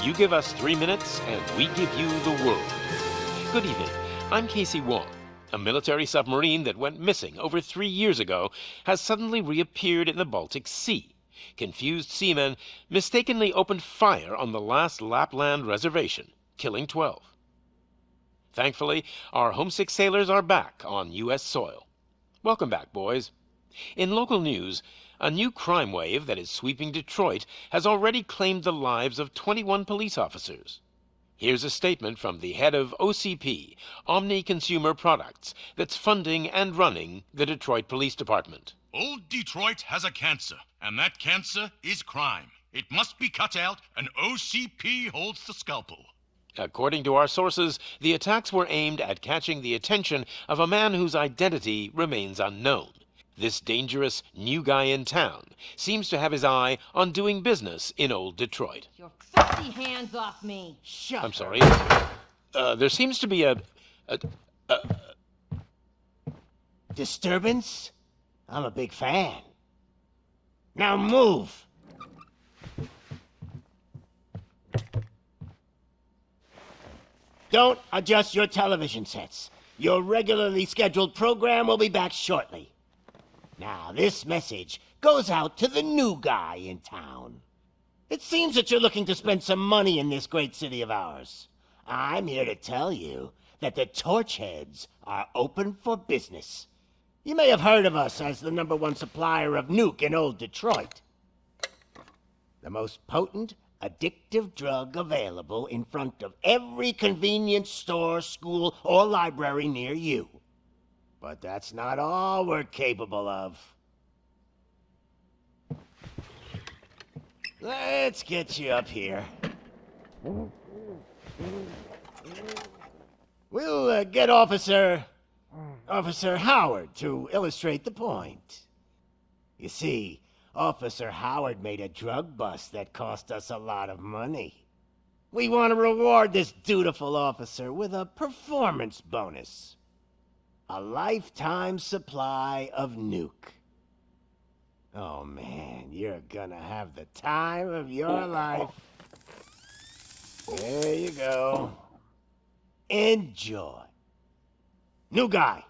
You give us 3 minutes, and we give you the world. Good evening. I'm Casey Wong. A military submarine that went missing over 3 years ago has suddenly reappeared in the Baltic Sea. Confused seamen mistakenly opened fire on the last Lapland reservation, killing 12. Thankfully, our homesick sailors are back on U.S. soil. Welcome back, boys. In local news, a new crime wave that is sweeping Detroit has already claimed the lives of 21 police officers. Here's a statement from the head of OCP, Omni Consumer Products, that's funding and running the Detroit Police Department. Old Detroit has a cancer, and that cancer is crime. It must be cut out, and OCP holds the scalpel. According to our sources, the attacks were aimed at catching the attention of a man whose identity remains unknown. This dangerous new guy in town seems to have his eye on doing business in old Detroit. Your filthy hands off me! I'm sorry. There seems to be a disturbance? I'm a big fan. Now move! Don't adjust your television sets. Your regularly scheduled program will be back shortly. Now, this message goes out to the new guy in town. It seems that you're looking to spend some money in this great city of ours. I'm here to tell you that the Torchheads are open for business. You may have heard of us as the #1 supplier of nuke in old Detroit. The most potent, addictive drug available in front of every convenience store, school, or library near you. But that's not all we're capable of. Let's get you up here. We'll get Officer Howard to illustrate the point. You see, Officer Howard made a drug bust that cost us a lot of money. We want to reward this dutiful officer with a performance bonus. A lifetime supply of nuke. Oh man, you're gonna have the time of your life. There you go. Enjoy. New guy.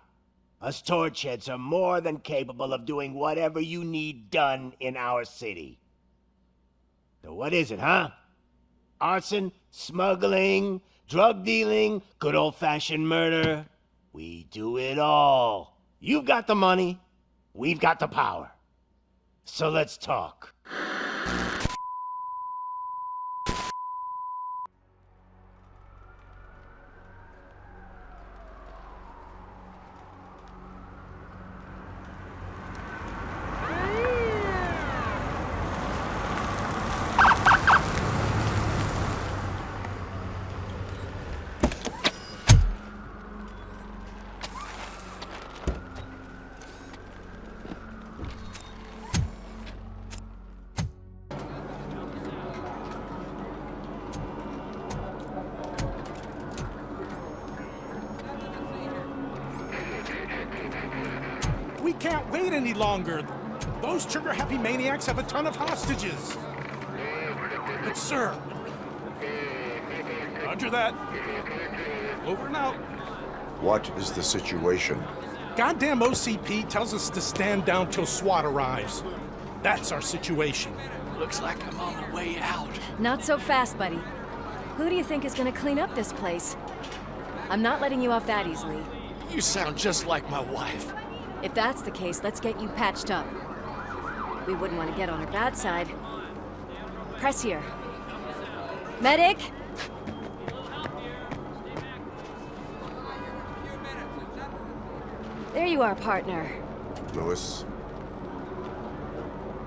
Us Torchheads are more than capable of doing whatever you need done in our city. So what is it, huh? Arson, smuggling, drug dealing, good old-fashioned murder. We do it all. You've got the money, we've got the power. So let's talk. We can't wait any longer. Those trigger-happy maniacs have a ton of hostages. But sir... Roger that. Over and out. What is the situation? Goddamn OCP tells us to stand down till SWAT arrives. That's our situation. Looks like I'm on the way out. Not so fast, buddy. Who do you think is gonna clean up this place? I'm not letting you off that easily. You sound just like my wife. If that's the case, let's get you patched up. We wouldn't want to get on her bad side. Press here. Medic! There you are, partner. Lewis?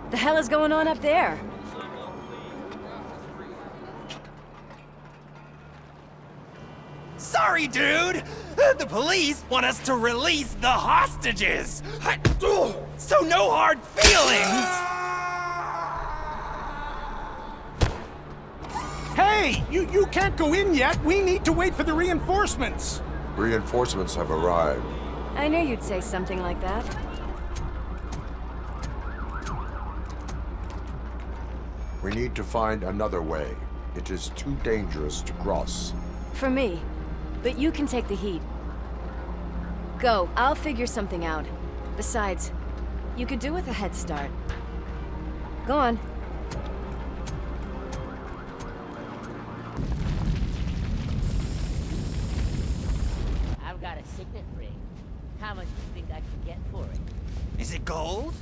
The hell is going on up there? Sorry, dude! The police want us to release the hostages! So no hard feelings! Hey! You can't go in yet! We need to wait for the reinforcements! Reinforcements have arrived. I knew you'd say something like that. We need to find another way It is too dangerous to cross. For me. But you can take the heat. Go, I'll figure something out. Besides, you could do with a head start. Go on. I've got a signet ring. How much do you think I could get for it? Is it gold?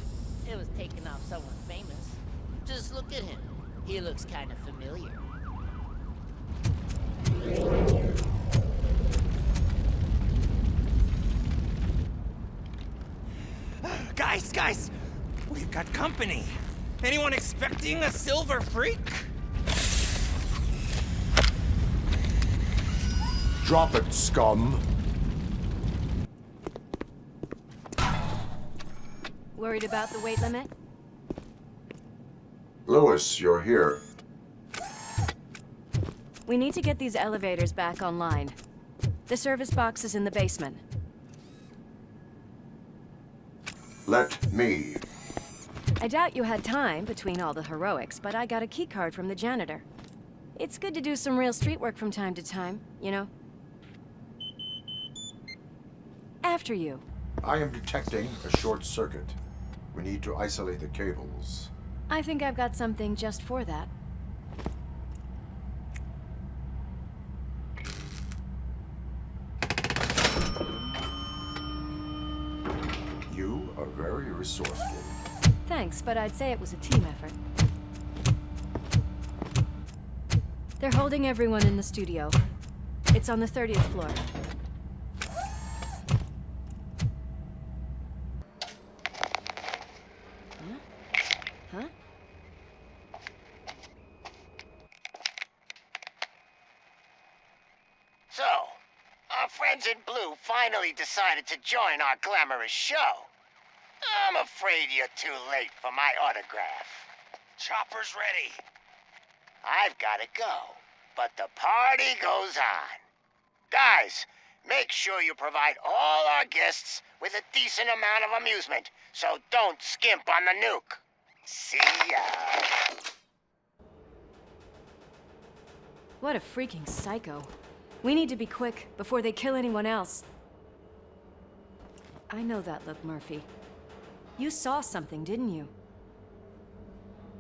It was taken off someone famous. Just look at him. He looks kind of familiar. Guys! We've got company. Anyone expecting a silver freak? Drop it, scum! Worried about the weight limit? Lewis, you're here. We need to get these elevators back online. The service box is in the basement. Let me. I doubt you had time between all the heroics, but I got a keycard from the janitor. It's good to do some real street work from time to time, you know? After you. I am detecting a short circuit. We need to isolate the cables. I think I've got something just for that. You are very resourceful. Thanks, but I'd say it was a team effort. They're holding everyone in the studio. It's on the 30th floor. Huh? So, our friends in blue finally decided to join our glamorous show. I'm afraid you're too late for my autograph. Chopper's ready. I've got to go, but the party goes on. Guys, make sure you provide all our guests with a decent amount of amusement, so don't skimp on the nuke. See ya. What a freaking psycho. We need to be quick before they kill anyone else. I know that look, Murphy. You saw something, didn't you?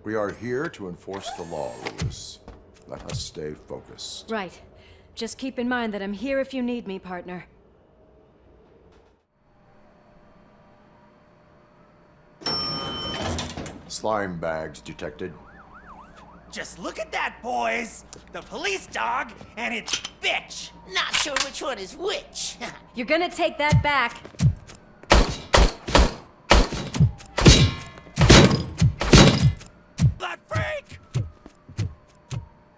We are here to enforce the law, Lewis. Let us stay focused. Right. Just keep in mind that I'm here if you need me, partner. Slime bags detected. Just look at that, boys! The police dog and its bitch! Not sure which one is which. You're gonna take that back. That freak!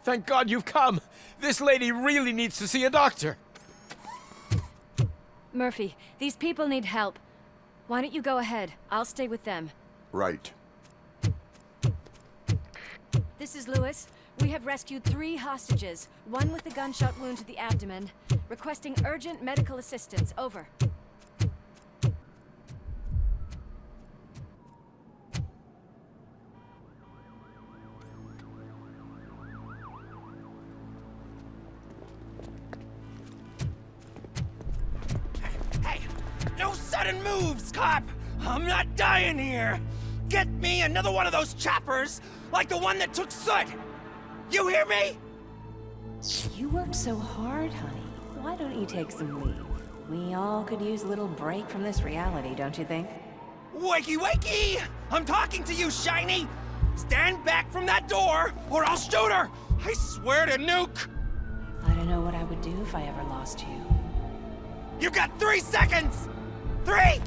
Thank God you've come. This lady really needs to see a doctor. Murphy, these people need help. Why don't you go ahead? I'll stay with them. Right. This is Lewis. We have rescued 3 hostages, one with a gunshot wound to the abdomen, requesting urgent medical assistance. Over. Hey! No sudden moves, cop! I'm not dying here! Get me another one of those choppers, like the one that took Soot! You hear me? You work so hard, honey. Why don't you take some leave? We all could use a little break from this reality, don't you think? Wakey, wakey! I'm talking to you, Shiny! Stand back from that door, or I'll shoot her! I swear to nuke! I don't know what I would do if I ever lost you. You got 3 seconds! 3!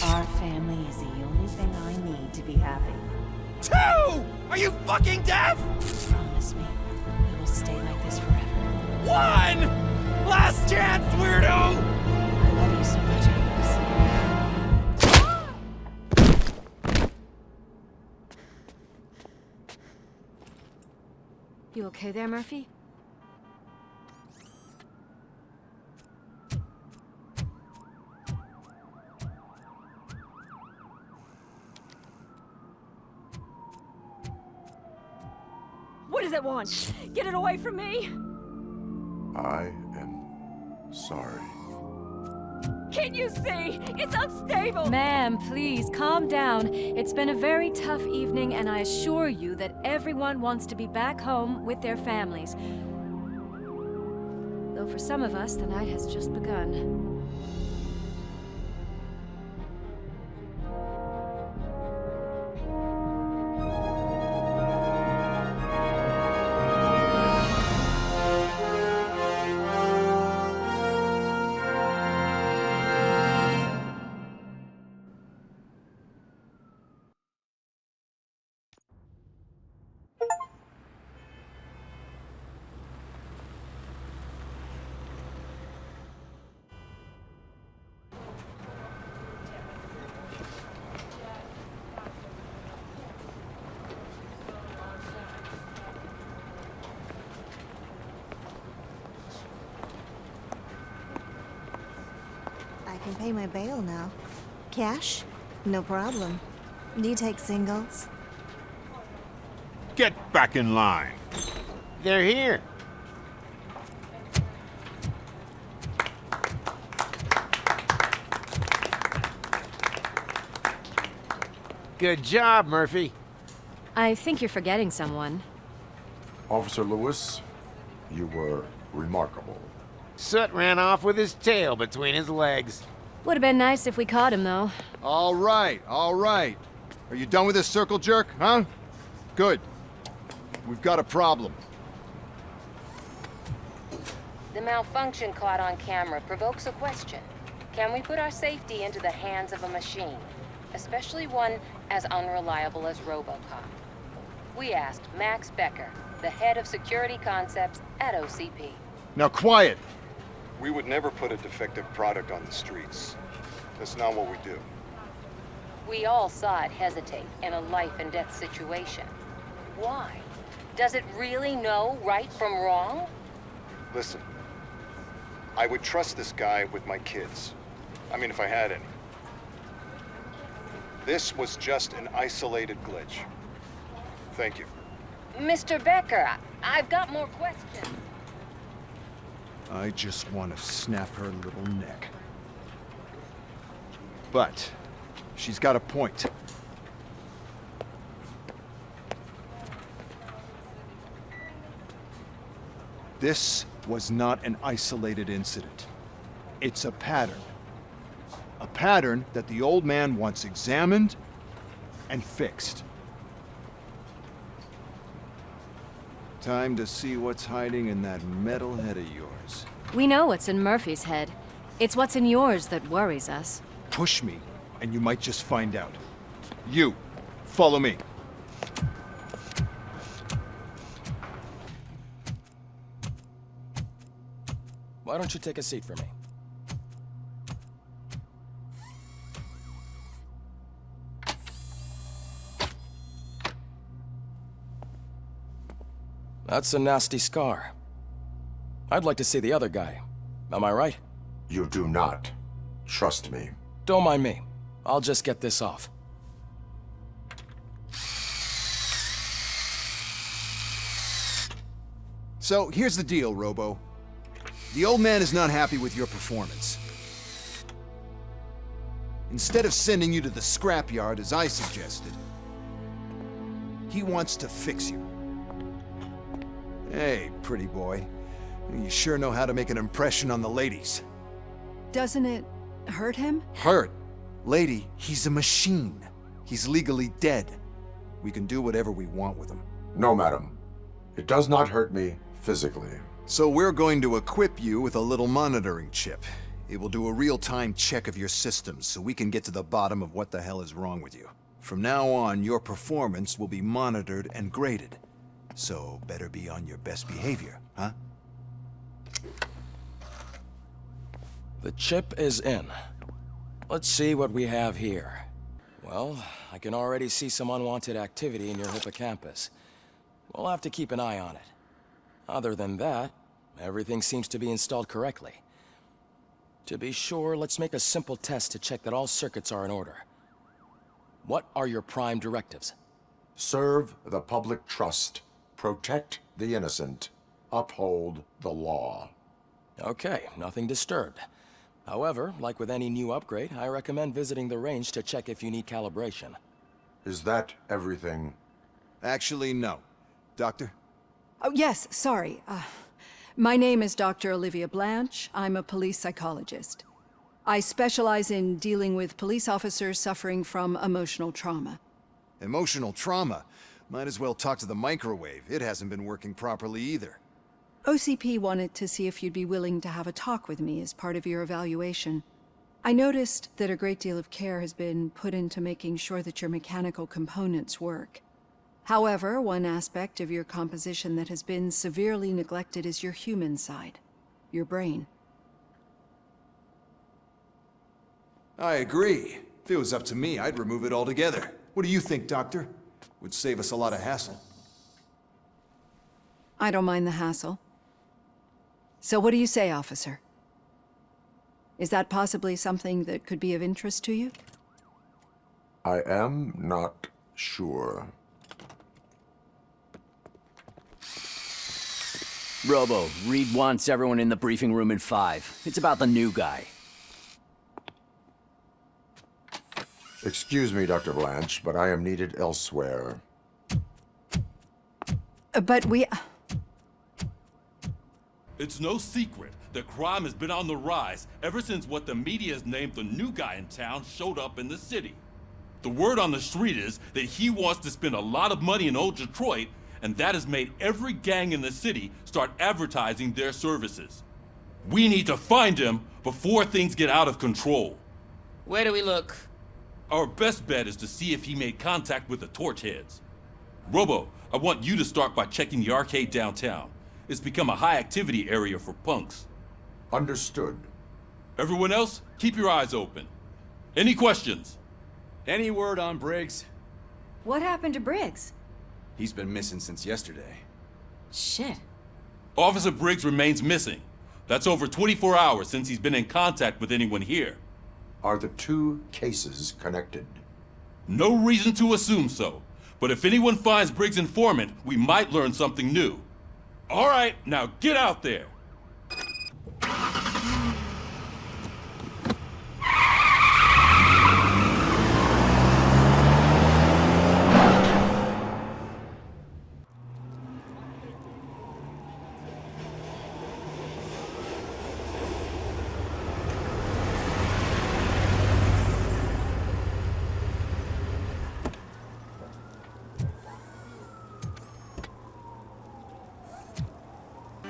Our family is the only thing I need to be happy. 2! Are you fucking deaf? Promise me, we will stay like this forever. 1! Last chance, weirdo! I love you so much, Alice. You okay there, Murphy? What does it want? Get it away from me! I am sorry. Can you see? It's unstable! Ma'am, please, calm down. It's been a very tough evening, and I assure you that everyone wants to be back home with their families. Though for some of us, the night has just begun. I can pay my bail now. Cash? No problem. Do you take singles? Get back in line. They're here. Good job, Murphy. I think you're forgetting someone. Officer Lewis, you were remarkable. Soot ran off with his tail between his legs. Would have been nice if we caught him, though. All right, all right. Are you done with this circle jerk, huh? Good. We've got a problem. The malfunction caught on camera provokes a question. Can we put our safety into the hands of a machine, especially one as unreliable as RoboCop? We asked Max Becker, the head of security concepts at OCP. Now quiet! We would never put a defective product on the streets. That's not what we do. We all saw it hesitate in a life and death situation. Why? Does it really know right from wrong? Listen, I would trust this guy with my kids. I mean, if I had any. This was just an isolated glitch. Thank you. Mr. Becker, I've got more questions. I just want to snap her little neck. But she's got a point. This was not an isolated incident. It's a pattern. A pattern that the old man wants examined and fixed. Time to see what's hiding in that metal head of yours. We know what's in Murphy's head. It's what's in yours that worries us. Push me, and you might just find out. You, follow me. Why don't you take a seat for me? That's a nasty scar. I'd like to see the other guy. Am I right? You do not. Trust me. Don't mind me. I'll just get this off. So, here's the deal, Robo. The old man is not happy with your performance. Instead of sending you to the scrapyard as I suggested, he wants to fix you. Hey, pretty boy. You sure know how to make an impression on the ladies. Doesn't it hurt him? Hurt? Lady, he's a machine. He's legally dead. We can do whatever we want with him. No, madam. It does not hurt me physically. So we're going to equip you with a little monitoring chip. It will do a real-time check of your systems so we can get to the bottom of what the hell is wrong with you. From now on, your performance will be monitored and graded. So better be on your best behavior, huh? The chip is in. Let's see what we have here. Well, I can already see some unwanted activity in your hippocampus. We'll have to keep an eye on it. Other than that, everything seems to be installed correctly. To be sure, let's make a simple test to check that all circuits are in order. What are your prime directives? Serve the public trust. Protect the innocent. Uphold the law. Okay, nothing disturbed. However, like with any new upgrade, I recommend visiting the range to check if you need calibration. Is that everything? Actually, no. Doctor? Oh, yes, sorry. My name is Dr. Olivia Blanche. I'm a police psychologist. I specialize in dealing with police officers suffering from emotional trauma. Emotional trauma? Might as well talk to the microwave. It hasn't been working properly either. OCP wanted to see if you'd be willing to have a talk with me as part of your evaluation. I noticed that a great deal of care has been put into making sure that your mechanical components work. However, one aspect of your composition that has been severely neglected is your human side, your brain. I agree. If it was up to me, I'd remove it altogether. What do you think, Doctor? Would save us a lot of hassle. I don't mind the hassle. So what do you say, officer? Is that possibly something that could be of interest to you? I am not sure. Robo, Reed wants everyone in the briefing room in 5. It's about the new guy. Excuse me, Dr. Blanche, but I am needed elsewhere. But we... It's no secret that crime has been on the rise ever since what the media has named the new guy in town showed up in the city. The word on the street is that he wants to spend a lot of money in old Detroit, and that has made every gang in the city start advertising their services. We need to find him before things get out of control. Where do we look? Our best bet is to see if he made contact with the torch heads. Robo, I want you to start by checking the arcade downtown. It's become a high-activity area for punks. Understood. Everyone else, keep your eyes open. Any questions? Any word on Briggs? What happened to Briggs? He's been missing since yesterday. Shit. Officer Briggs remains missing. That's over 24 hours since he's been in contact with anyone here. Are the two cases connected? No reason to assume so. But if anyone finds Briggs' informant, we might learn something new. All right, now get out there.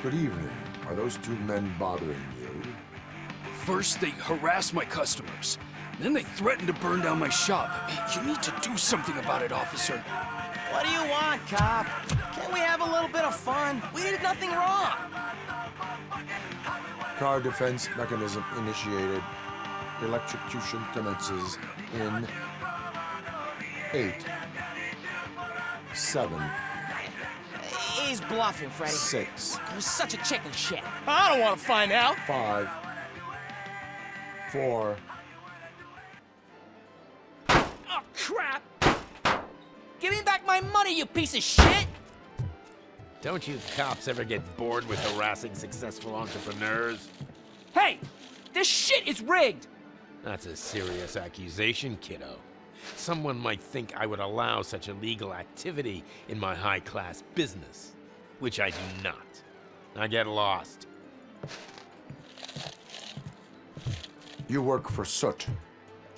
Good evening. Are those two men bothering you? First, they harass my customers. Then they threaten to burn down my shop. You need to do something about it, officer. What do you want, cop? Can't we have a little bit of fun? We did nothing wrong. Car defense mechanism initiated. Electrocution commences in 8, 7, He's bluffing, Freddy. 6. You're such a chicken shit. I don't want to find out. 5, 4. Oh, crap! Give me back my money, you piece of shit! Don't you cops ever get bored with harassing successful entrepreneurs? Hey! This shit is rigged! That's a serious accusation, kiddo. Someone might think I would allow such illegal activity in my high-class business, which I do not. I get lost. You work for Soot.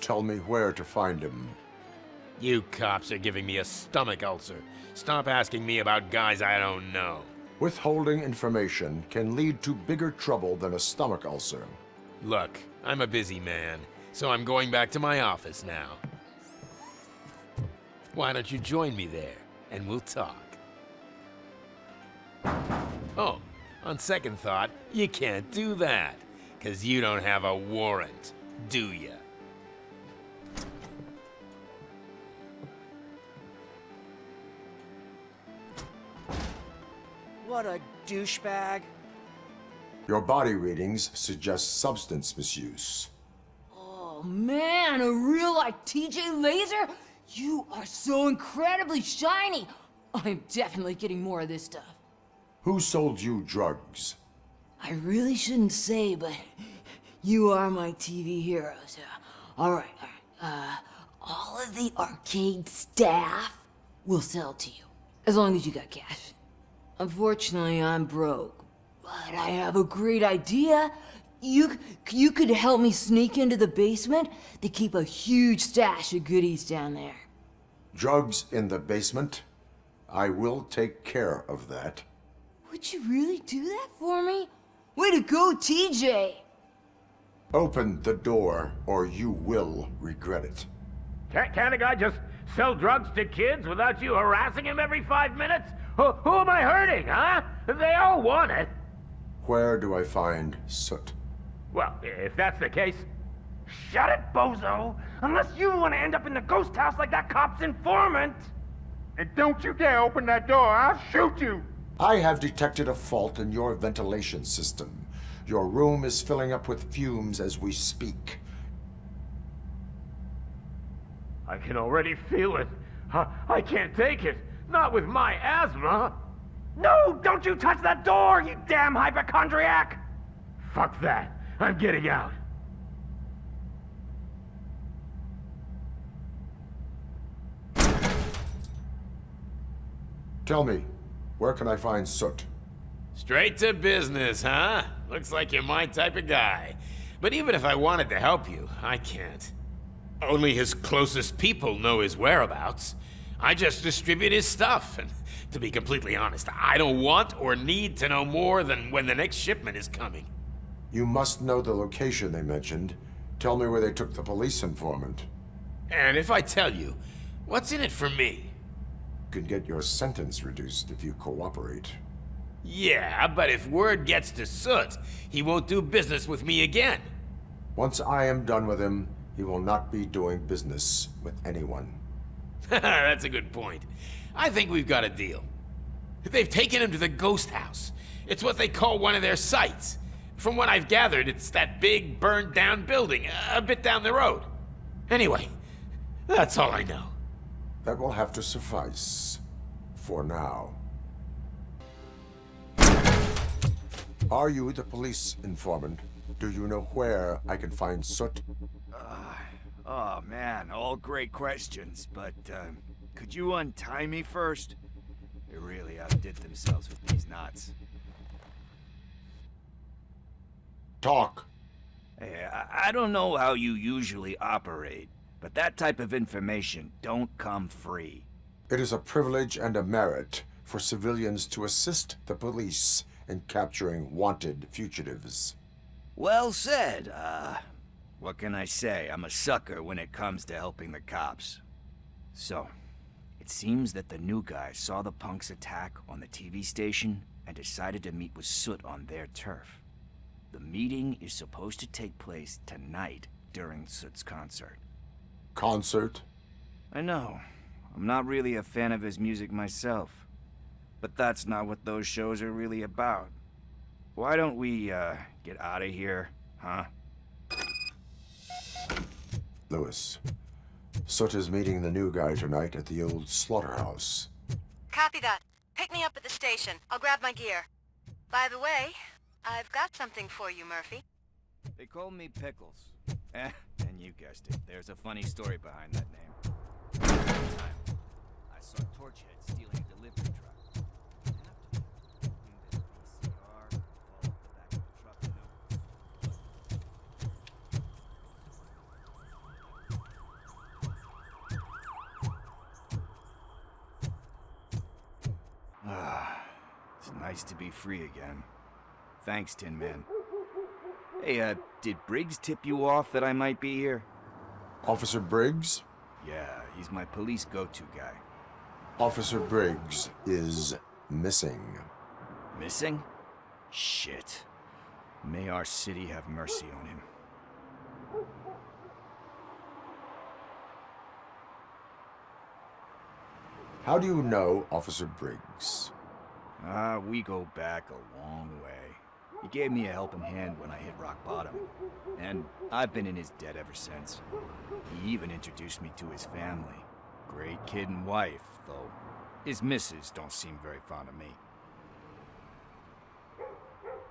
Tell me where to find him. You cops are giving me a stomach ulcer. Stop asking me about guys I don't know. Withholding information can lead to bigger trouble than a stomach ulcer. Look, I'm a busy man, so I'm going back to my office now. Why don't you join me there, and we'll talk. Oh, on second thought, you can't do that, 'cause you don't have a warrant, do ya? What a douchebag. Your body readings suggest substance misuse. Oh man, a real like TJ Laser? You are so incredibly shiny. I'm definitely getting more of this stuff. Who sold you drugs? I really shouldn't say, but you are my TV heroes. Alright. All of the arcade staff will sell to you, as long as you got cash. Unfortunately, I'm broke, but I have a great idea. You could help me sneak into the basement. They keep a huge stash of goodies down there. Drugs in the basement? I will take care of that. Would you really do that for me? Way to go, TJ! Open the door, or you will regret it. Can't a guy just sell drugs to kids without you harassing him every 5 minutes? Who am I hurting, huh? They all want it. Where do I find Soot? Well, if that's the case... Shut it, bozo! Unless you want to end up in the ghost house like that cop's informant! And don't you dare open that door, I'll shoot you! I have detected a fault in your ventilation system. Your room is filling up with fumes as we speak. I can already feel it. I can't take it. Not with my asthma. No, don't you touch that door, you damn hypochondriac! Fuck that. I'm getting out. Tell me, where can I find Soot? Straight to business, huh? Looks like you're my type of guy. But even if I wanted to help you, I can't. Only his closest people know his whereabouts. I just distribute his stuff, and to be completely honest, I don't want or need to know more than when the next shipment is coming. You must know the location they mentioned. Tell me where they took the police informant. And if I tell you, what's in it for me? You can get your sentence reduced if you cooperate. Yeah, but if word gets to Soot, he won't do business with me again. Once I am done with him, he will not be doing business with anyone. That's a good point. I think we've got a deal. They've taken him to the ghost house. It's what they call one of their sites. From what I've gathered, it's that big, burned-down building a bit down the road. Anyway, that's all I know. That will have to suffice. For now. Are you the police informant? Do you know where I can find Soot? Oh man, all great questions, but could you untie me first? They really outdid themselves with these knots. Talk. Hey, I don't know how you usually operate, but that type of information don't come free. It is a privilege and a merit for civilians to assist the police in capturing wanted fugitives. Well said. What can I say? I'm a sucker when it comes to helping the cops. So, it seems that the new guy saw the punk's attack on the TV station and decided to meet with Soot on their turf. The meeting is supposed to take place tonight during Soot's concert. Concert? I know. I'm not really a fan of his music myself. But that's not what those shows are really about. Why don't we, get out of here, huh? Lewis, Soot is meeting the new guy tonight at the old Slaughterhouse. Copy that. Pick me up at the station. I'll grab my gear. By the way, I've got something for you, Murphy. They call me Pickles. And you guessed it. There's a funny story behind that name. One time, I saw Torchhead stealing a delivery truck. It's nice to be free again. Thanks, Tin Man. Hey, did Briggs tip you off that I might be here? Officer Briggs? Yeah, he's my police go-to guy. Officer Briggs is missing. Missing? Shit. May our city have mercy on him. How do you know Officer Briggs? We go back a long way. He gave me a helping hand when I hit rock bottom. And I've been in his debt ever since. He even introduced me to his family. Great kid and wife, though His missus don't seem very fond of me.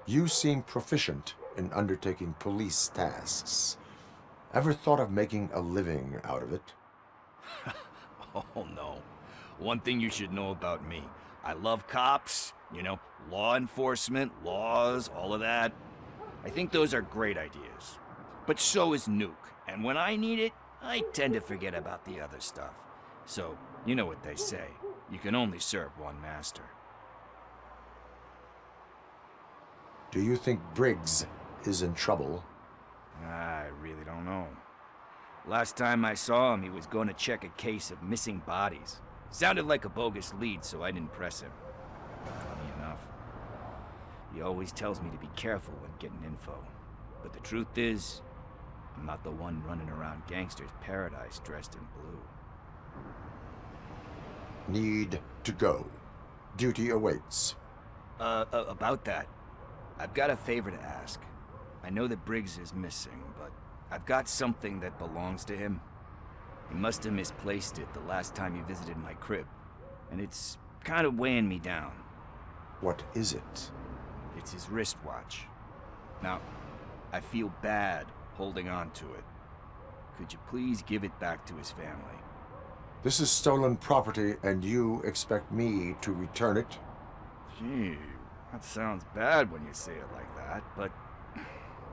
You seem proficient in undertaking police tasks. Ever thought of making a living out of it? Oh no. One thing you should know about me. I love cops, you know, law enforcement, laws, all of that. I think those are great ideas. But so is Nuke, and when I need it, I tend to forget about the other stuff. So, you know what they say. You can only serve one master. Do you think Briggs is in trouble? I really don't know. Last time I saw him, he was going to check a case of missing bodies. Sounded like a bogus lead, so I didn't press him. Funny enough. He always tells me to be careful when getting info. But the truth is, I'm not the one running around gangster's paradise dressed in blue. Need to go. Duty awaits. About that, I've got a favor to ask. I know that Briggs is missing, but I've got something that belongs to him. He must have misplaced it the last time he visited my crib, and it's kind of weighing me down. What is it? It's his wristwatch. Now, I feel bad holding on to it. Could you please give it back to his family? This is stolen property, and you expect me to return it? Gee, that sounds bad when you say it like that, but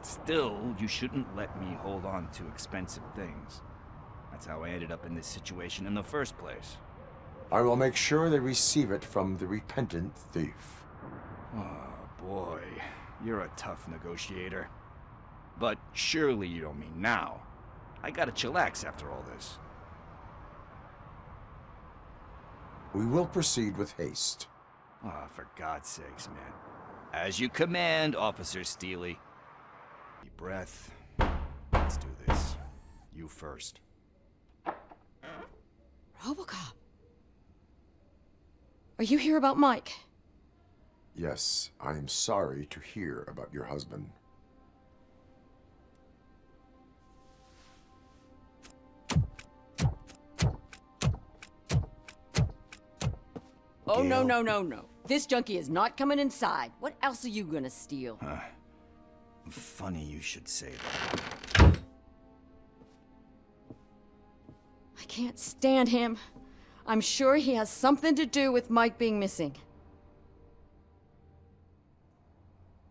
still, you shouldn't let me hold on to expensive things. That's how I ended up in this situation in the first place. I will make sure they receive it from the repentant thief. Oh boy, you're a tough negotiator. But surely you don't mean now. I gotta chillax after all this. We will proceed with haste. Ah, for God's sakes, man. As you command, Officer Steely. Deep breath. Let's do this. You first. RoboCop. Are you here about Mike? Yes, I am sorry to hear about your husband. Oh, no, no, no, no. This junkie is not coming inside. What else are you gonna steal? Funny you should say that. I can't stand him. I'm sure he has something to do with Mike being missing.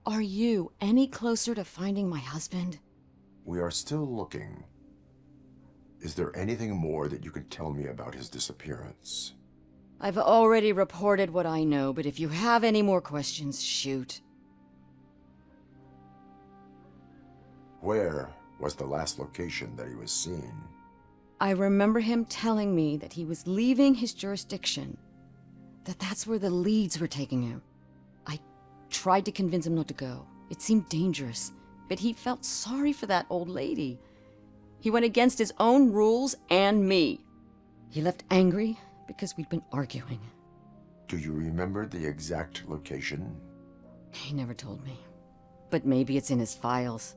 Are you any closer to finding my husband? We are still looking. Is there anything more that you can tell me about his disappearance? I've already reported what I know, but if you have any more questions, shoot. Where was the last location that he was seen? I remember him telling me that he was leaving his jurisdiction, that's where the leads were taking him. I tried to convince him not to go. It seemed dangerous, but he felt sorry for that old lady. He went against his own rules and me. He left angry because we'd been arguing. Do you remember the exact location? He never told me, but maybe it's in his files.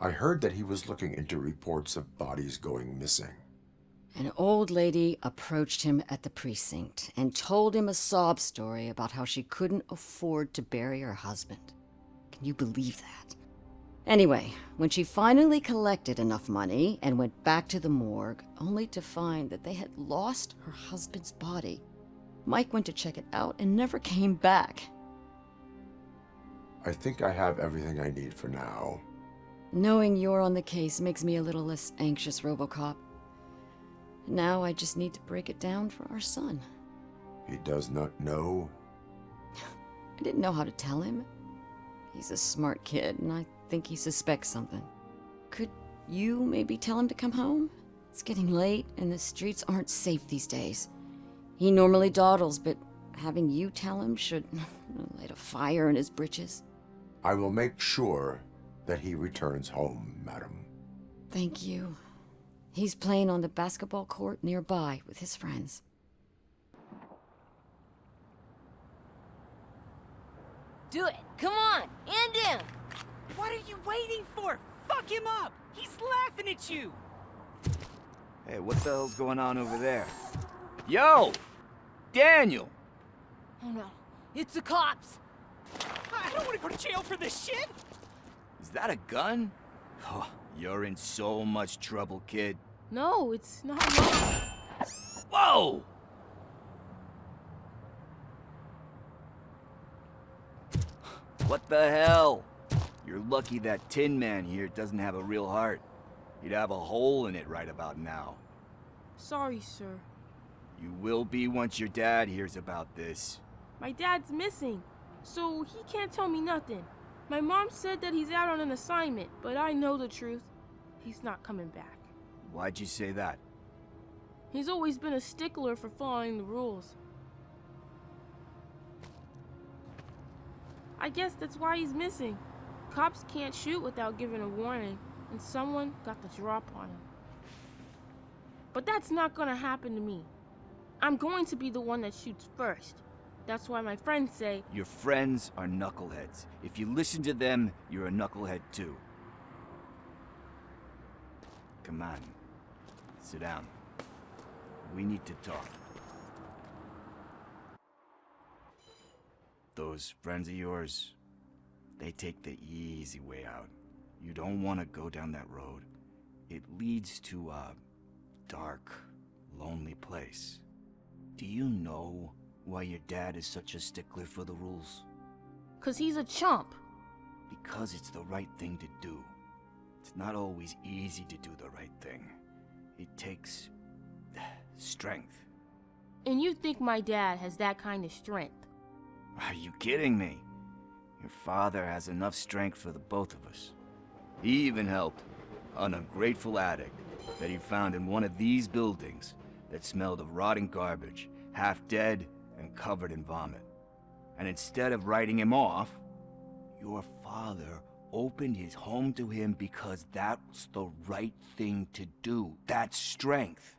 I heard that he was looking into reports of bodies going missing. An old lady approached him at the precinct and told him a sob story about how she couldn't afford to bury her husband. Can you believe that? Anyway, when she finally collected enough money and went back to the morgue, only to find that they had lost her husband's body, Mike went to check it out and never came back. I think I have everything I need for now. Knowing you're on the case makes me a little less anxious, RoboCop. Now I just need to break it down for our son. He does not know? I didn't know how to tell him. He's a smart kid, and I think he suspects something. Could you maybe tell him to come home? It's getting late, and the streets aren't safe these days. He normally dawdles, but having you tell him should light a fire in his britches. I will make sure that he returns home, madam. Thank you. He's playing on the basketball court nearby with his friends. Do it! Come on! End him! What are you waiting for? Fuck him up! He's laughing at you! Hey, what the hell's going on over there? Yo! Daniel! Oh no, it's the cops! I don't want to go to jail for this shit! Is that a gun? Oh, you're in so much trouble, kid. No, it's not mine. Whoa! What the hell? You're lucky that Tin Man here doesn't have a real heart. He'd have a hole in it right about now. Sorry, sir. You will be once your dad hears about this. My dad's missing, so he can't tell me nothing. My mom said that he's out on an assignment, but I know the truth. He's not coming back. Why'd you say that? He's always been a stickler for following the rules. I guess that's why he's missing. Cops can't shoot without giving a warning, and someone got the drop on him. But that's not gonna happen to me. I'm going to be the one that shoots first. That's why my friends say... Your friends are knuckleheads. If you listen to them, you're a knucklehead too. Come on. Sit down. We need to talk. Those friends of yours, they take the easy way out. You don't want to go down that road. It leads to a dark, lonely place. Do you know why your dad is such a stickler for the rules? 'Cause he's a chump. Because it's the right thing to do. It's not always easy to do the right thing. It takes strength. And you think my dad has that kind of strength? Are you kidding me? Your father has enough strength for the both of us. He even helped an ungrateful addict that he found in one of these buildings that smelled of rotting garbage, half dead and covered in vomit. And instead of writing him off, your father opened his home to him because that was the right thing to do. That's strength.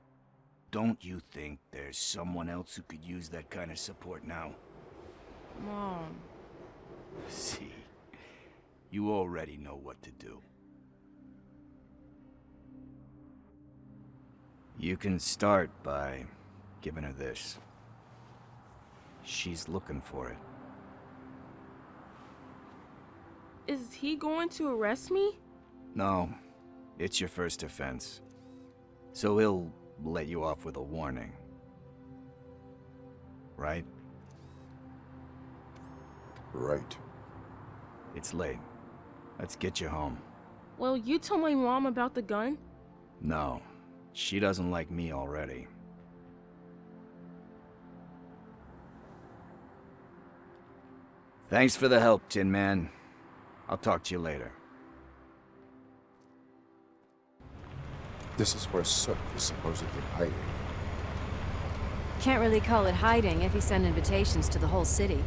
Don't you think there's someone else who could use that kind of support now? Mom. See, you already know what to do. You can start by giving her this. She's looking for it. Is he going to arrest me? No, it's your first offense. So he'll let you off with a warning. Right? Right. It's late. Let's get you home. Well, you told my mom about the gun? No, she doesn't like me already. Thanks for the help, Tin Man. I'll talk to you later. This is where Soot is supposedly hiding. Can't really call it hiding if he sent invitations to the whole city.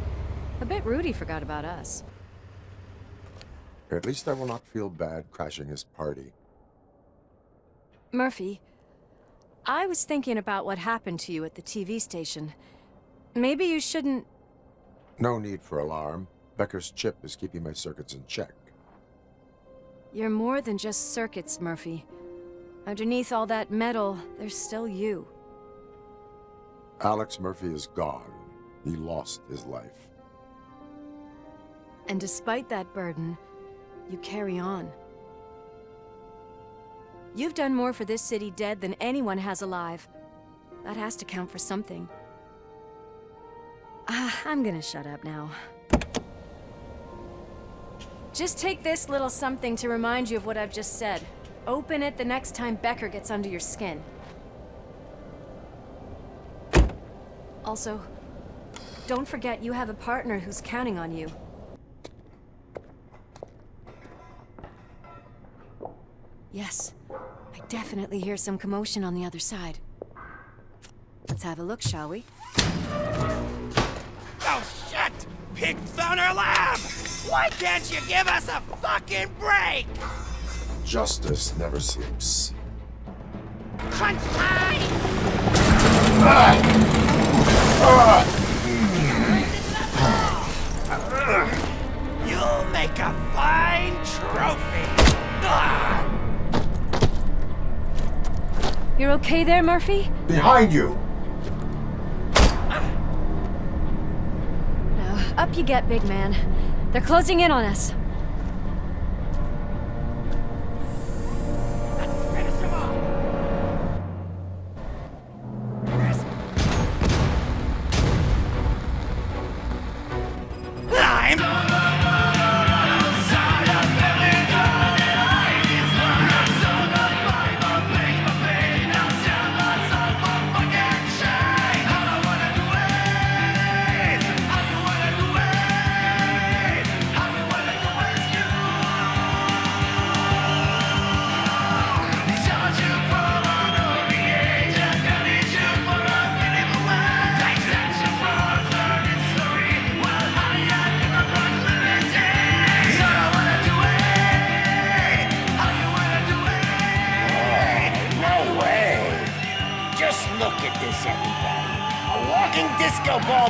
I bet Rudy forgot about us. At least I will not feel bad crashing his party. Murphy, I was thinking about what happened to you at the TV station. Maybe you shouldn't... No need for alarm. Becker's chip is keeping my circuits in check. You're more than just circuits, Murphy. Underneath all that metal, there's still you. Alex Murphy is gone. He lost his life. And despite that burden, you carry on. You've done more for this city dead than anyone has alive. That has to count for something. I'm gonna shut up now. Just take this little something to remind you of what I've just said. Open it the next time Becker gets under your skin. Also, don't forget you have a partner who's counting on you. Yes, I definitely hear some commotion on the other side. Let's have a look, shall we? Oh shit! Pig found our lab! Why can't you give us a fucking break? Justice never sleeps. Crunch time! You'll make a fine trophy! You're okay there, Murphy? Behind you! Up you get, big man. They're closing in on us.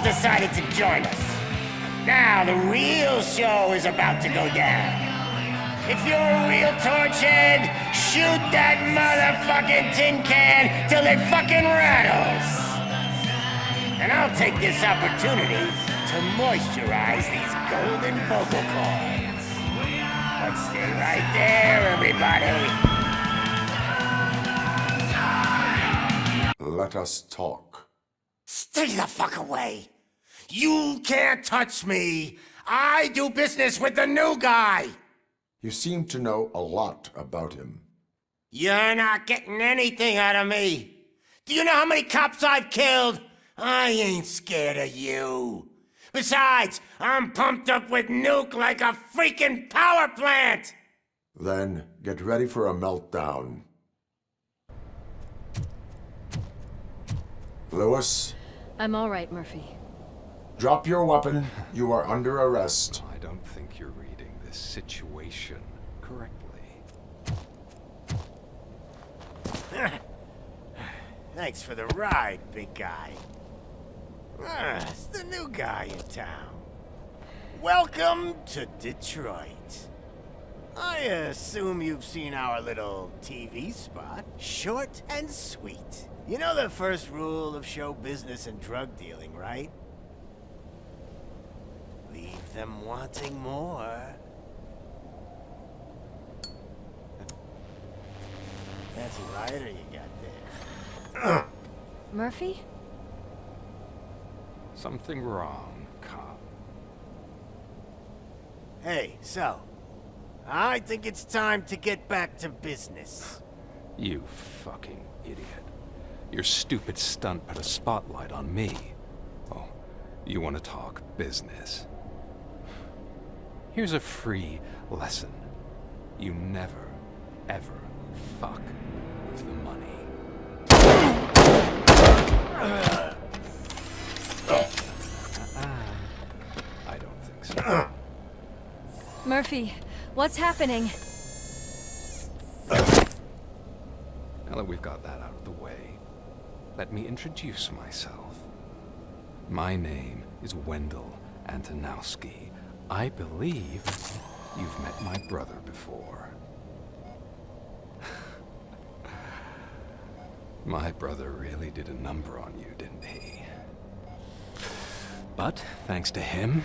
Decided to join us. Now the real show is about to go down. If you're a real torchhead, shoot that motherfucking tin can till it fucking rattles. And I'll take this opportunity to moisturize these golden vocal cords. But stay right there, everybody. Let us talk. Stay the fuck away. You can't touch me! I do business with the new guy! You seem to know a lot about him. You're not getting anything out of me! Do you know how many cops I've killed? I ain't scared of you. Besides, I'm pumped up with nuke like a freaking power plant! Then get ready for a meltdown. Lewis? I'm all right, Murphy. Drop your weapon. You are under arrest. I don't think you're reading this situation correctly. Thanks for the ride, big guy. It's the new guy in town. Welcome to Detroit. I assume you've seen our little TV spot. Short and sweet. You know the first rule of show business and drug dealing, right? Leave them wanting more. Fancy lighter you got there. Murphy? Something wrong, cop. Hey, so, I think it's time to get back to business. You fucking idiot. Your stupid stunt put a spotlight on me. Oh, you want to talk business? Here's a free lesson. You never, ever fuck with the money. I don't think so. Murphy, what's happening? Now that we've got that out of the way, let me introduce myself. My name is Wendell Antonowski. I believe you've met my brother before. My brother really did a number on you, didn't he? But thanks to him,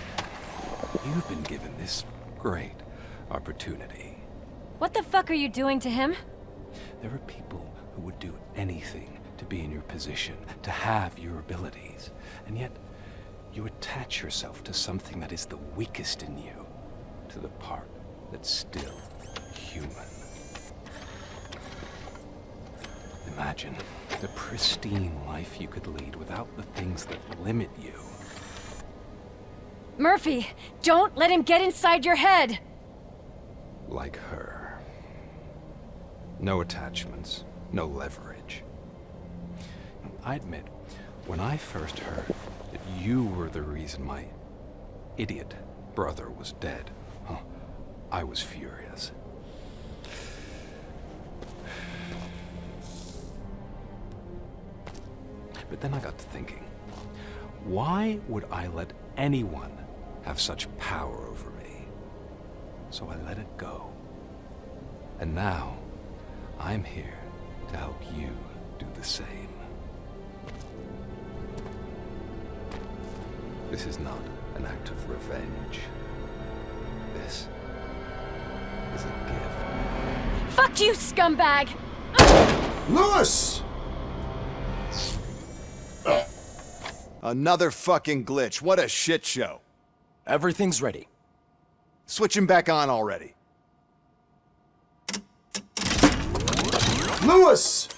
you've been given this great opportunity. What the fuck are you doing to him? There are people who would do anything to be in your position, to have your abilities, and yet you attach yourself to something that is the weakest in you, to the part that's still human. Imagine the pristine life you could lead without the things that limit you. Murphy, don't let him get inside your head! Like her. No attachments, no leverage. I admit, when I first heard that you were the reason my idiot brother was dead, I was furious. But then I got to thinking, why would I let anyone have such power over me? So I let it go. And now, I'm here to help you do the same. This is not An act of revenge. This is a gift. Fuck you, scumbag! Lewis! Another fucking glitch. What a shit show. Everything's ready. Switch him back on already. Lewis!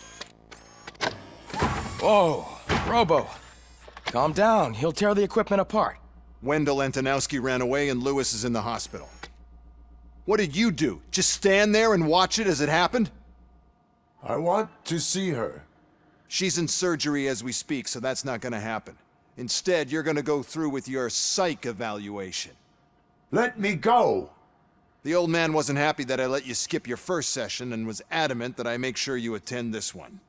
Whoa, Robo. Calm down. He'll tear the equipment apart. Wendell Antonowski ran away and Lewis is in the hospital. What did you do? Just stand there and watch it as it happened? I want to see her. She's in surgery as we speak, so that's not gonna happen. Instead, you're gonna go through with your psych evaluation. Let me go! The old man wasn't happy that I let you skip your first session and was adamant that I make sure you attend this one.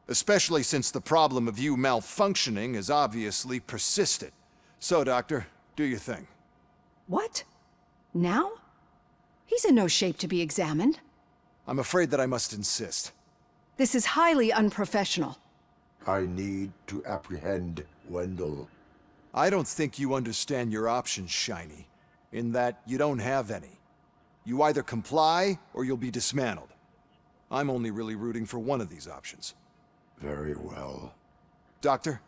Especially since the problem of you malfunctioning is obviously persistent. So, Doctor, do your thing. What? Now? He's in no shape to be examined. I'm afraid that I must insist. This is highly unprofessional. I need to apprehend Wendell. I don't think you understand your options, Shiny, in that you don't have any. You either comply, or you'll be dismantled. I'm only really rooting for one of these options. Very well. Doctor?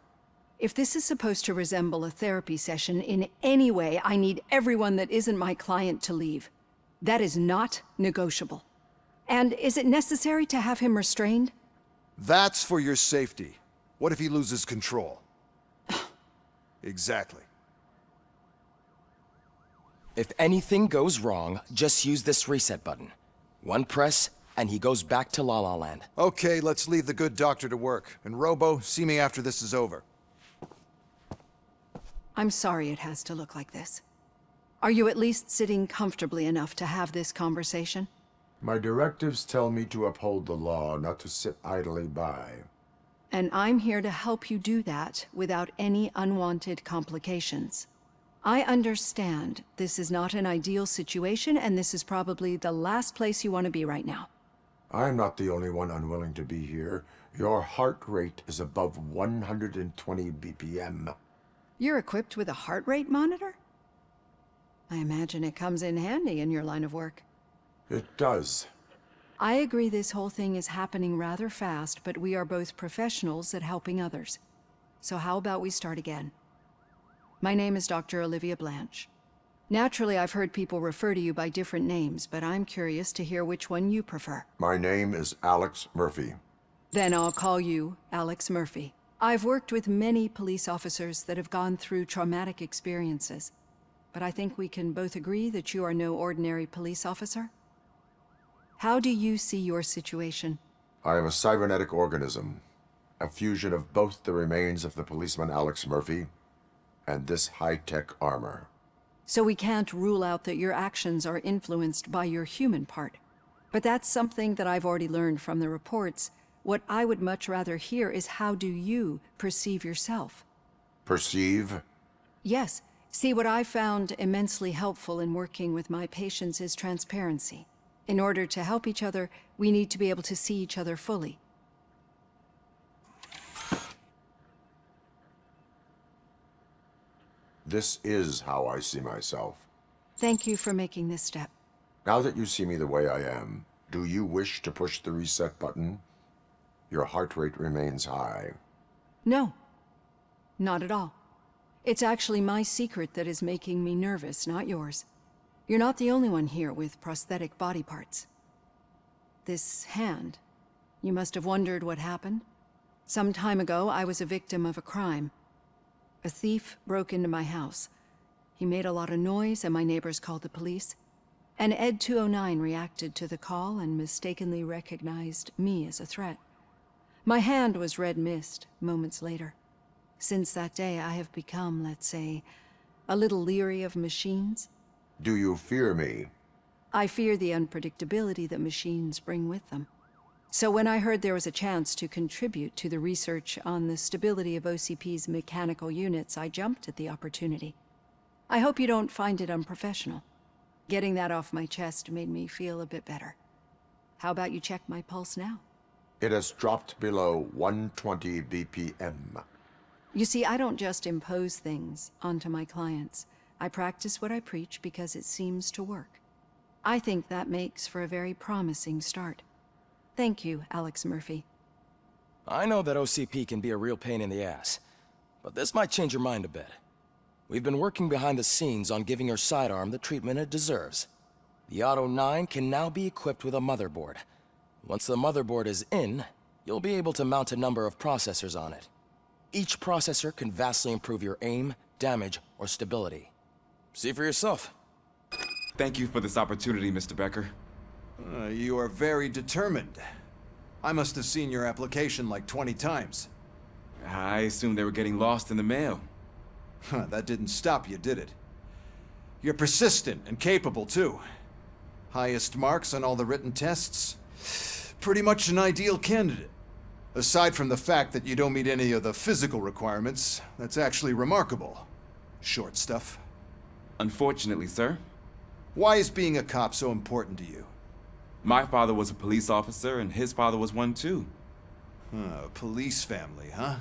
If this is supposed to resemble a therapy session in any way, I need everyone that isn't my client to leave. That is not negotiable. And is it necessary to have him restrained? That's for your safety. What if he loses control? Exactly. If anything goes wrong, just use this reset button. One press, and he goes back to La La Land. Okay, let's leave the good doctor to work. And Robo, see me after this is over. I'm sorry it has to look like this. Are you at least sitting comfortably enough to have this conversation? My directives tell me to uphold the law, not to sit idly by. And I'm here to help you do that without any unwanted complications. I understand this is not an ideal situation, and this is probably the last place you want to be right now. I'm not the only one unwilling to be here. Your heart rate is above 120 BPM. You're equipped with a heart rate monitor? I imagine it comes in handy in your line of work. It does. I agree this whole thing is happening rather fast, but we are both professionals at helping others. So how about we start again? My name is Dr. Olivia Blanche. Naturally, I've heard people refer to you by different names, but I'm curious to hear which one you prefer. My name is Alex Murphy. Then I'll call you Alex Murphy. I've worked with many police officers that have gone through traumatic experiences, but I think we can both agree that you are no ordinary police officer. How do you see your situation? I am a cybernetic organism, a fusion of both the remains of the policeman Alex Murphy and this high-tech armor. So we can't rule out that your actions are influenced by your human part. But that's something that I've already learned from the reports. What I would much rather hear is how do you perceive yourself? Perceive? Yes. See, what I found immensely helpful in working with my patients is transparency. In order to help each other, we need to be able to see each other fully. This is how I see myself. Thank you for making this step. Now that you see me the way I am, do you wish to push the reset button? Your heart rate remains high. No. Not at all. It's actually my secret that is making me nervous, not yours. You're not the only one here with prosthetic body parts. This hand, you must have wondered what happened. Some time ago, I was a victim of a crime. A thief broke into my house. He made a lot of noise and my neighbors called the police. And Ed 209 reacted to the call and mistakenly recognized me as a threat. My hand was red mist moments later. Since that day, I have become, let's say, a little leery of machines. Do you fear me? I fear the unpredictability that machines bring with them. So when I heard there was a chance to contribute to the research on the stability of OCP's mechanical units, I jumped at the opportunity. I hope you don't find it unprofessional. Getting that off my chest made me feel a bit better. How about you check my pulse now? It has dropped below 120 BPM. You see, I don't just impose things onto my clients. I practice what I preach because it seems to work. I think that makes for a very promising start. Thank you, Alex Murphy. I know that OCP can be a real pain in the ass, but this might change your mind a bit. We've been working behind the scenes on giving your sidearm the treatment it deserves. The Auto 9 can now be equipped with a motherboard. Once the motherboard is in, you'll be able to mount a number of processors on it. Each processor can vastly improve your aim, damage, or stability. See for yourself. Thank you for this opportunity, Mr. Becker. You are very determined. I must have seen your application like 20 times. I assumed they were getting lost in the mail. That didn't stop you, did it? You're persistent and capable, too. Highest marks on all the written tests. Pretty much an ideal candidate. Aside from the fact that you don't meet any of the physical requirements, that's actually remarkable. Short stuff. Unfortunately, sir. Why is being a cop so important to you? My father was a police officer, and his father was one too. A police family, huh?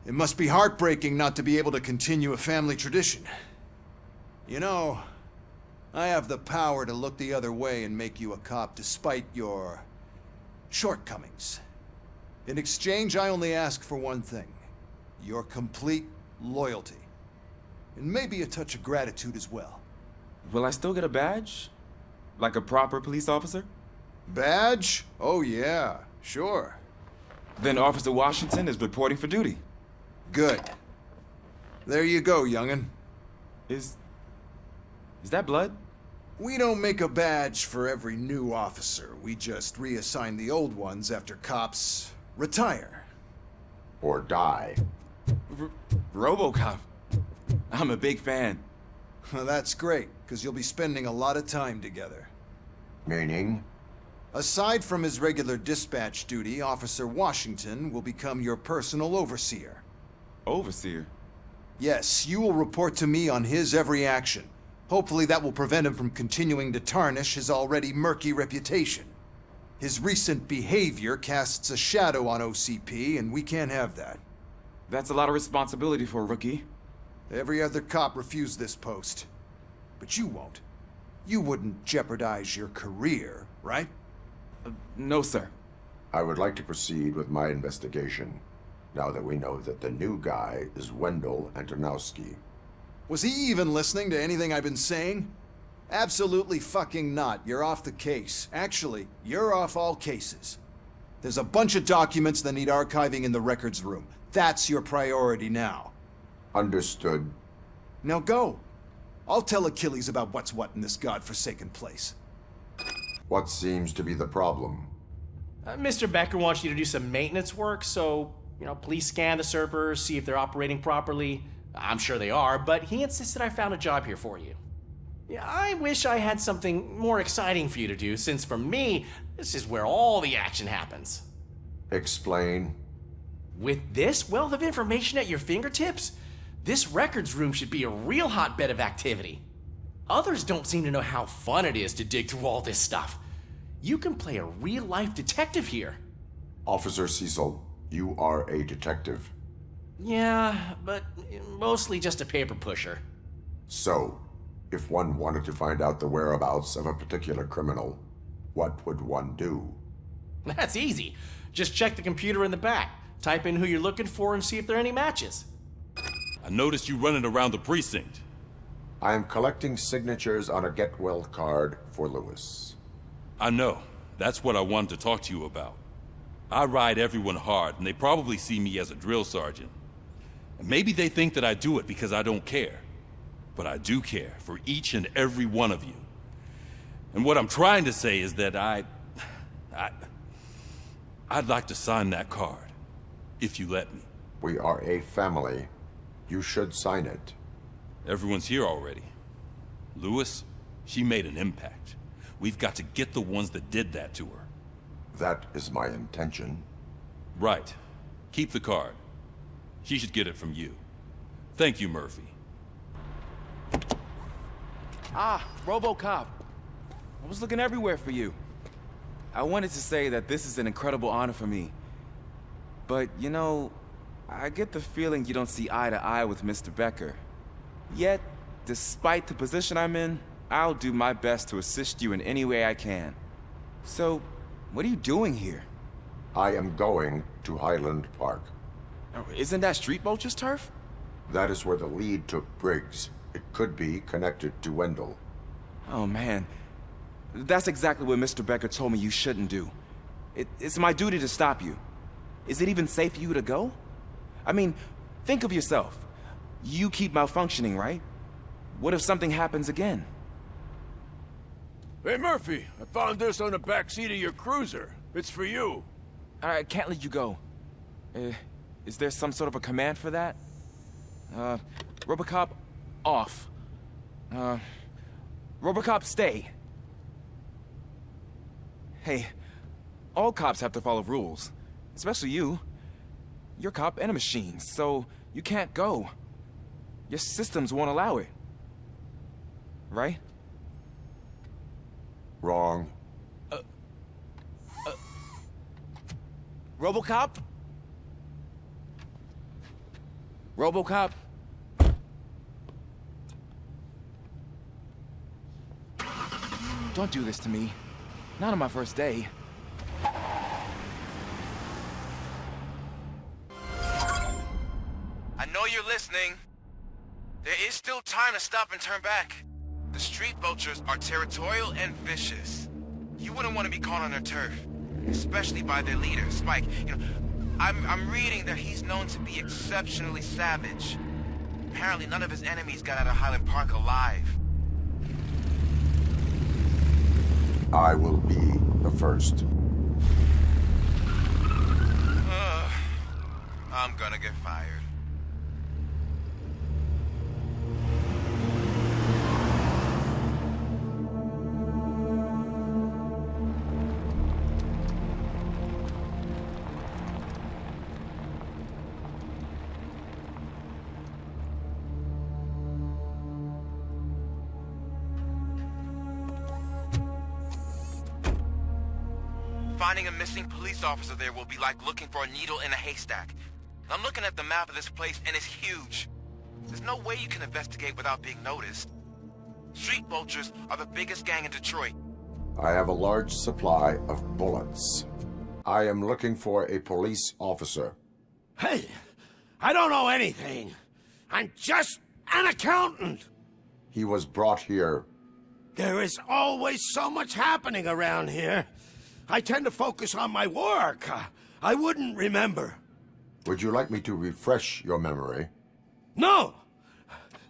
It must be heartbreaking not to be able to continue a family tradition. You know, I have the power to look the other way and make you a cop despite your shortcomings. In exchange, I only ask for one thing. Your complete loyalty. And maybe a touch of gratitude as well. Will I still get a badge? Like a proper police officer? Badge? Oh yeah, sure. Then Officer Washington is reporting for duty. Good. There you go, young'un. Is that blood? We don't make a badge for every new officer. We just reassign the old ones after cops retire. Or die. RoboCop. I'm a big fan. That's great, because you'll be spending a lot of time together. Meaning? Aside from his regular dispatch duty, Officer Washington will become your personal overseer. Overseer? Yes, you will report to me on his every action. Hopefully that will prevent him from continuing to tarnish his already murky reputation. His recent behavior casts a shadow on OCP, and we can't have that. That's a lot of responsibility for a rookie. Every other cop refused this post. But you won't. You wouldn't jeopardize your career, right? No, sir. I would like to proceed with my investigation, now that we know that the new guy is Wendell Antonowski. Was he even listening to anything I've been saying? Absolutely fucking not. You're off the case. Actually, you're off all cases. There's a bunch of documents that need archiving in the records room. That's your priority now. Understood. Now go. I'll tell Achilles about what's what in this godforsaken place. What seems to be the problem? Mr. Becker wants you to do some maintenance work, so, please scan the servers, see if they're operating properly. I'm sure they are, but he insisted I found a job here for you. Yeah, I wish I had something more exciting for you to do, since for me, this is where all the action happens. Explain. With this wealth of information at your fingertips, this records room should be a real hotbed of activity. Others don't seem to know how fun it is to dig through all this stuff. You can play a real-life detective here. Officer Cecil, you are a detective. Yeah, but mostly just a paper pusher. So, if one wanted to find out the whereabouts of a particular criminal, what would one do? That's easy. Just check the computer in the back, type in who you're looking for, and see if there are any matches. I noticed you running around the precinct. I am collecting signatures on a get-well card for Lewis. I know. That's what I wanted to talk to you about. I ride everyone hard, and they probably see me as a drill sergeant. And maybe they think that I do it because I don't care. But I do care for each and every one of you. And what I'm trying to say is that I'd like to sign that card, if you let me. We are a family. You should sign it. Everyone's here already. Lewis, she made an impact. We've got to get the ones that did that to her. That is my intention. Right. Keep the card. She should get it from you. Thank you, Murphy. Ah, RoboCop. I was looking everywhere for you. I wanted to say that this is an incredible honor for me. But, I get the feeling you don't see eye to eye with Mr. Becker. Yet, despite the position I'm in, I'll do my best to assist you in any way I can. So, what are you doing here? I am going to Highland Park. Oh, isn't that Street Vulture's turf? That is where the lead took Briggs. It could be connected to Wendell. Oh man, that's exactly what Mr. Becker told me you shouldn't do. It's my duty to stop you. Is it even safe for you to go? I mean, think of yourself. You keep malfunctioning, right? What if something happens again? Hey, Murphy, I found this on the back seat of your cruiser. It's for you. I can't let you go. Is there some sort of a command for that? RoboCop, off. RoboCop, stay. Hey, all cops have to follow rules. Especially you. You're a cop and a machine, so you can't go. Your systems won't allow it. Right? Wrong. RoboCop? RoboCop? Don't do this to me. Not on my first day. I know you're listening. There is still time to stop and turn back. The street vultures are territorial and vicious. You wouldn't want to be caught on their turf, especially by their leader, Spike. You know, I'm reading that he's known to be exceptionally savage. Apparently none of his enemies got out of Highland Park alive. I will be the first. I'm gonna get fired. Finding a missing police officer there will be like looking for a needle in a haystack. I'm looking at the map of this place and it's huge. There's no way you can investigate without being noticed. Street vultures are the biggest gang in Detroit. I have a large supply of bullets. I am looking for a police officer. Hey, I don't know anything. I'm just an accountant. He was brought here. There is always so much happening around here. I tend to focus on my work. I wouldn't remember. Would you like me to refresh your memory? No!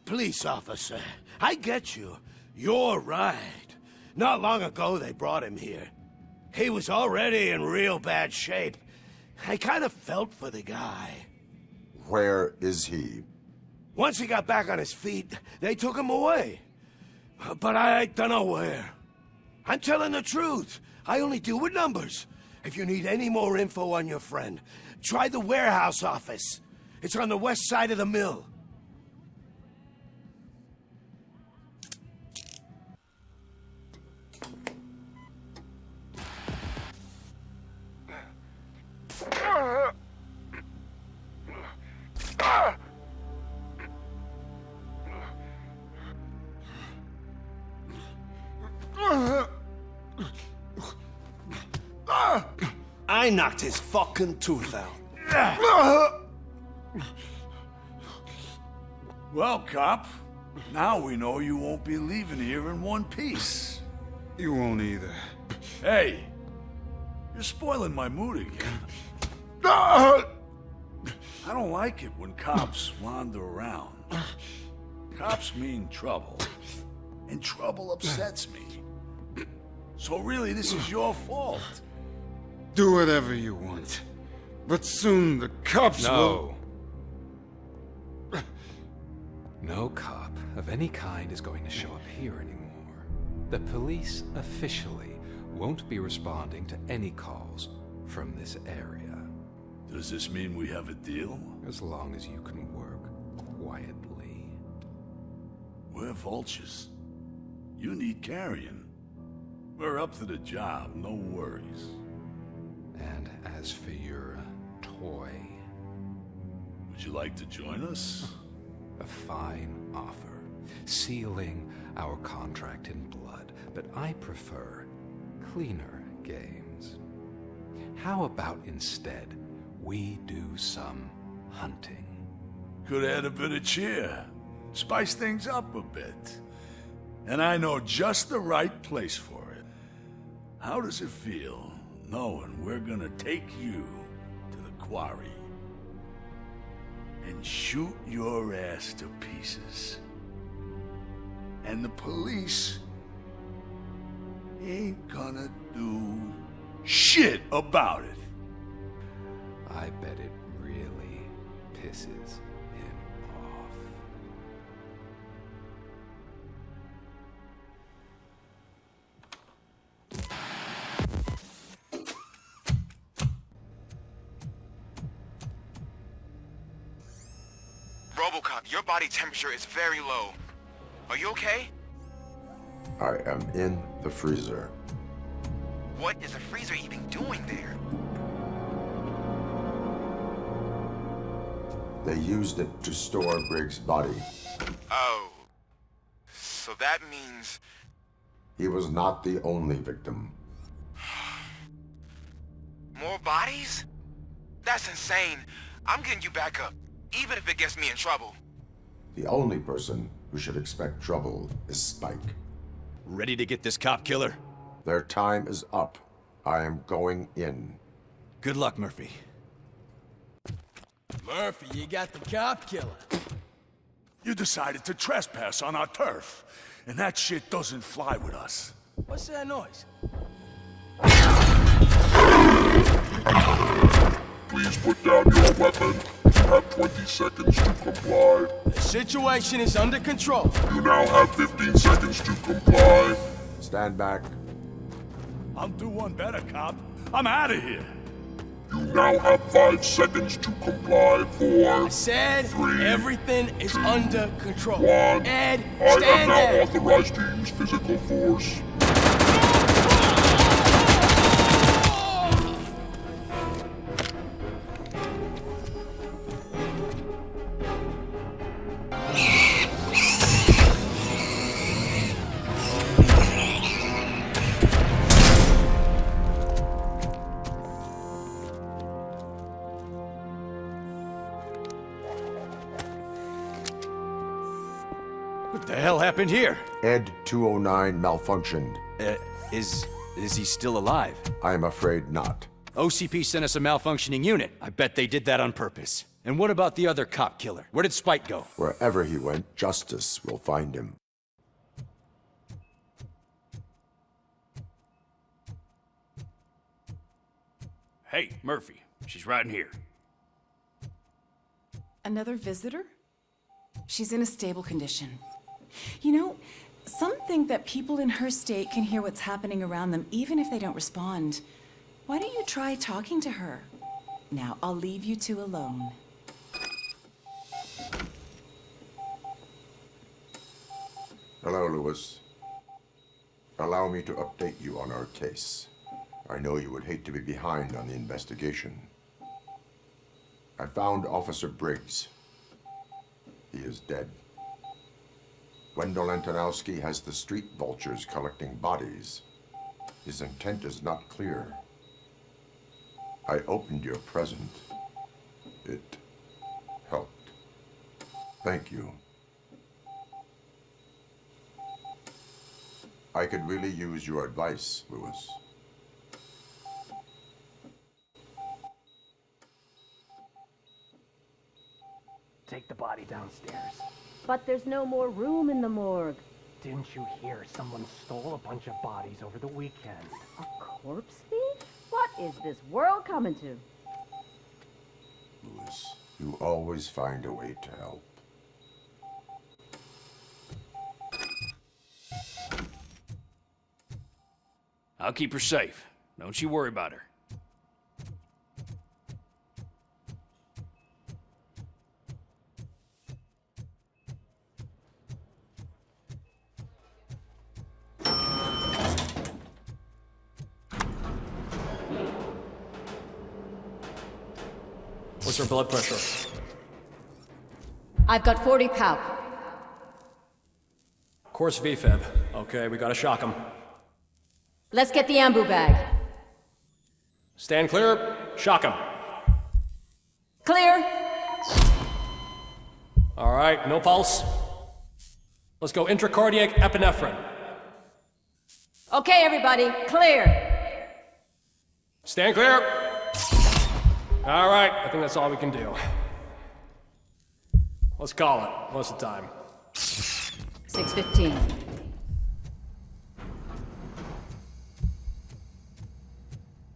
Police officer, I get you. You're right. Not long ago they brought him here. He was already in real bad shape. I kind of felt for the guy. Where is he? Once he got back on his feet, they took him away. But I don't know where. I'm telling the truth. I only deal with numbers. If you need any more info on your friend, try the warehouse office. It's on the west side of the mill. I knocked his fucking tooth out. Well, cop, now we know you won't be leaving here in one piece. You won't either. Hey, you're spoiling my mood again. I don't like it when cops wander around. Cops mean trouble, and trouble upsets me. So really, this is your fault. Do whatever you want. But soon the cops will... No cop of any kind is going to show up here anymore. The police officially won't be responding to any calls from this area. Does this mean we have a deal? As long as you can work quietly. We're vultures. You need carrying. We're up to the job, no worries. And as for your toy... Would you like to join us? A fine offer. sealing our contract in blood, but I prefer cleaner games. How about instead we do some hunting? Could add a bit of cheer. Spice things up a bit. And I know just the right place for it. How does it feel knowing we're gonna take you to the quarry and shoot your ass to pieces? And the police ain't gonna do shit about it. I bet it really pisses him off. RoboCop, your body temperature is very low. Are you okay? I am in the freezer. What is the freezer even doing there? They used it to store Briggs' body. Oh. So that means... He was not the only victim. More bodies? That's insane. I'm getting you back up, even if it gets me in trouble. The only person who should expect trouble is Spike. Ready to get this cop killer? Their time is up. I am going in. Good luck, Murphy. Murphy, you got the cop killer. You decided to trespass on our turf, and that shit doesn't fly with us. What's that noise? Please put down your weapon. You have 20 seconds to comply. The situation is under control. You now have 15 seconds to comply. Stand back. I'll do one better, cop. I'm out of here. You now have 5 seconds to comply. 4, I said 3, everything is 2, under control. 1. Ed, I am stand now there. authorized to use physical force. What the hell happened here? Ed 209 malfunctioned. Is he still alive? I am afraid not. OCP sent us a malfunctioning unit. I bet they did that on purpose. And what about the other cop killer? Where did Spike go? Wherever he went, justice will find him. Hey, Murphy. She's right in here. Another visitor? She's in a stable condition. You know, some think that people in her state can hear what's happening around them even if they don't respond. Why don't you try talking to her? Now, I'll leave you two alone. Hello, Lewis. Allow me to update you on our case. I know you would hate to be behind on the investigation. I found Officer Briggs. He is dead. Wendell Antonowski has the street vultures collecting bodies. His intent is not clear. I opened your present. It helped. Thank you. I could really use your advice, Lewis. Take the body downstairs. But there's no more room in the morgue. Didn't you hear someone stole a bunch of bodies over the weekend? A corpse thief? What is this world coming to? Lewis, you always find a way to help. I'll keep her safe. Don't you worry about her. What's her blood pressure? I've got 40 pow. Course VFib. Okay, we gotta shock him. Let's get the ambu bag. Stand clear, shock him. Clear. All right, no pulse. Let's go intracardiac epinephrine. Okay, everybody, clear. Stand clear. All right, I think that's all we can do. Let's call it. What's the time? 6:15.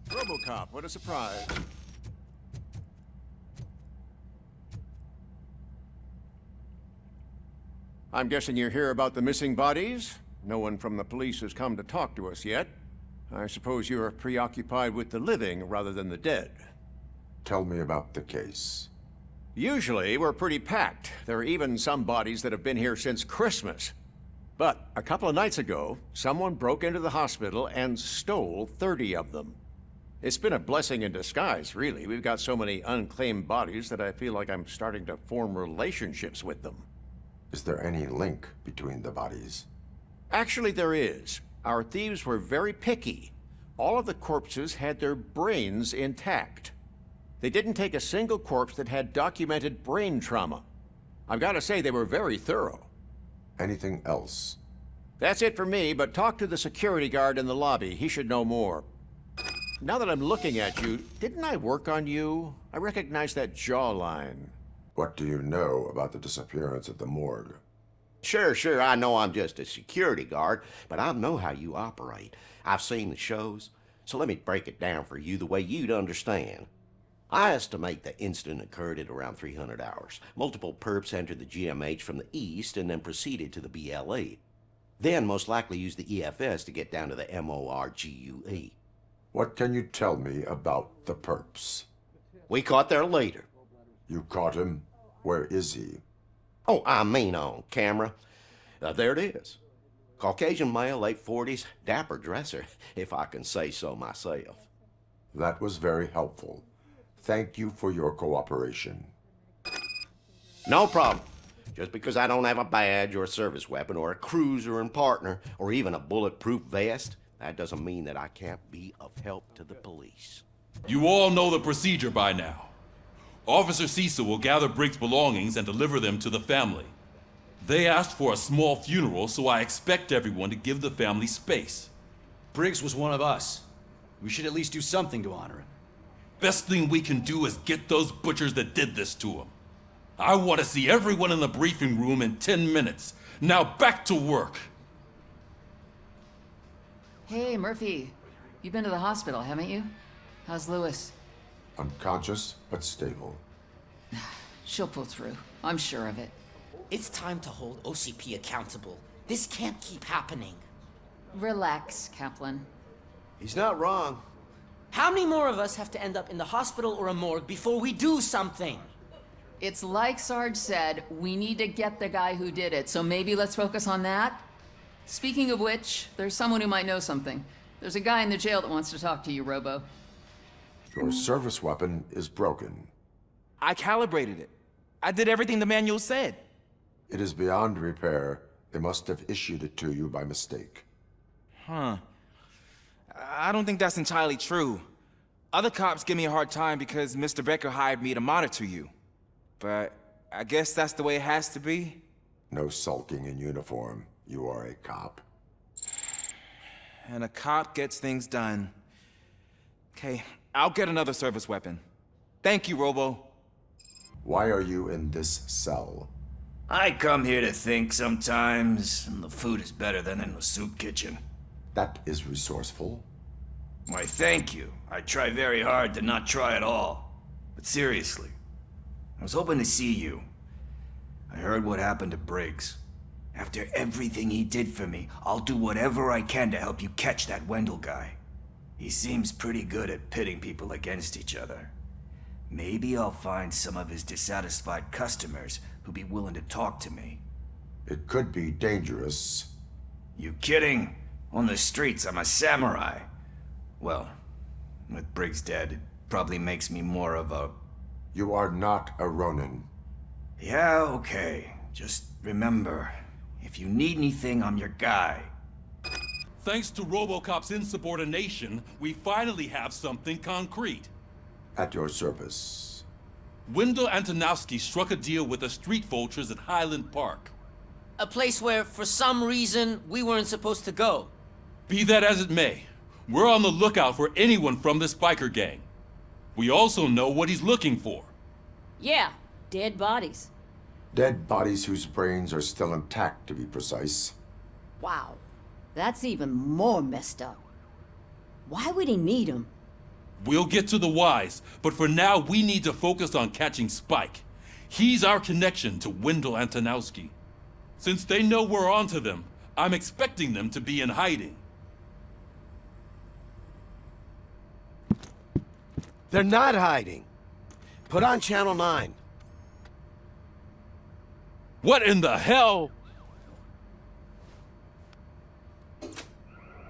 RoboCop, what a surprise. I'm guessing you're here about the missing bodies? No one from the police has come to talk to us yet. I suppose you're preoccupied with the living rather than the dead. Tell me about the case. Usually, we're pretty packed. There are even some bodies that have been here since Christmas. But a couple of nights ago, someone broke into the hospital and stole 30 of them. It's been a blessing in disguise, really. We've got so many unclaimed bodies that I feel like I'm starting to form relationships with them. Is there any link between the bodies? Actually, there is. Our thieves were very picky. All of the corpses had their brains intact. They didn't take a single corpse that had documented brain trauma. I've got to say, they were very thorough. Anything else? That's it for me, but talk to the security guard in the lobby. He should know more. Now that I'm looking at you, didn't I work on you? I recognize that jawline. What do you know about the disappearance at the morgue? Sure, I know I'm just a security guard, but I know how you operate. I've seen the shows, so let me break it down for you the way you'd understand. I estimate the incident occurred at around 300 hours. Multiple perps entered the GMH from the east and then proceeded to the BLE. Then most likely used the EFS to get down to the MORGUE. What can you tell me about the perps? We caught their leader. You caught him? Where is he? Oh, I mean on camera. There it is. Caucasian male, late 40s, dapper dresser, if I can say so myself. That was very helpful. Thank you for your cooperation. No problem. Just because I don't have a badge or a service weapon or a cruiser and partner or even a bulletproof vest, that doesn't mean that I can't be of help to the police. You all know the procedure by now. Officer Cecil will gather Briggs' belongings and deliver them to the family. They asked for a small funeral, so I expect everyone to give the family space. Briggs was one of us. We should at least do something to honor him. Best thing we can do is get those butchers that did this to him. I want to see everyone in the briefing room in 10 minutes. Now back to work. Hey, Murphy. You've been to the hospital, haven't you? How's Lewis? Unconscious, but stable. She'll pull through. I'm sure of it. It's time to hold OCP accountable. This can't keep happening. Relax, Kaplan. He's not wrong. How many more of us have to end up in the hospital or a morgue before we do something? It's like Sarge said, we need to get the guy who did it, so maybe let's focus on that? Speaking of which, there's someone who might know something. There's a guy in the jail that wants to talk to you, Robo. Your service weapon is broken. I calibrated it. I did everything the manual said. It is beyond repair. They must have issued it to you by mistake. Huh. I don't think that's entirely true. Other cops give me a hard time because Mr. Becker hired me to monitor you. But I guess that's the way it has to be. No sulking in uniform. You are a cop. And a cop gets things done. Okay, I'll get another service weapon. Thank you, Robo. Why are you in this cell? I come here to think sometimes, and the food is better than in the soup kitchen. That is resourceful. Why, thank you. I try very hard to not try at all. But seriously, I was hoping to see you. I heard what happened to Briggs. After everything he did for me, I'll do whatever I can to help you catch that Wendell guy. He seems pretty good at pitting people against each other. Maybe I'll find some of his dissatisfied customers who'll be willing to talk to me. It could be dangerous. You kidding? On the streets, I'm a samurai. Well, with Briggs dead, it probably makes me more of a... You are not a Ronin. Yeah, okay. Just remember, If you need anything, I'm your guy. Thanks to RoboCop's insubordination, we finally have something concrete. At your service. Wendell Antonowski struck a deal with the street vultures at Highland Park. A place where, for some reason, we weren't supposed to go. Be that as it may, we're on the lookout for anyone from this biker gang. We also know what he's looking for. Yeah, dead bodies. Dead bodies whose brains are still intact, to be precise. Wow, that's even more messed up. Why would he need them? We'll get to the whys, but for now we need to focus on catching Spike. He's our connection to Wendell Antonowski. Since they know we're onto them, I'm expecting them to be in hiding. They're not hiding. Put on Channel 9. What in the hell?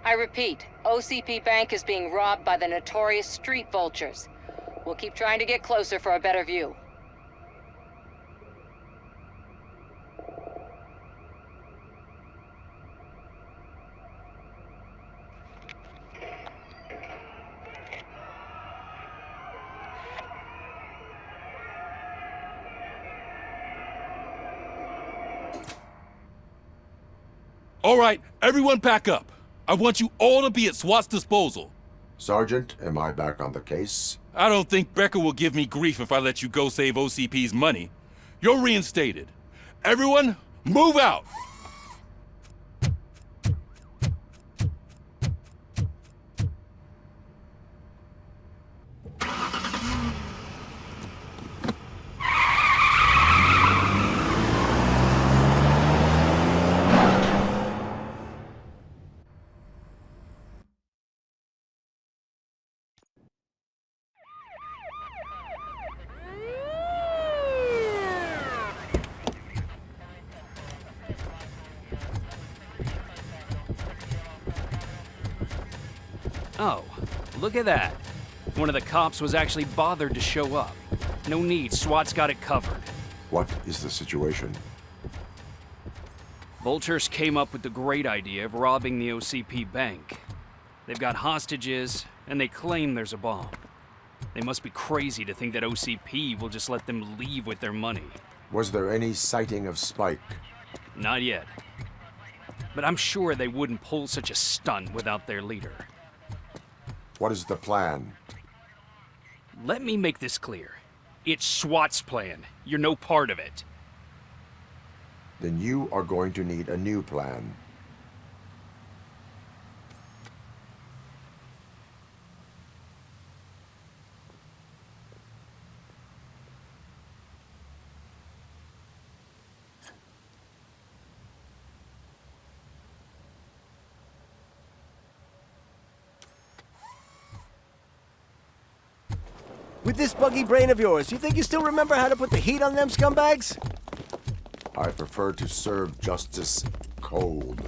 I repeat, OCP Bank is being robbed by the notorious street vultures. We'll keep trying to get closer for a better view. All right, everyone pack up. I want you all to be at SWAT's disposal. Sergeant, am I back on the case? I don't think Becker will give me grief if I let you go save OCP's money. You're reinstated. Everyone, move out! Oh, look at that. One of the cops was actually bothered to show up. No need, SWAT's got it covered. What is the situation? Vultures came up with the great idea of robbing the OCP Bank. They've got hostages, and they claim there's a bomb. They must be crazy to think that OCP will just let them leave with their money. Was there any sighting of Spike? Not yet. But I'm sure they wouldn't pull such a stunt without their leader. What is the plan? Let me make this clear. It's SWAT's plan. You're no part of it. Then you are going to need a new plan. With this buggy brain of yours, you think you still remember how to put the heat on them scumbags? I prefer to serve justice cold.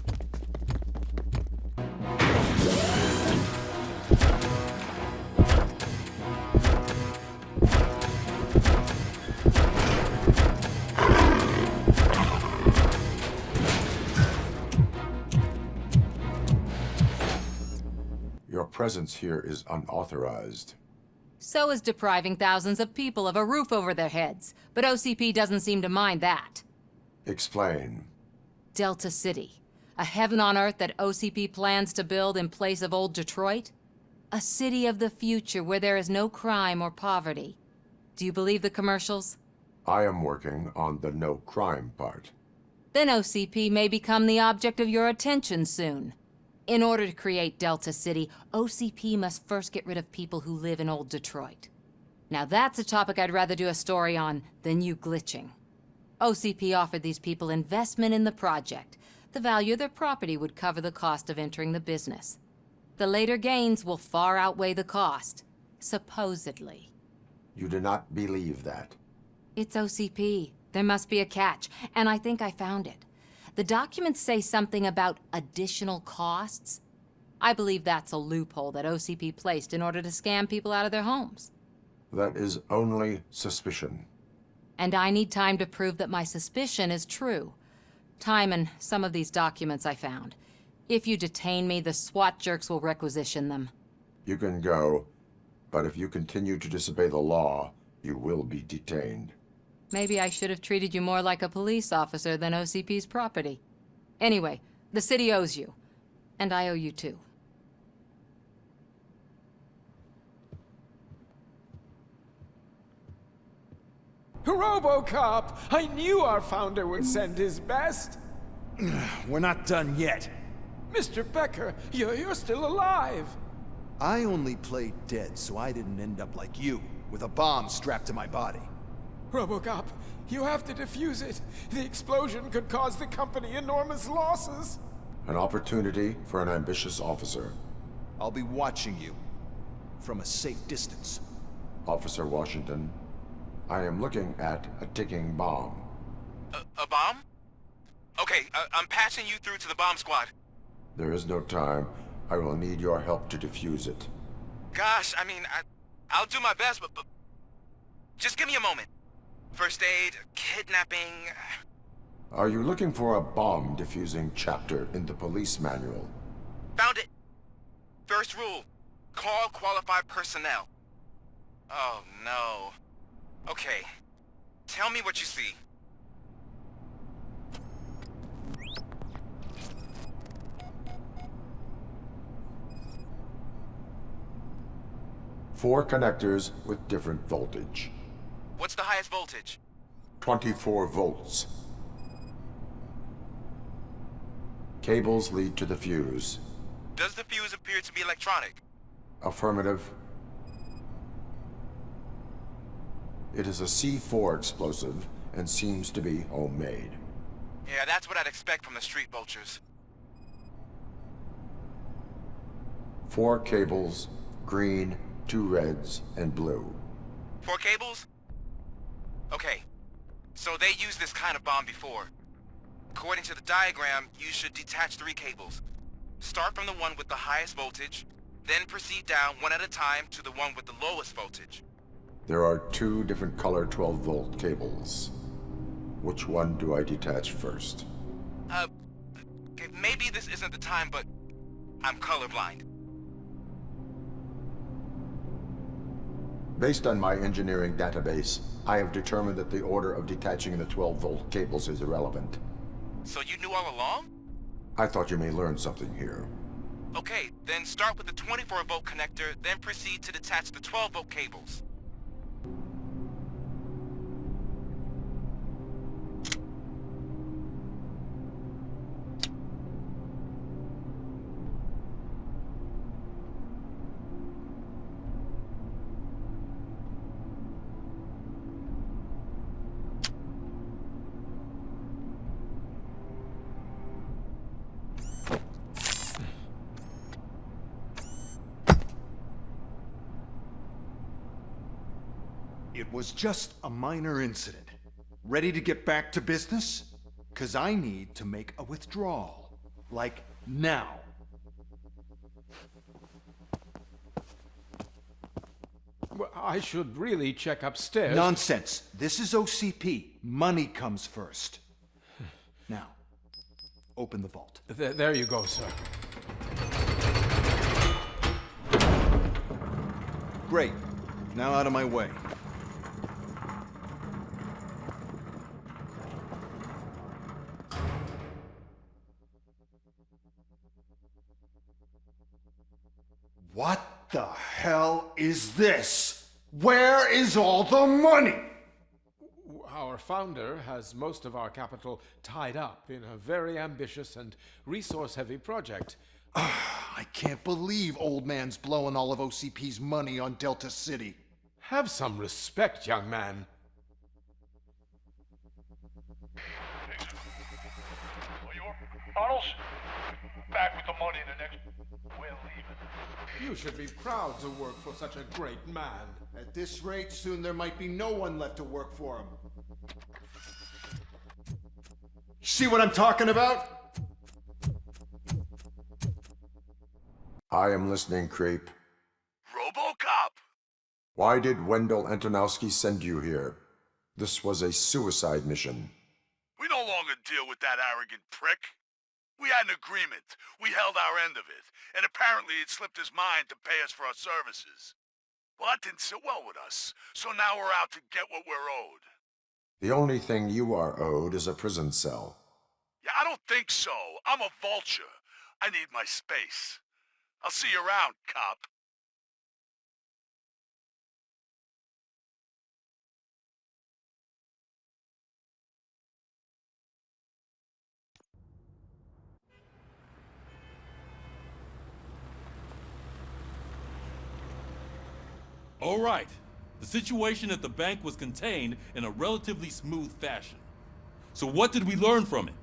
Your presence here is unauthorized. So is depriving thousands of people of a roof over their heads, but OCP doesn't seem to mind that. Explain. Delta City, a heaven on earth that OCP plans to build in place of old Detroit? A city of the future where there is no crime or poverty. Do you believe the commercials? I am working on the no crime part. Then OCP may become the object of your attention soon. In order to create Delta City, OCP must first get rid of people who live in old Detroit. Now that's a topic I'd rather do a story on than you glitching. OCP offered these people investment in the project. The value of their property would cover the cost of entering the business. The later gains will far outweigh the cost, supposedly. You do not believe that. It's OCP. There must be a catch, and I think I found it. The documents say something about additional costs. I believe that's a loophole that OCP placed in order to scam people out of their homes. That is only suspicion. And I need time to prove that my suspicion is true. Timon, some of these documents I found. If you detain me, the SWAT jerks will requisition them. You can go, but if you continue to disobey the law, you will be detained. Maybe I should have treated you more like a police officer than OCP's property. Anyway, the city owes you. And I owe you too. RoboCop! I knew our founder would send his best! We're not done yet. Mr. Becker, you're still alive! I only played dead so I didn't end up like you, with a bomb strapped to my body. RoboCop, you have to defuse it. The explosion could cause the company enormous losses. An opportunity for an ambitious officer. I'll be watching you, from a safe distance. Officer Washington, I am looking at a ticking bomb. A bomb? Okay, I'm passing you through to the bomb squad. There is no time. I will need your help to defuse it. Gosh, I mean, I'll do my best, but just give me a moment. First aid, kidnapping... Are you looking for a bomb defusing chapter in the police manual? Found it. First rule, call qualified personnel. Oh, no. Okay, tell me what you see. Four connectors with different voltage. What's the highest voltage? 24 volts. Cables lead to the fuse. Does the fuse appear to be electronic? Affirmative. It is a C4 explosive and seems to be homemade. Yeah, that's what I'd expect from the street vultures. 4 cables, green, 2 reds, and blue. 4 cables? Okay, so they used this kind of bomb before. According to the diagram, you should detach 3 cables. Start from the one with the highest voltage, then proceed down one at a time to the one with the lowest voltage. There are 2 different color 12-volt cables. Which one do I detach first? Okay, maybe this isn't the time, but I'm colorblind. Based on my engineering database, I have determined that the order of detaching the 12-volt cables is irrelevant. So you knew all along? I thought you may learn something here. Okay, then start with the 24-volt connector, then proceed to detach the 12-volt cables. It was just a minor incident. Ready to get back to business? 'Cause I need to make a withdrawal. Like, now. Well, I should really check upstairs. Nonsense. This is OCP. Money comes first. Now, open the vault. There you go, sir. Great. Now out of my way. What the hell is this? Where is all the money? Our founder has most of our capital tied up in a very ambitious and resource-heavy project. I can't believe old man's blowing all of OCP's money on Delta City. Have some respect, young man. Arnold's back with the money in the next... We're leaving. You should be proud to work for such a great man. At this rate, soon there might be no one left to work for him. See what I'm talking about? I am listening, creep. RoboCop! Why did Wendell Antonowski send you here? This was a suicide mission. We no longer deal with that arrogant prick. We had an agreement. We held our end of it, and apparently it slipped his mind to pay us for our services. Well, that didn't sit well with us, so now we're out to get what we're owed. The only thing you are owed is a prison cell. Yeah, I don't think so. I'm a vulture. I need my space. I'll see you around, cop. All right. The situation at the bank was contained in a relatively smooth fashion. So what did we learn from it?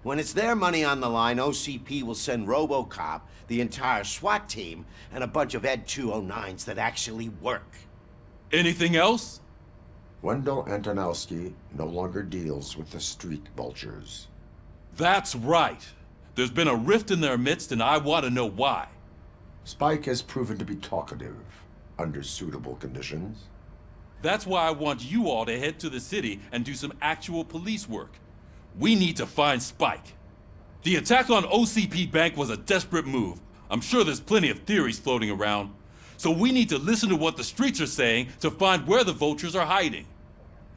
When it's their money on the line, OCP will send RoboCop, the entire SWAT team, and a bunch of Ed 209s that actually work. Anything else? Wendell Antonowski no longer deals with the street vultures. That's right. There's been a rift in their midst, and I want to know why. Spike has proven to be talkative, under suitable conditions. That's why I want you all to head to the city and do some actual police work. We need to find Spike. The attack on OCP Bank was a desperate move. I'm sure there's plenty of theories floating around. So we need to listen to what the streets are saying to find where the vultures are hiding.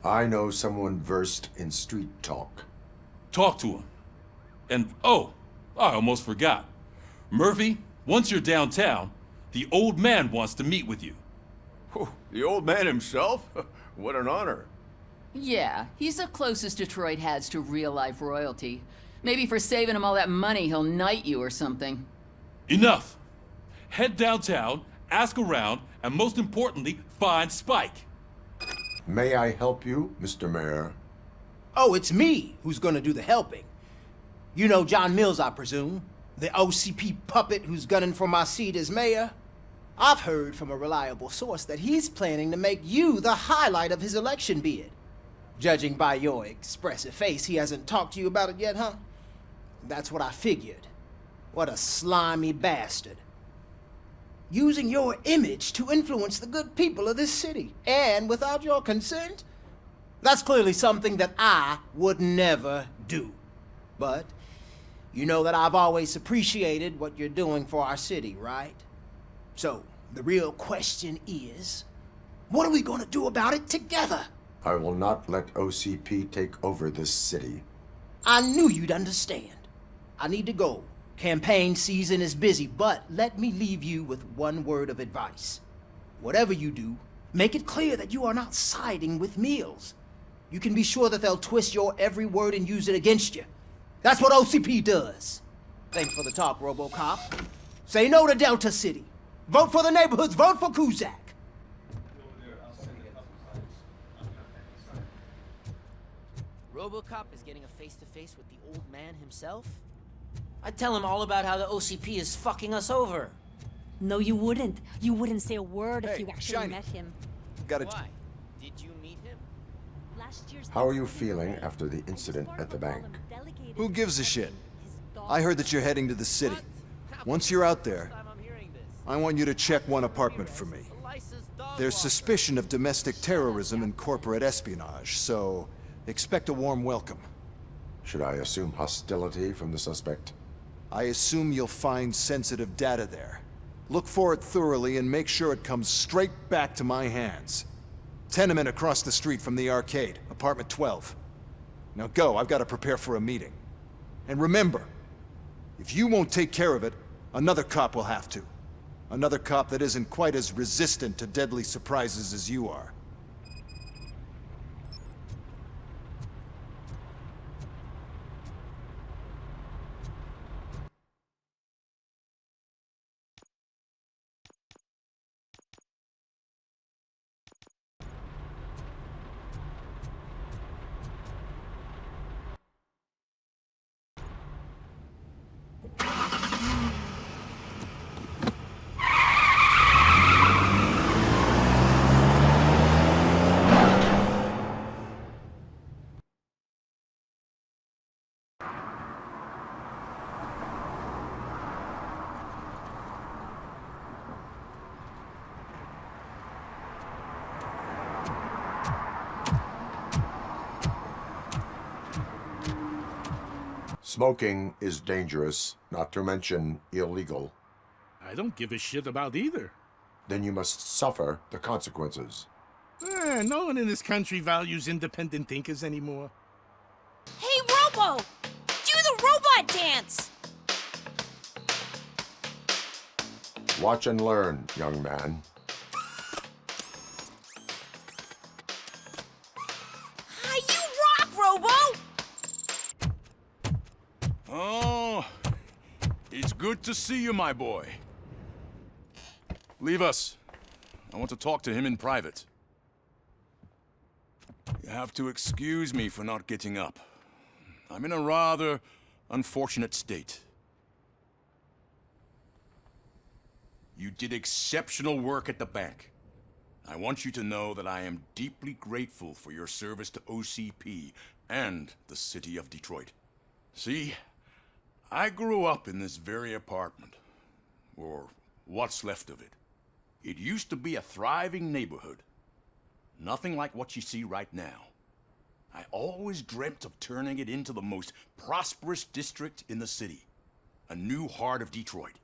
I know someone versed in street talk. Talk to him. And, oh, I almost forgot. Murphy, once you're downtown, the old man wants to meet with you. Oh, the old man himself? What an honor. Yeah, he's the closest Detroit has to real-life royalty. Maybe for saving him all that money, he'll knight you or something. Enough! Head downtown, ask around, and most importantly, find Spike. May I help you, Mr. Mayor? Oh, it's me who's gonna do the helping. You know John Mills, I presume? The OCP puppet who's gunning for my seat as mayor? I've heard from a reliable source that he's planning to make you the highlight of his election bid. Judging by your expressive face, he hasn't talked to you about it yet, huh? That's what I figured. What a slimy bastard. Using your image to influence the good people of this city, and without your consent? That's clearly something that I would never do. But you know that I've always appreciated what you're doing for our city, right? So, the real question is, what are we gonna do about it together? I will not let OCP take over this city. I knew you'd understand. I need to go. Campaign season is busy, but let me leave you with one word of advice. Whatever you do, make it clear that you are not siding with Mills. You can be sure that they'll twist your every word and use it against you. That's what OCP does. Thanks for the talk, RoboCop. Say no to Delta City. Vote for the neighborhoods. Vote for Kuzak. RoboCop is getting a face-to-face with the old man himself? I'd tell him all about how the OCP is fucking us over. No, you wouldn't. You wouldn't say a word if you actually Shiny. met him. Why? Did you meet him? How are you feeling after the incident at the bank? Who gives a shit? I heard that you're heading to the city. Once you're out there, I want you to check one apartment for me. There's suspicion of domestic terrorism and corporate espionage, so expect a warm welcome. Should I assume hostility from the suspect? I assume you'll find sensitive data there. Look for it thoroughly and make sure it comes straight back to my hands. Tenement across the street from the arcade, apartment 12. Now go, I've got to prepare for a meeting. And remember, if you won't take care of it, another cop will have to. Another cop that isn't quite as resistant to deadly surprises as you are. Smoking is dangerous, not to mention illegal. I don't give a shit about either. Then you must suffer the consequences. No one in this country values independent thinkers anymore. Hey, Robo! Do the robot dance! Watch and learn, young man. You rock, Robo! Oh, it's good to see you, my boy. Leave us. I want to talk to him in private. You have to excuse me for not getting up. I'm in a rather unfortunate state. You did exceptional work at the bank. I want you to know that I am deeply grateful for your service to OCP and the city of Detroit. See, I grew up in this very apartment, or what's left of it. It used to be a thriving neighborhood. Nothing like what you see right now. I always dreamt of turning it into the most prosperous district in the city. A new heart of Detroit.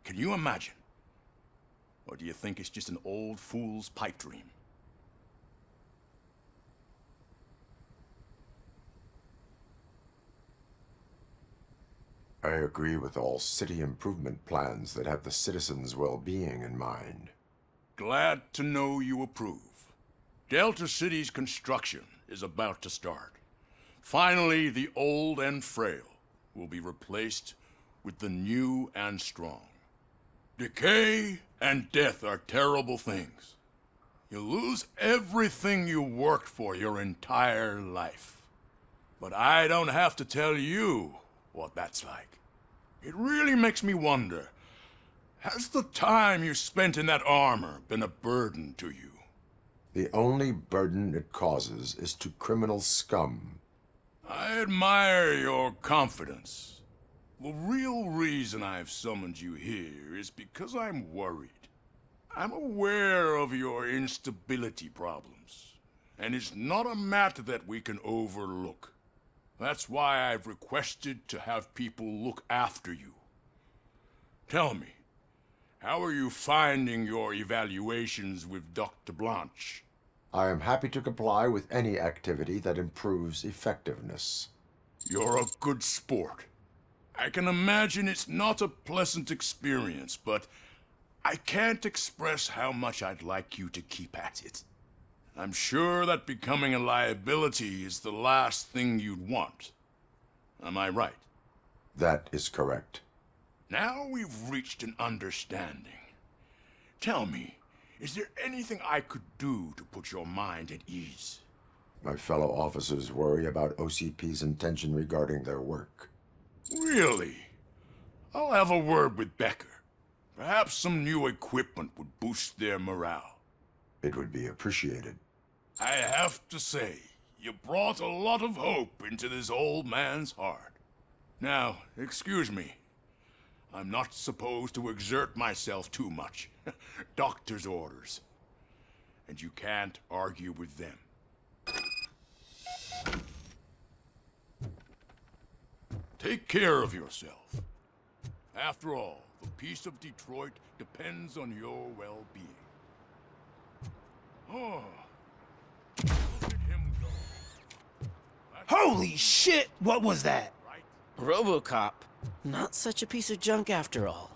Can you imagine? Or do you think it's just an old fool's pipe dream? I agree with all city improvement plans that have the citizens' well-being in mind. Glad to know you approve. Delta City's construction is about to start. Finally, the old and frail will be replaced with the new and strong. Decay and death are terrible things. You lose everything you worked for your entire life. But I don't have to tell you what that's like. It really makes me wonder, has the time you spent in that armor been a burden to you? The only burden it causes is to criminal scum. I admire your confidence. The real reason I've summoned you here is because I'm worried. I'm aware of your instability problems, and it's not a matter that we can overlook. That's why I've requested to have people look after you. Tell me, how are you finding your evaluations with Dr. Blanche? I am happy to comply with any activity that improves effectiveness. You're a good sport. I can imagine it's not a pleasant experience, but I can't express how much I'd like you to keep at it. I'm sure that becoming a liability is the last thing you'd want. Am I right? That is correct. Now we've reached an understanding. Tell me, is there anything I could do to put your mind at ease? My fellow officers worry about OCP's intention regarding their work. Really? I'll have a word with Becker. Perhaps some new equipment would boost their morale. It would be appreciated. I have to say, you brought a lot of hope into this old man's heart. Now, excuse me. I'm not supposed to exert myself too much. Doctor's orders. And you can't argue with them. Take care of yourself. After all, the peace of Detroit depends on your well-being. Oh. Look at him go. Holy shit! What was that? RoboCop. Not such a piece of junk after all.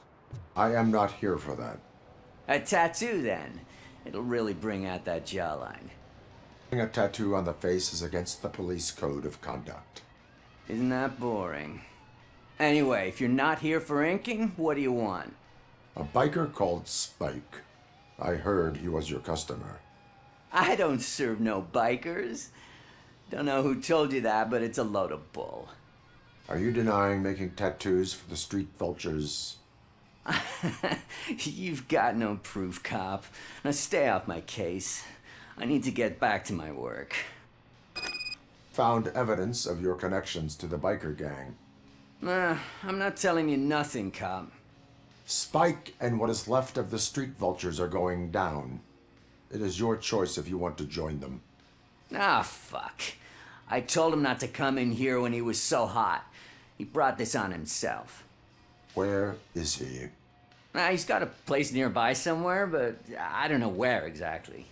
I am not here for that. A tattoo, then. It'll really bring out that jawline. Having a tattoo on the face is against the police code of conduct. Isn't that boring? Anyway, if you're not here for inking, what do you want? A biker called Spike. I heard he was your customer. I don't serve no bikers. Don't know who told you that, but it's a load of bull. Are you denying making tattoos for the street vultures? You've got no proof, cop. Now stay off my case. I need to get back to my work. Found evidence of your connections to the biker gang. I'm not telling you nothing, cop. Spike and what is left of the street vultures are going down. It is your choice if you want to join them. Ah, fuck. I told him not to come in here when he was so hot. He brought this on himself. Where is he? He's got a place nearby somewhere, but I don't know where exactly.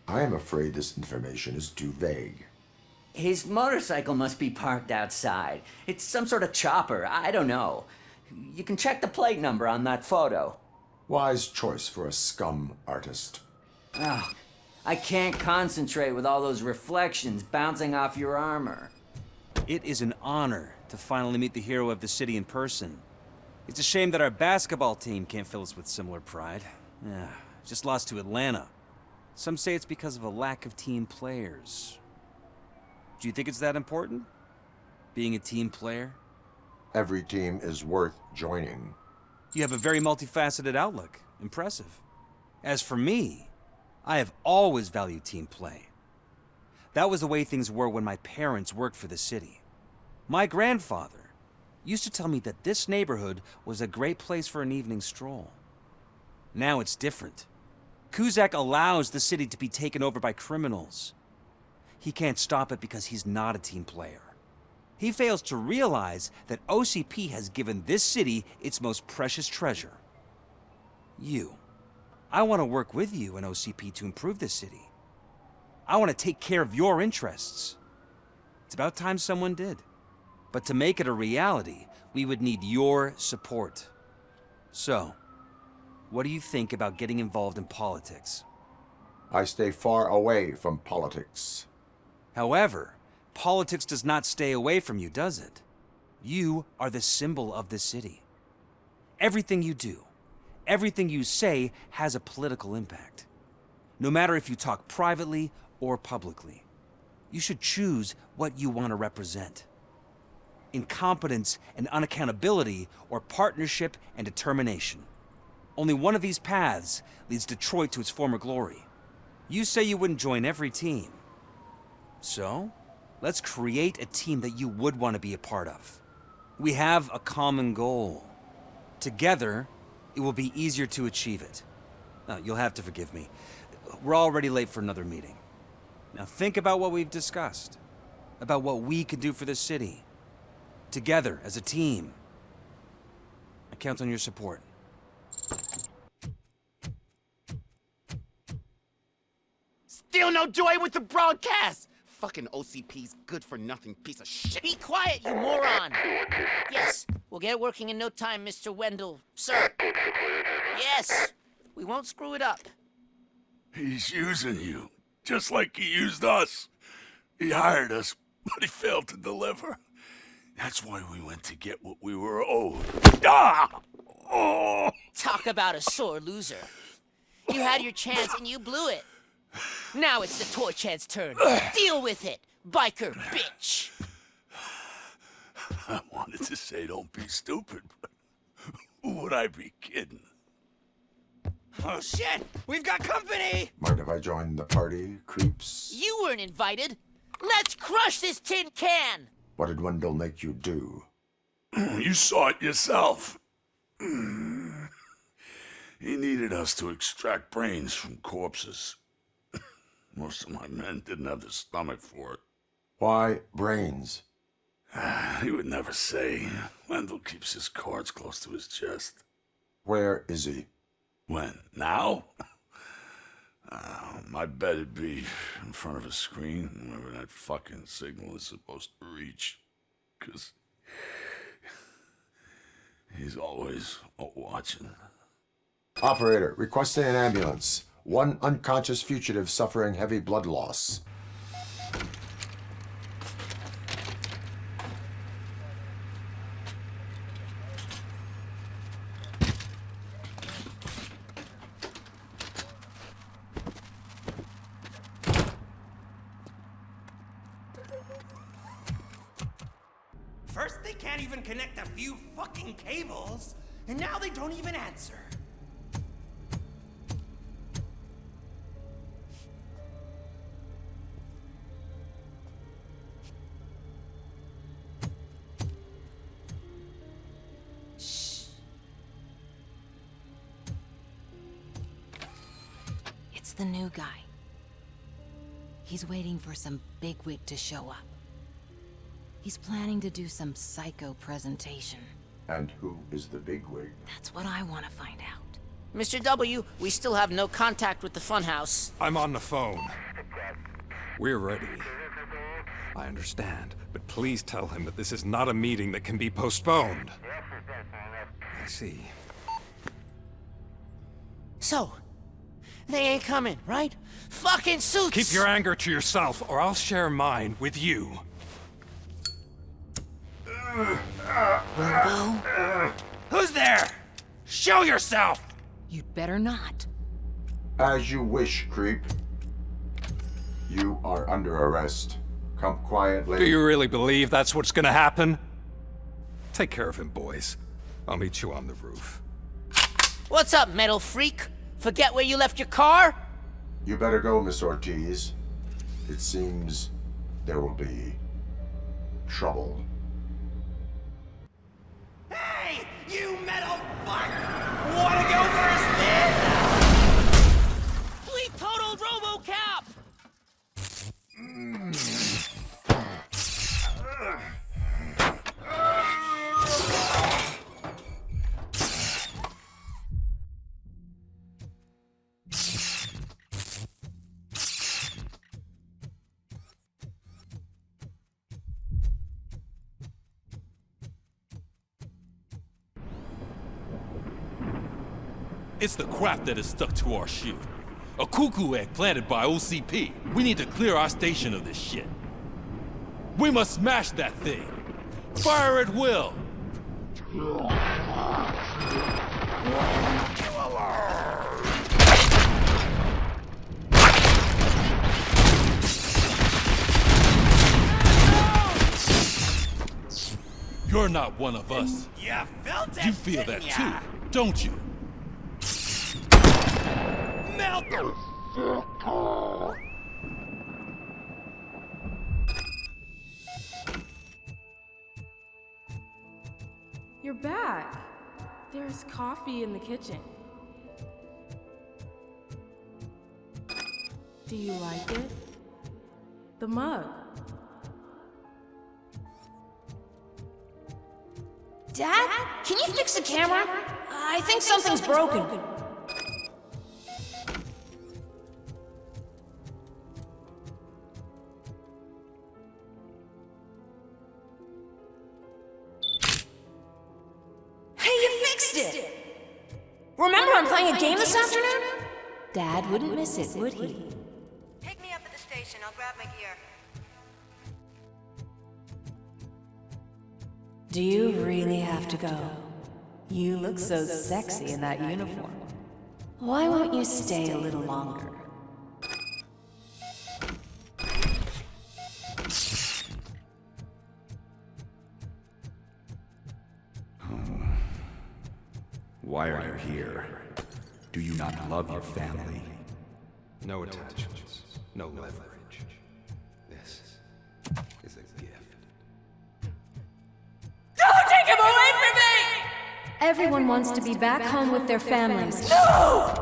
I am afraid this information is too vague. His motorcycle must be parked outside. It's some sort of chopper, I don't know. You can check the plate number on that photo. Wise choice for a scum artist. Oh, I can't concentrate with all those reflections bouncing off your armor. It is an honor to finally meet the hero of the city in person. It's a shame that our basketball team can't fill us with similar pride. Just lost to Atlanta. Some say it's because of a lack of team players. Do you think it's that important? Being a team player? Every team is worth joining. You have a very multifaceted outlook. Impressive. As for me, I have always valued team play. That was the way things were when my parents worked for the city. My grandfather used to tell me that this neighborhood was a great place for an evening stroll. Now it's different. Cusack allows the city to be taken over by criminals. He can't stop it because he's not a team player. He fails to realize that OCP has given this city its most precious treasure. You. I want to work with you and OCP to improve this city. I want to take care of your interests. It's about time someone did. But to make it a reality, we would need your support. So, what do you think about getting involved in politics? I stay far away from politics. However, politics does not stay away from you, does it? You are the symbol of the city. Everything you do, everything you say has a political impact. No matter if you talk privately or publicly. You should choose what you want to represent. Incompetence and unaccountability, or partnership and determination. Only one of these paths leads Detroit to its former glory. You say you wouldn't join every team. So, let's create a team that you would want to be a part of. We have a common goal. Together, it will be easier to achieve it. You'll have to forgive me. We're already late for another meeting. Now think about what we've discussed. About what we could do for this city. Together, as a team. I count on your support. Still no joy with the broadcast! Fucking OCP's good-for-nothing piece of shit. Be quiet, you moron! Yes, we'll get it working in no time, Mr. Wendell. Sir. Yes, we won't screw it up. He's using you, just like he used us. He hired us, but he failed to deliver. That's why we went to get what we were owed. Ah! Oh! Talk about a sore loser. You had your chance and you blew it. Now it's the toy chance turn. Deal with it, biker bitch. I wanted to say don't be stupid, but who would I be kidding? Oh shit! We've got company! Mind if I join the party, creeps? You weren't invited. Let's crush this tin can! What did Wendell make you do? You saw it yourself. He needed us to extract brains from corpses. Most of my men didn't have the stomach for it. Why brains? He would never say. Wendell keeps his cards close to his chest. Where is he? When? Now? My bet it'd be in front of a screen, wherever that fucking signal is supposed to reach. 'Cause he's always watching. Operator, requesting an ambulance. One unconscious fugitive suffering heavy blood loss. First they can't even connect a few fucking cables, and now they don't even answer. It's the new guy. He's waiting for some bigwig to show up. He's planning to do some psycho presentation. And who is the bigwig? That's what I want to find out. Mr. W, we still have no contact with the funhouse. I'm on the phone. We're ready. I understand, but please tell him that this is not a meeting that can be postponed. I see. So, they ain't coming, right? Fucking suits! Keep your anger to yourself, or I'll share mine with you. Robo? Who's there? Show yourself! You'd better not. As you wish, creep. You are under arrest. Come quietly. Do you really believe that's what's gonna happen? Take care of him, boys. I'll meet you on the roof. What's up, metal freak? Forget where you left your car? You better go, Miss Ortiz. It seems there will be trouble. Hey, you metal fuck! Wanna go first, man? We totaled RoboCop! It's the crap that is stuck to our shoe. A cuckoo egg planted by OCP. We need to clear our station of this shit. We must smash that thing. Fire at will. You're not one of us. You felt it, You feel that too, don't you? Melt the You're back. There's coffee in the kitchen. Do you like it? The mug. Dad? Can you fix the camera? I think something's broken. Hey, you fixed it! Remember I'm playing a game this afternoon? Dad wouldn't miss it, would he? Pick me up at the station. I'll grab my gear. Do you really have to go? You look so sexy in that uniform. Why won't you stay a little longer? Why are you here? Do you not love your family? No attachments, no leverage. This is a gift. Don't take him away from me! Everyone wants to be back home with their families. No!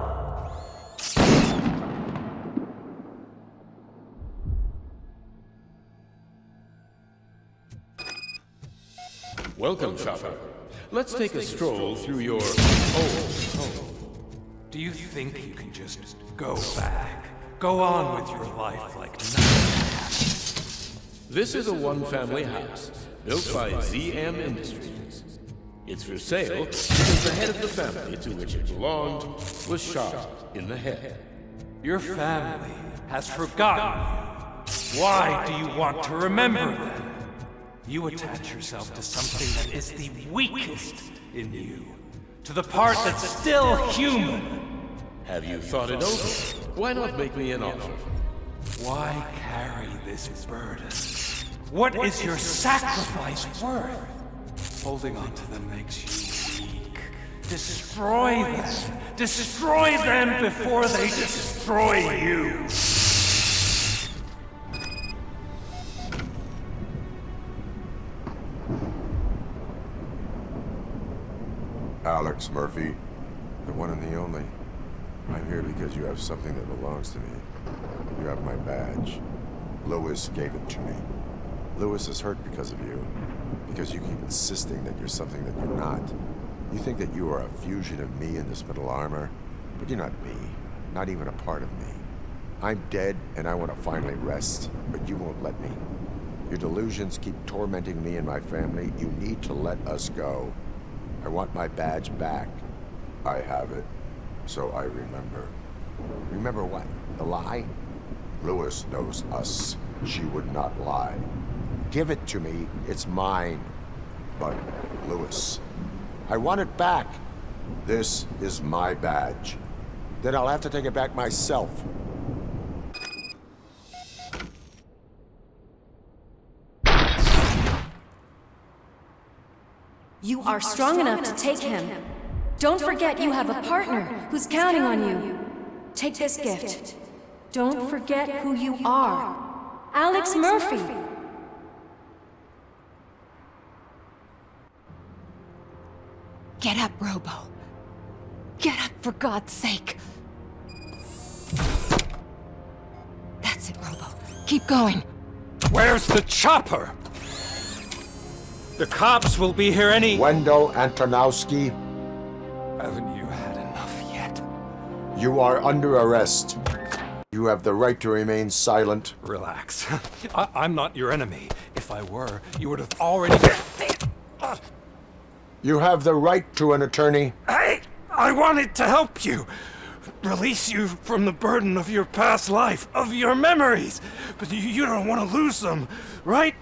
Welcome, shopper. Let's take a stroll through your old home. Do you think you can just go back? Go on with your life like nothing happened? This is a one-family house built by ZM Industries. It's for sale because the head of the family to which it belonged was shot in the head. Your family has forgotten you. Why do you want to remember them? You attach yourself to something that is the weakest in you, to the part that's still human. Have you thought it over? Why not make me an offer? Why carry this burden? What is your sacrifice worth? Holding on to them makes you weak. Destroy them. Destroy them before they destroy you. Alex Murphy, the one and the only. I'm here because you have something that belongs to me. You have my badge. Lois gave it to me. Lewis is hurt because of you. Because you keep insisting that you're something that you're not. You think that you are a fusion of me in this metal armor, but you're not me. Not even a part of me. I'm dead, and I want to finally rest, but you won't let me. Your delusions keep tormenting me and my family. You need to let us go. I want my badge back. I have it, so I remember. Remember what? The lie? Lewis knows us. She would not lie. Give it to me. It's mine. But, Lewis, I want it back. This is my badge. Then I'll have to take it back myself. You are strong enough to take him. Don't forget you have a partner who's counting on you. Take this gift. Don't forget who you are. Alex Murphy. Get up, Robo. Get up, for God's sake. That's it, Robo. Keep going. Where's the chopper? The cops will be here any... Wendell Antonowski. Haven't you had enough yet? You are under arrest. You have the right to remain silent. Relax. I'm not your enemy. If I were, you would have already... You have the right to an attorney. Hey! I wanted to help you. Release you from the burden of your past life, of your memories. But you don't want to lose them, right?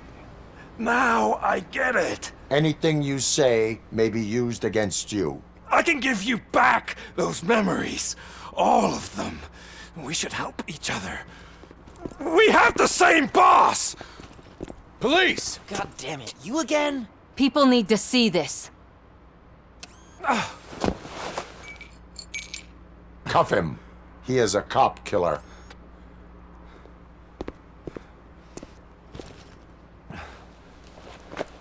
Now I get it. Anything you say may be used against you. I can give you back those memories. All of them. We should help each other. We have the same boss! Police! God damn it, you again? People need to see this. Cuff him. He is a cop killer.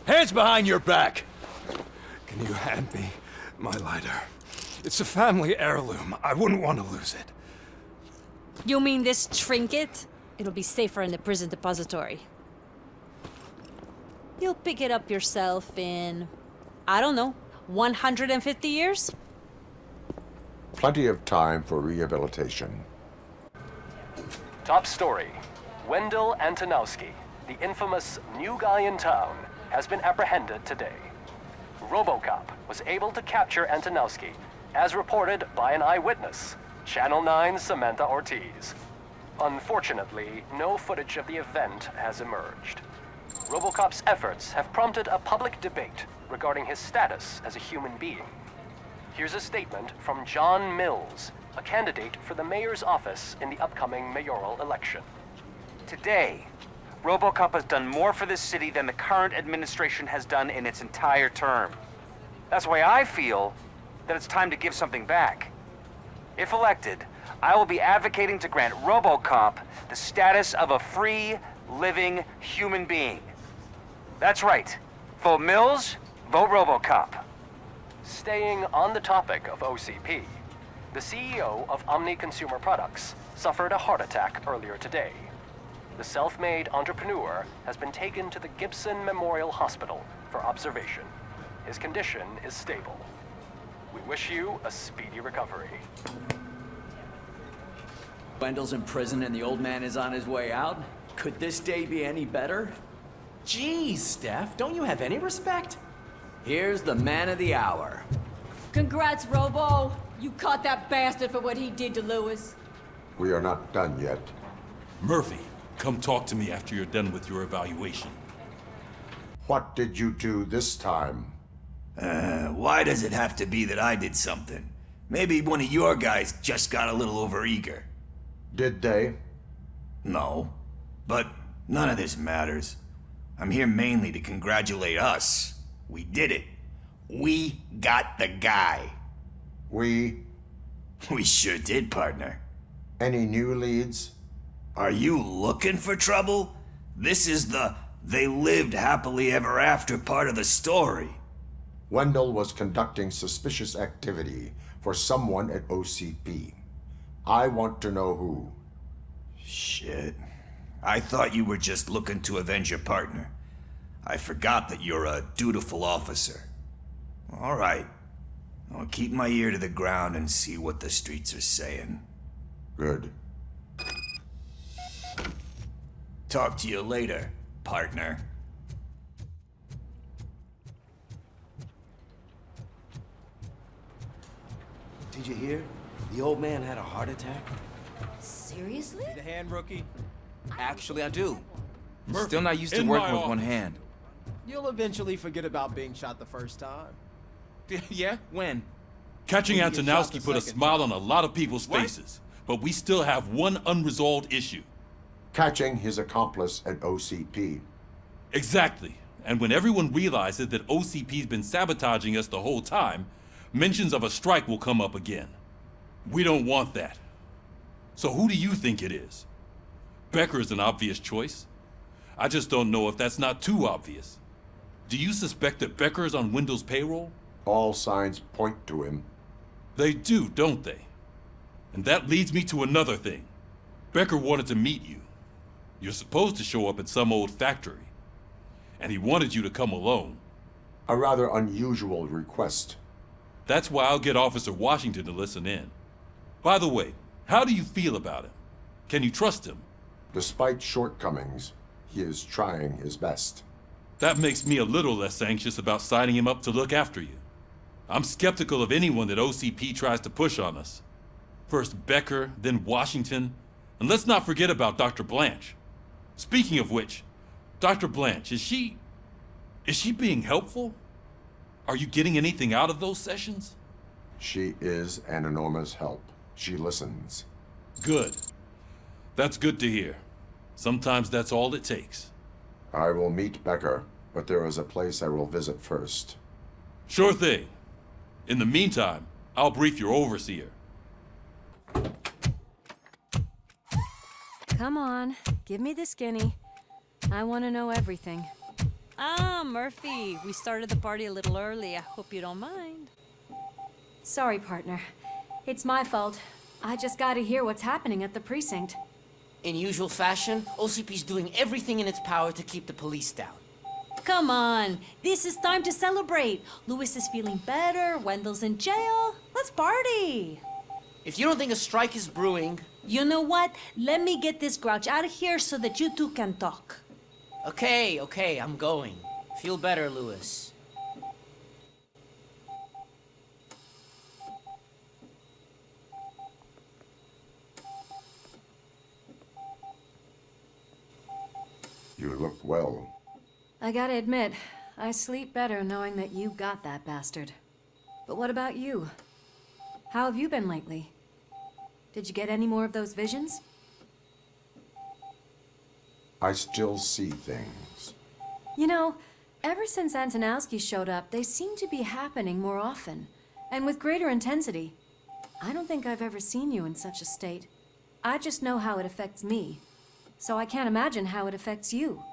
Hands behind your back! Can you hand me my lighter? It's a family heirloom. I wouldn't want to lose it. You mean this trinket? It'll be safer in the prison depository. You'll pick it up yourself in, I don't know, 150 years? Plenty of time for rehabilitation. Top story. Wendell Antonowski, the infamous new guy in town, has been apprehended today. RoboCop was able to capture Antonowski, as reported by an eyewitness, Channel 9's Samantha Ortiz. Unfortunately, no footage of the event has emerged. RoboCop's efforts have prompted a public debate regarding his status as a human being. Here's a statement from John Mills, a candidate for the mayor's office in the upcoming mayoral election. Today, RoboCop has done more for this city than the current administration has done in its entire term. That's why I feel that it's time to give something back. If elected, I will be advocating to grant RoboCop the status of a free, living human being. That's right. Vote Mills, vote RoboCop. Staying on the topic of OCP, the CEO of Omni Consumer Products suffered a heart attack earlier today. The self-made entrepreneur has been taken to the Gibson Memorial Hospital for observation. His condition is stable. We wish you a speedy recovery. Wendell's in prison and the old man is on his way out? Could this day be any better? Jeez, Steph, don't you have any respect? Here's the man of the hour. Congrats, Robo. You caught that bastard for what he did to Lewis. We are not done yet. Murphy, come talk to me after you're done with your evaluation. What did you do this time? Why does it have to be that I did something? Maybe one of your guys just got a little overeager. Did they? No. But none of this matters. I'm here mainly to congratulate us. We did it. We got the guy. We sure did, partner. Any new leads? Are you looking for trouble? This is the they lived happily ever after part of the story. Wendell was conducting suspicious activity for someone at OCP. I want to know who. Shit. I thought you were just looking to avenge your partner. I forgot that you're a dutiful officer. All right. I'll keep my ear to the ground and see what the streets are saying. Good. Talk to you later, partner. Did you hear? The old man had a heart attack. Seriously? Need a hand, rookie? Actually, I do. Murphy, Still not used to in working my with one office. hand. You'll eventually forget about being shot the first time. Yeah? When? Catching When you get shot the Antonowski put a second smile on a lot of people's faces, but we still have one unresolved issue. Catching his accomplice at OCP. Exactly. And when everyone realizes that OCP's been sabotaging us the whole time, mentions of a strike will come up again. We don't want that. So who do you think it is? Becker is an obvious choice. I just don't know if that's not too obvious. Do you suspect that Becker is on Wendell's payroll? All signs point to him. They do, don't they? And that leads me to another thing. Becker wanted to meet you. You're supposed to show up at some old factory. And he wanted you to come alone. A rather unusual request. That's why I'll get Officer Washington to listen in. By the way, how do you feel about him? Can you trust him? Despite shortcomings, he is trying his best. That makes me a little less anxious about signing him up to look after you. I'm skeptical of anyone that OCP tries to push on us. First Becker, then Washington, and let's not forget about Dr. Blanche. Speaking of which, Dr. Blanche, is she being helpful? Are you getting anything out of those sessions? She is an enormous help. She listens. Good. That's good to hear. Sometimes that's all it takes. I will meet Becker, but there is a place I will visit first. Sure thing. In the meantime, I'll brief your overseer. Come on, give me the skinny. I want to know everything. Ah, Murphy, we started the party a little early. I hope you don't mind. Sorry, partner. It's my fault. I just gotta hear what's happening at the precinct. In usual fashion, OCP's doing everything in its power to keep the police down. Come on, this is time to celebrate. Lewis is feeling better, Wendell's in jail. Let's party. If you don't think a strike is brewing... You know what? Let me get this grouch out of here so that you two can talk. Okay, I'm going. Feel better, Lewis. You look well. I gotta admit, I sleep better knowing that you got that bastard. But what about you? How have you been lately? Did you get any more of those visions? I still see things. You know, ever since Antonowski showed up, they seem to be happening more often, and with greater intensity. I don't think I've ever seen you in such a state. I just know how it affects me, so I can't imagine how it affects you.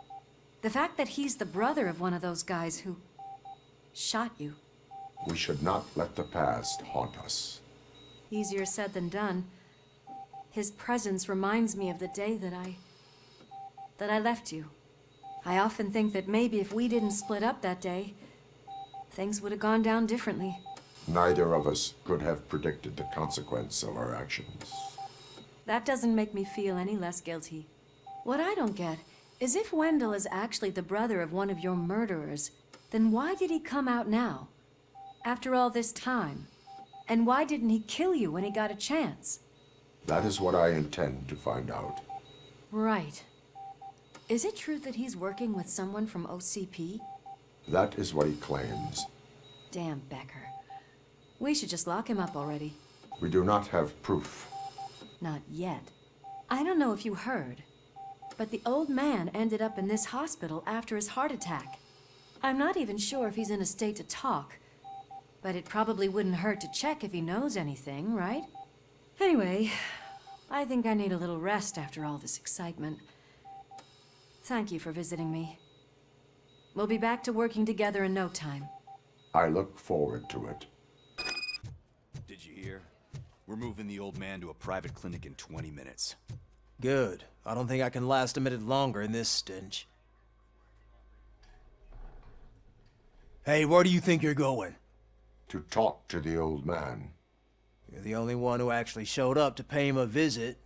The fact that he's the brother of one of those guys who shot you. We should not let the past haunt us. Easier said than done. His presence reminds me of the day that I left you. I often think that maybe if we didn't split up that day, things would have gone down differently. Neither of us could have predicted the consequence of our actions. That doesn't make me feel any less guilty. What I don't get is if Wendell is actually the brother of one of your murderers, then why did he come out now? After all this time? And why didn't he kill you when he got a chance? That is what I intend to find out. Right. Is it true that he's working with someone from OCP? That is what he claims. Damn Becker. We should just lock him up already. We do not have proof. Not yet. I don't know if you heard, but the old man ended up in this hospital after his heart attack. I'm not even sure if he's in a state to talk, but it probably wouldn't hurt to check if he knows anything, right? Anyway, I think I need a little rest after all this excitement. Thank you for visiting me. We'll be back to working together in no time. I look forward to it. Did you hear? We're moving the old man to a private clinic in 20 minutes. Good. I don't think I can last a minute longer in this stench. Hey, where do you think you're going? To talk to the old man. You're the only one who actually showed up to pay him a visit.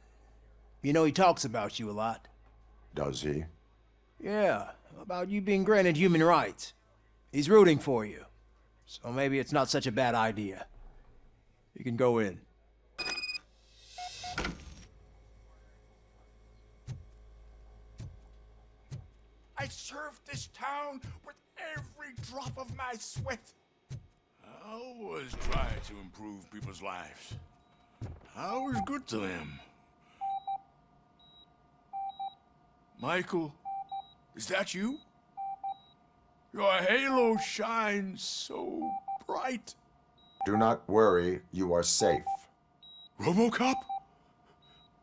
You know he talks about you a lot. Does he? Yeah, about you being granted human rights. He's rooting for you. So maybe it's not such a bad idea. You can go in. I served this town with every drop of my sweat. I always try to improve people's lives. I always good to them. Michael, is that you? Your halo shines so bright. Do not worry, you are safe. RoboCop?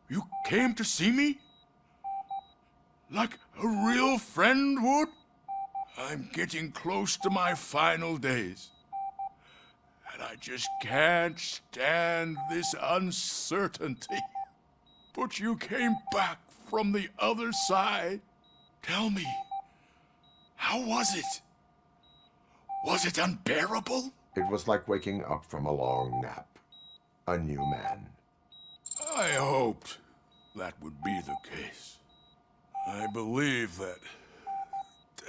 You came to see me? Like a real friend would? I'm getting close to my final days. And I just can't stand this uncertainty. But you came back from the other side. Tell me, how was it? Was it unbearable? It was like waking up from a long nap. A new man. I hoped that would be the case. I believe that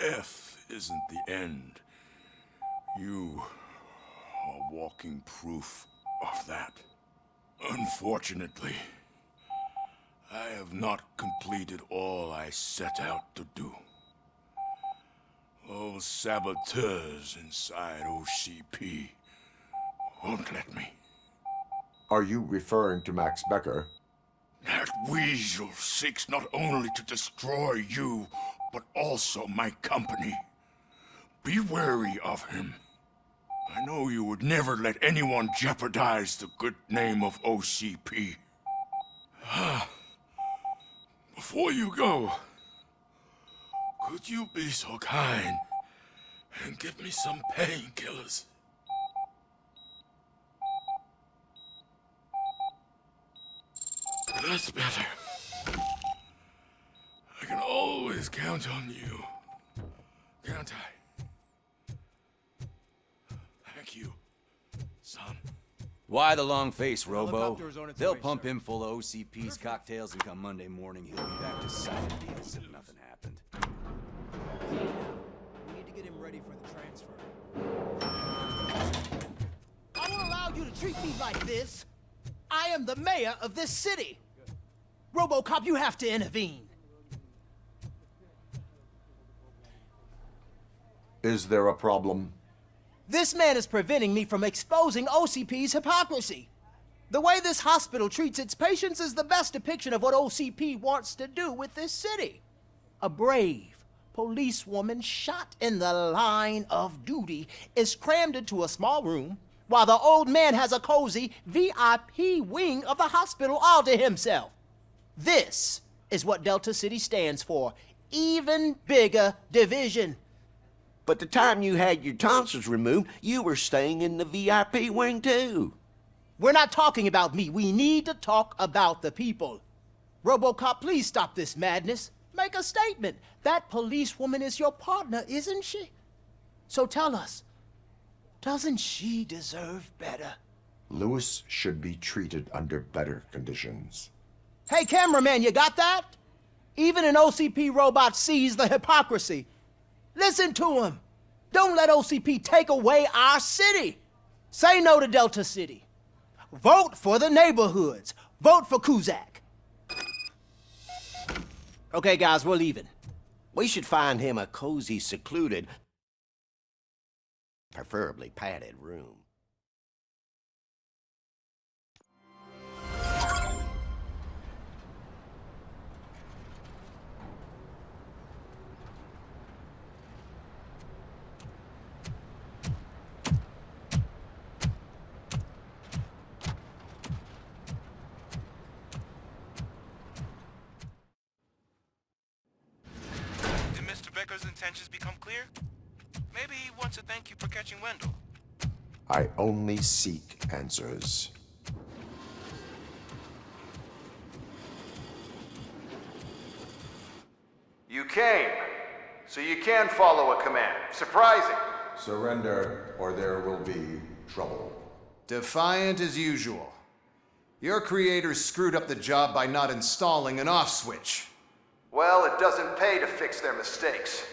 death isn't the end. You are walking proof of that. Unfortunately, I have not completed all I set out to do. Those saboteurs inside OCP won't let me. Are you referring to Max Becker? That weasel seeks not only to destroy you, but also my company. Be wary of him. I know you would never let anyone jeopardize the good name of OCP. Before you go, could you be so kind and give me some painkillers? That's better. I can always count on you, can't I? Thank you, son. Why the long face, Robo? They'll pump him full of OCP's cocktails, and come Monday morning, he'll be back to signing deals if nothing happened. We need to get him ready for the transfer. I won't allow you to treat me like this. I am the mayor of this city. RoboCop, you have to intervene. Is there a problem? This man is preventing me from exposing OCP's hypocrisy. The way this hospital treats its patients is the best depiction of what OCP wants to do with this city. A brave policewoman shot in the line of duty is crammed into a small room, while the old man has a cozy VIP wing of the hospital all to himself. This is what Delta City stands for. Even bigger division. But the time you had your tonsils removed, you were staying in the VIP wing too. We're not talking about me. We need to talk about the people. RoboCop, please stop this madness. Make a statement. That policewoman is your partner, isn't she? So tell us, doesn't she deserve better? Lewis should be treated under better conditions. Hey, cameraman, you got that? Even an OCP robot sees the hypocrisy. Listen to him. Don't let OCP take away our city. Say no to Delta City. Vote for the neighborhoods. Vote for Kuzak. Okay, guys, we're leaving. We should find him a cozy, secluded, preferably padded room. Becker's intentions become clear? Maybe he wants to thank you for catching Wendell. I only seek answers. You came, so you can follow a command. Surprising. Surrender, or there will be trouble. Defiant as usual. Your creators screwed up the job by not installing an off switch. Well, it doesn't pay to fix their mistakes.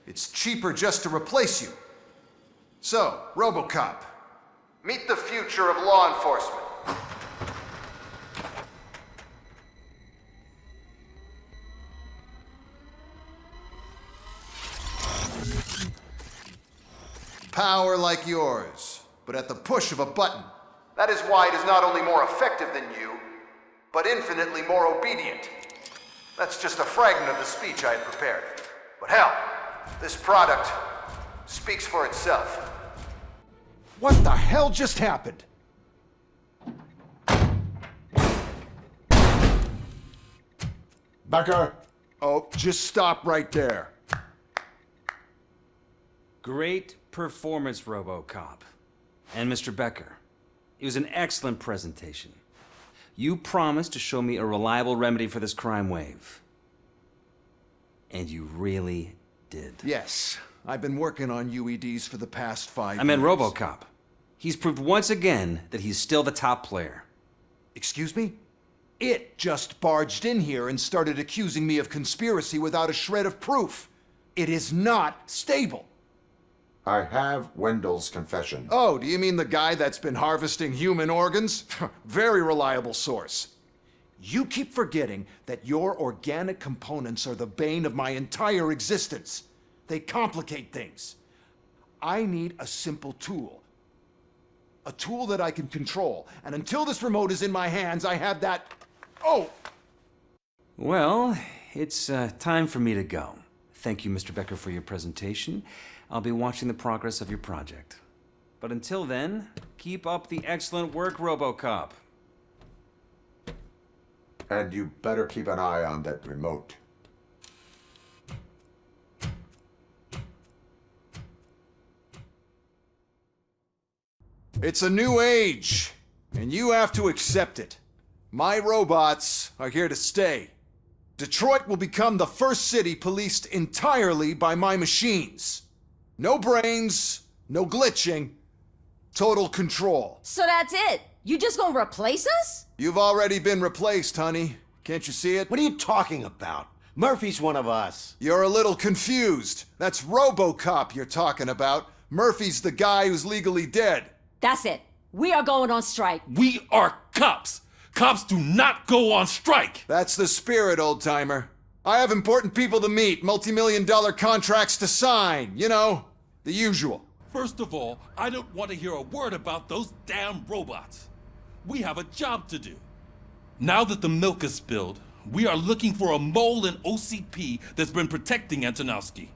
It's cheaper just to replace you. So, RoboCop, meet the future of law enforcement. Power like yours, but at the push of a button. That is why it is not only more effective than you, but infinitely more obedient. That's just a fragment of the speech I had prepared. But hell, this product speaks for itself. What the hell just happened? Becker! Oh, just stop right there. Great performance, RoboCop. And Mr. Becker, it was an excellent presentation. You promised to show me a reliable remedy for this crime wave. And you really did. Yes, I've been working on UEDs for the past 5 years. I meant RoboCop. He's proved once again that he's still the top player. Excuse me? It just barged in here and started accusing me of conspiracy without a shred of proof. It is not stable. I have Wendell's confession. Oh, do you mean the guy that's been harvesting human organs? Very reliable source. You keep forgetting that your organic components are the bane of my entire existence. They complicate things. I need a simple tool. A tool that I can control. And until this remote is in my hands, I have that... Oh! Well, it's time for me to go. Thank you, Mr. Becker, for your presentation. I'll be watching the progress of your project. But until then, keep up the excellent work, RoboCop. And you better keep an eye on that remote. It's a new age, and you have to accept it. My robots are here to stay. Detroit will become the first city policed entirely by my machines. No brains, no glitching, total control. So that's it? You just gonna replace us? You've already been replaced, honey. Can't you see it? What are you talking about? Murphy's one of us. You're a little confused. That's RoboCop you're talking about. Murphy's the guy who's legally dead. That's it. We are going on strike. We are cops. Cops do not go on strike. That's the spirit, old-timer. I have important people to meet, multi-million-dollar contracts to sign. You know, the usual. First of all, I don't want to hear a word about those damn robots. We have a job to do. Now that the milk is spilled, we are looking for a mole in OCP that's been protecting Antonowski.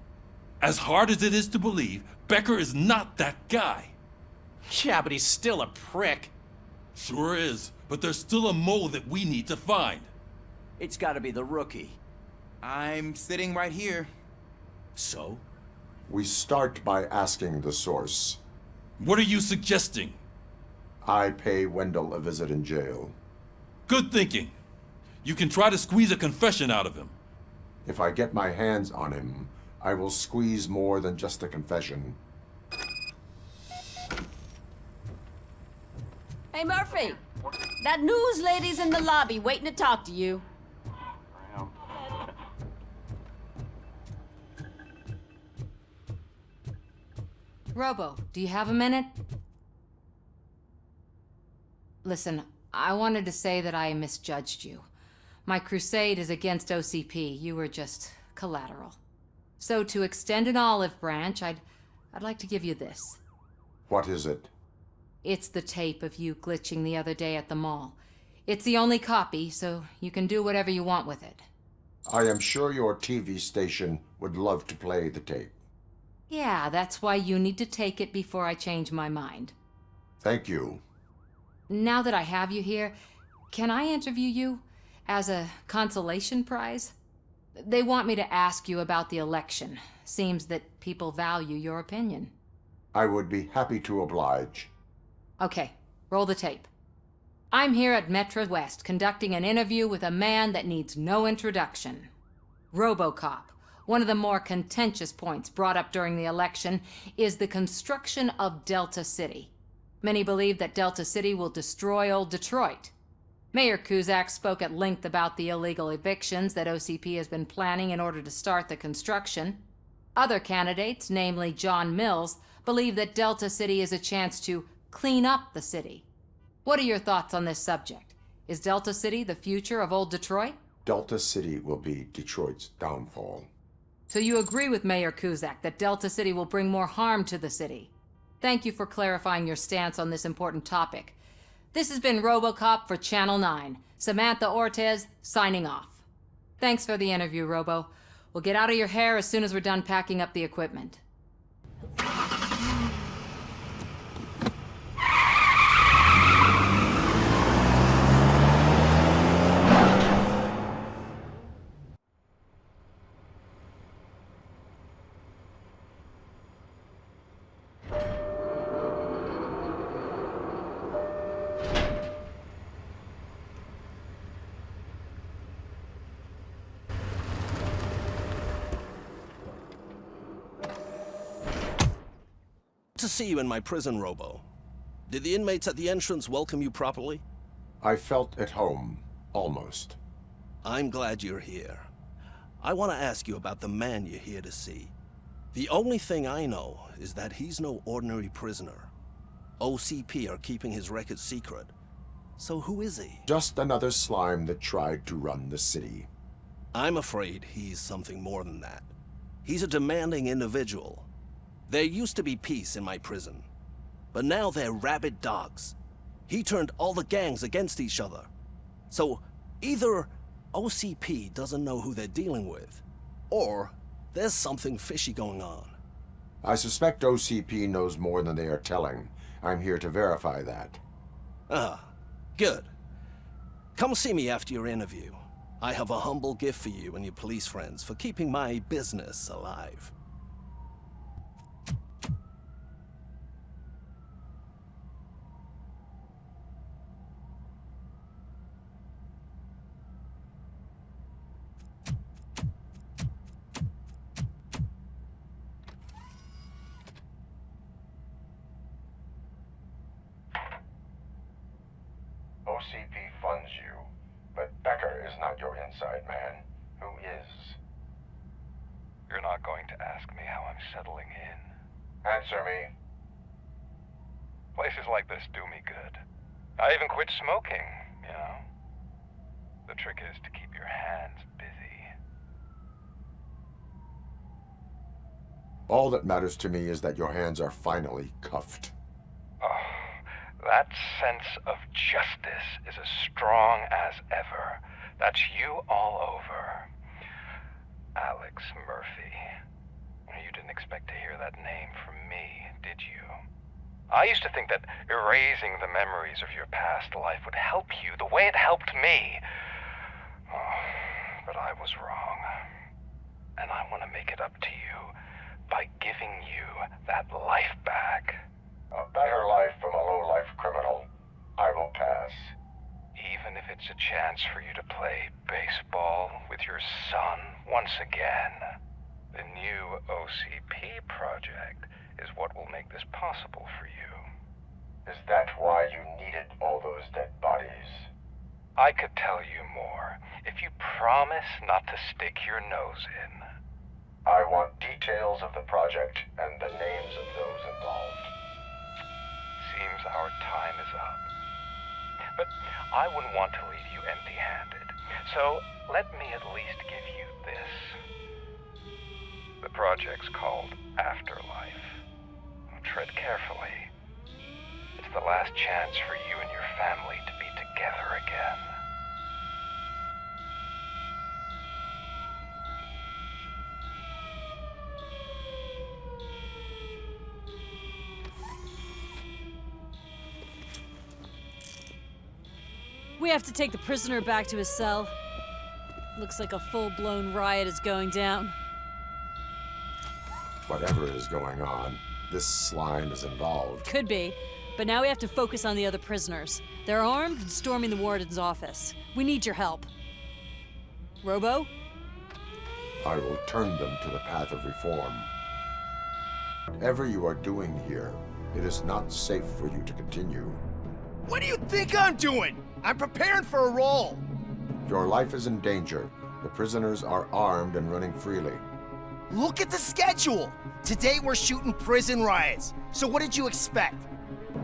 As hard as it is to believe, Becker is not that guy. Yeah, but he's still a prick. Sure is, but there's still a mole that we need to find. It's gotta be the rookie. I'm sitting right here. So? We start by asking the source. What are you suggesting? I pay Wendell a visit in jail. Good thinking. You can try to squeeze a confession out of him. If I get my hands on him, I will squeeze more than just a confession. Hey, Murphy. That news lady's in the lobby waiting to talk to you. Robo, do you have a minute? Listen, I wanted to say that I misjudged you. My crusade is against OCP. You were just collateral. So to extend an olive branch, I'd like to give you this. What is it? It's the tape of you glitching the other day at the mall. It's the only copy, so you can do whatever you want with it. I am sure your TV station would love to play the tape. Yeah, that's why you need to take it before I change my mind. Thank you. Now that I have you here, can I interview you as a consolation prize? They want me to ask you about the election. Seems that people value your opinion. I would be happy to oblige. Okay, roll the tape. I'm here at Metro West conducting an interview with a man that needs no introduction. RoboCop, One of the more contentious points brought up during the election is the construction of Delta City. Many believe that Delta City will destroy old Detroit. Mayor Cusack spoke at length about the illegal evictions that OCP has been planning in order to start the construction. Other candidates, namely John Mills, believe that Delta City is a chance to clean up the city. What are your thoughts on this subject? Is Delta City the future of old Detroit? Delta City will be Detroit's downfall. So you agree with Mayor Cusack that Delta City will bring more harm to the city? Thank you for clarifying your stance on this important topic. This has been RoboCop for Channel 9. Samantha Ortez, signing off. Thanks for the interview, Robo. We'll get out of your hair as soon as we're done packing up the equipment. To see you in my prison, Robo. Did the inmates at the entrance welcome you properly? I felt at home, almost. I'm glad you're here. I want to ask you about the man you're here to see. The only thing I know is that he's no ordinary prisoner. OCP are keeping his record secret. So who is he? Just another slime that tried to run the city. I'm afraid he's something more than that. He's a demanding individual. There used to be peace in my prison, but now they're rabid dogs. He turned all the gangs against each other. So either OCP doesn't know who they're dealing with, or there's something fishy going on. I suspect OCP knows more than they are telling. I'm here to verify that. Ah, good. Come see me after your interview. I have a humble gift for you and your police friends for keeping my business alive. OCP funds you, but Becker is not your inside man. Who is? You're not going to ask me how I'm settling in. Answer me. Places like this do me good. I even quit smoking, you know. The trick is to keep your hands busy. All that matters to me is that your hands are finally cuffed. Oh, that sense of justice is as strong as ever. That's you all over. Alex Murphy. You didn't expect to hear that name from me, did you? I used to think that erasing the memories of your past life would help you the way it helped me. Oh, but I was wrong. And I want to make it up to you by giving you that life back. A better life from a low-life criminal. I will pass. Even if it's a chance for you to play baseball with your son once again. The new OCP project is what will make this possible for you. Is that why you needed all those dead bodies? I could tell you more if you promise not to stick your nose in. I want details of the project and the names of those involved. Seems our time is up. But I wouldn't want to leave you empty-handed, so let me at least give you this. The project's called Afterlife. Tread carefully. It's the last chance for you and your family to be together again. We have to take the prisoner back to his cell. Looks like a full-blown riot is going down. Whatever is going on, this slime is involved. Could be, but now we have to focus on the other prisoners. They're armed and storming the warden's office. We need your help. Robo? I will turn them to the path of reform. Whatever you are doing here, it is not safe for you to continue. What do you think I'm doing? I'm preparing for a role. Your life is in danger. The prisoners are armed and running freely. Look at the schedule. Today we're shooting prison riots. So what did you expect?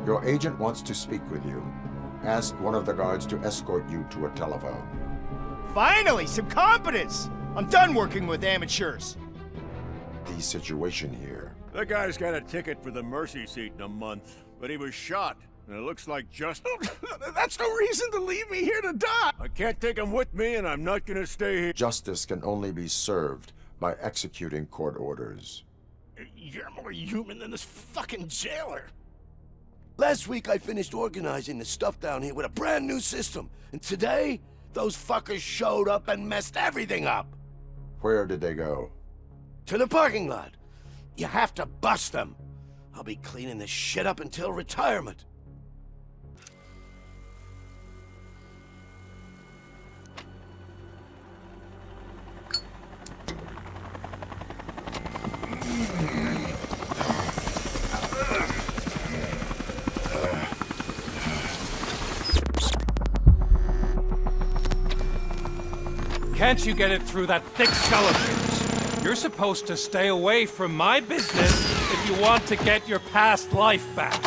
Your agent wants to speak with you. Ask one of the guards to escort you to a telephone. Finally, some competence. I'm done working with amateurs. The situation here. That guy's got a ticket for the mercy seat in a month, but he was shot. And it looks like That's no reason to leave me here to die! I can't take him with me, and I'm not gonna stay here. Justice can only be served by executing court orders. You're more human than this fucking jailer. Last week I finished organizing the stuff down here with a brand new system. And today, those fuckers showed up and messed everything up. Where did they go? To the parking lot. You have to bust them. I'll be cleaning this shit up until retirement. Can't you get it through that thick skull of yours? You're supposed to stay away from my business if you want to get your past life back.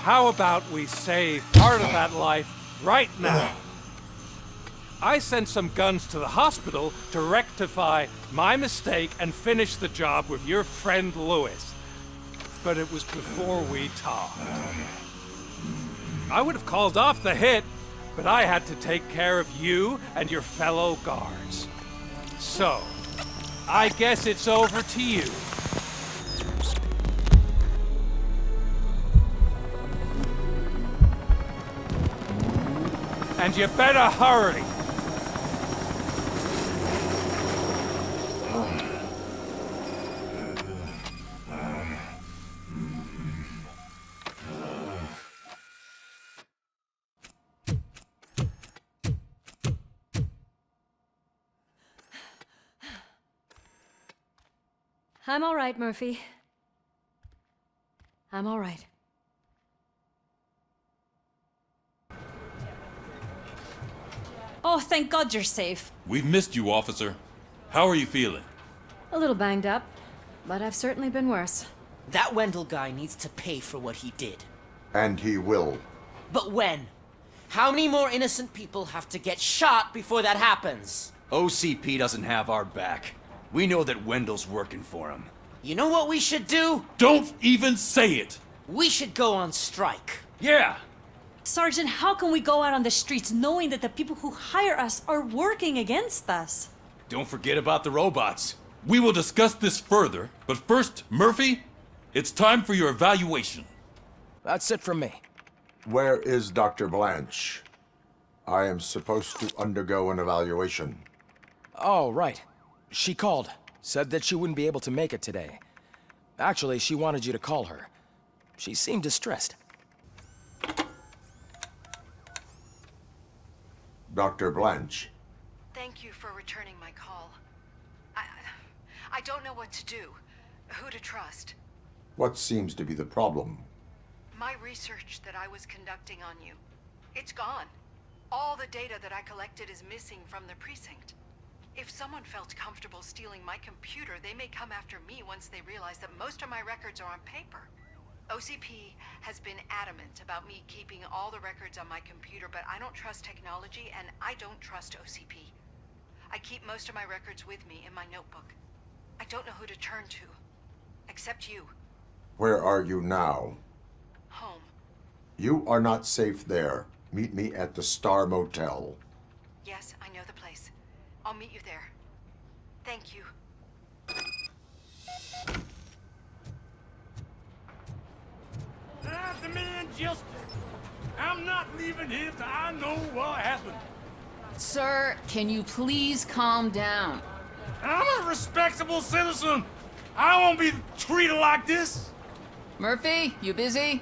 How about we save part of that life right now? I sent some guns to the hospital to rectify my mistake and finish the job with your friend Lewis. But it was before we talked. I would have called off the hit, but I had to take care of you and your fellow guards. So, I guess it's over to you. And you better hurry. I'm all right, Murphy. I'm all right. Oh, thank God you're safe. We've missed you, officer. How are you feeling? A little banged up, but I've certainly been worse. That Wendell guy needs to pay for what he did. And he will. But when? How many more innocent people have to get shot before that happens? OCP doesn't have our back. We know that Wendell's working for him. You know what we should do? Don't even say it! We should go on strike. Yeah! Sergeant, how can we go out on the streets knowing that the people who hire us are working against us? Don't forget about the robots. We will discuss this further, but first, Murphy, it's time for your evaluation. That's it from me. Where is Dr. Blanche? I am supposed to undergo an evaluation. Oh, right. She called. Said that she wouldn't be able to make it today. Actually, she wanted you to call her. She seemed distressed. Dr. Blanche. Thank you for returning my call. I don't know what to do. Who to trust. What seems to be the problem? My research that I was conducting on you. It's gone. All the data that I collected is missing from the precinct. If someone felt comfortable stealing my computer, they may come after me once they realize that most of my records are on paper. OCP has been adamant about me keeping all the records on my computer, but I don't trust technology and I don't trust OCP. I keep most of my records with me in my notebook. I don't know who to turn to, except you. Where are you now? Home. You are not safe there. Meet me at the Star Motel. Yes, I know the place. I'll meet you there. Thank you. I demand justice. I'm not leaving here till I know what happened. Sir, can you please calm down? I'm a respectable citizen. I won't be treated like this. Murphy, you busy?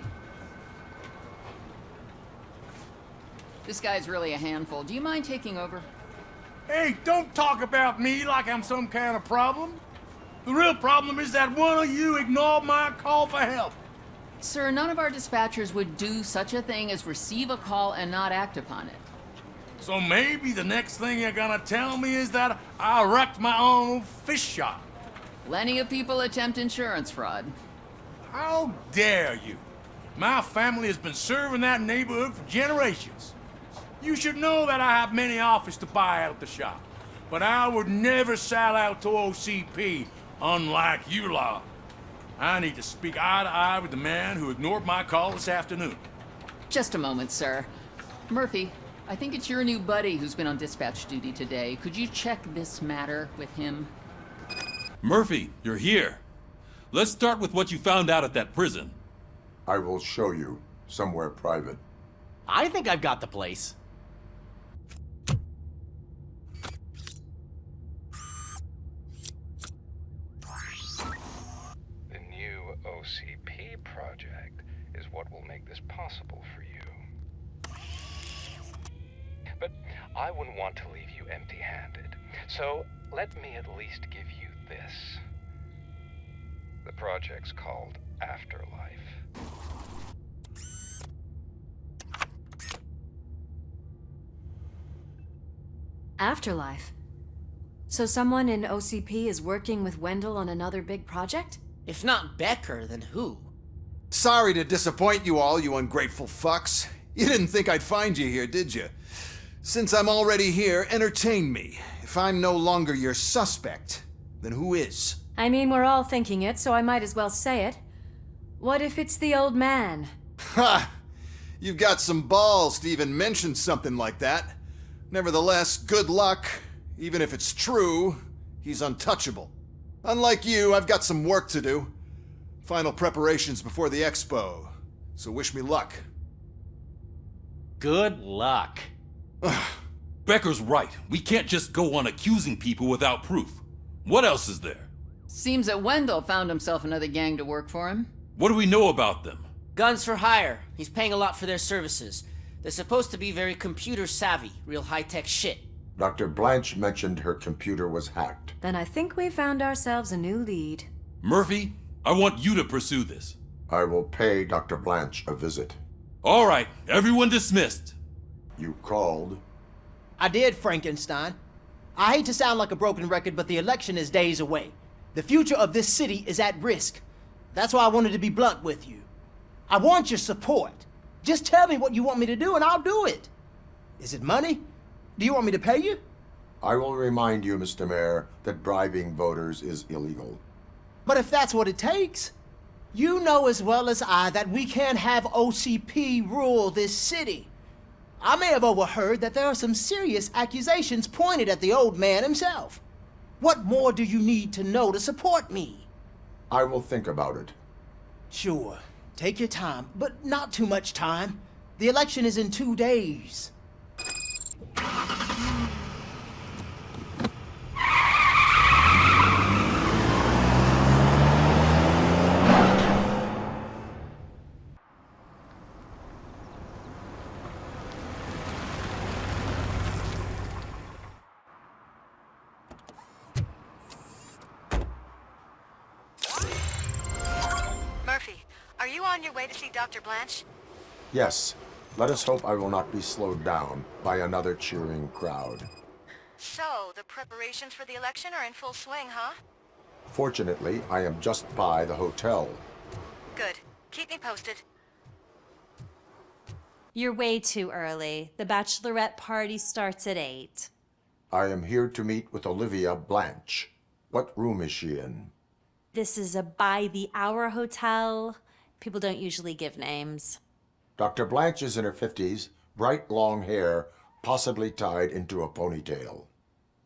This guy's really a handful. Do you mind taking over? Hey, don't talk about me like I'm some kind of problem. The real problem is that one of you ignored my call for help. Sir, none of our dispatchers would do such a thing as receive a call and not act upon it. So maybe the next thing you're gonna tell me is that I wrecked my own fish shop. Plenty of people attempt insurance fraud. How dare you? My family has been serving that neighborhood for generations. You should know that I have many offers to buy out the shop. But I would never sell out to OCP, unlike you lot. I need to speak eye to eye with the man who ignored my call this afternoon. Just a moment, sir. Murphy, I think it's your new buddy who's been on dispatch duty today. Could you check this matter with him? Murphy, you're here. Let's start with what you found out at that prison. I will show you, somewhere private. I think I've got the place. The new OCP project is what will make this possible for you. But I wouldn't want to leave you empty-handed, so let me at least give you this. The project's called Afterlife. Afterlife? So someone in OCP is working with Wendell on another big project? If not Becker, then who? Sorry to disappoint you all, you ungrateful fucks. You didn't think I'd find you here, did you? Since I'm already here, entertain me. If I'm no longer your suspect, then who is? I mean, we're all thinking it, so I might as well say it. What if it's the old man? Ha! You've got some balls to even mention something like that. Nevertheless, good luck. Even if it's true, he's untouchable. Unlike you, I've got some work to do. Final preparations before the expo. So wish me luck. Good luck. Becker's right. We can't just go on accusing people without proof. What else is there? Seems that Wendell found himself another gang to work for him. What do we know about them? Guns for hire. He's paying a lot for their services. They're supposed to be very computer savvy, real high-tech shit. Dr. Blanche mentioned her computer was hacked. Then I think we found ourselves a new lead. Murphy, I want you to pursue this. I will pay Dr. Blanche a visit. All right, everyone dismissed. You called? I did, Frankenstein. I hate to sound like a broken record, but the election is days away. The future of this city is at risk. That's why I wanted to be blunt with you. I want your support. Just tell me what you want me to do and I'll do it. Is it money? Do you want me to pay you? I will remind you, Mr. Mayor, that bribing voters is illegal. But if that's what it takes, you know as well as I that we can't have OCP rule this city. I may have overheard that there are some serious accusations pointed at the old man himself. What more do you need to know to support me? I will think about it. Sure. Take your time, but not too much time. The election is in 2 days. Murphy, are you on your way to see Dr. Blanche? Yes. Let us hope I will not be slowed down by another cheering crowd. So, the preparations for the election are in full swing, huh? Fortunately, I am just by the hotel. Good. Keep me posted. You're way too early. The bachelorette party starts at 8. I am here to meet with Olivia Blanche. What room is she in? This is a by-the-hour hotel. People don't usually give names. Dr. Blanche is in her 50s, bright long hair, possibly tied into a ponytail.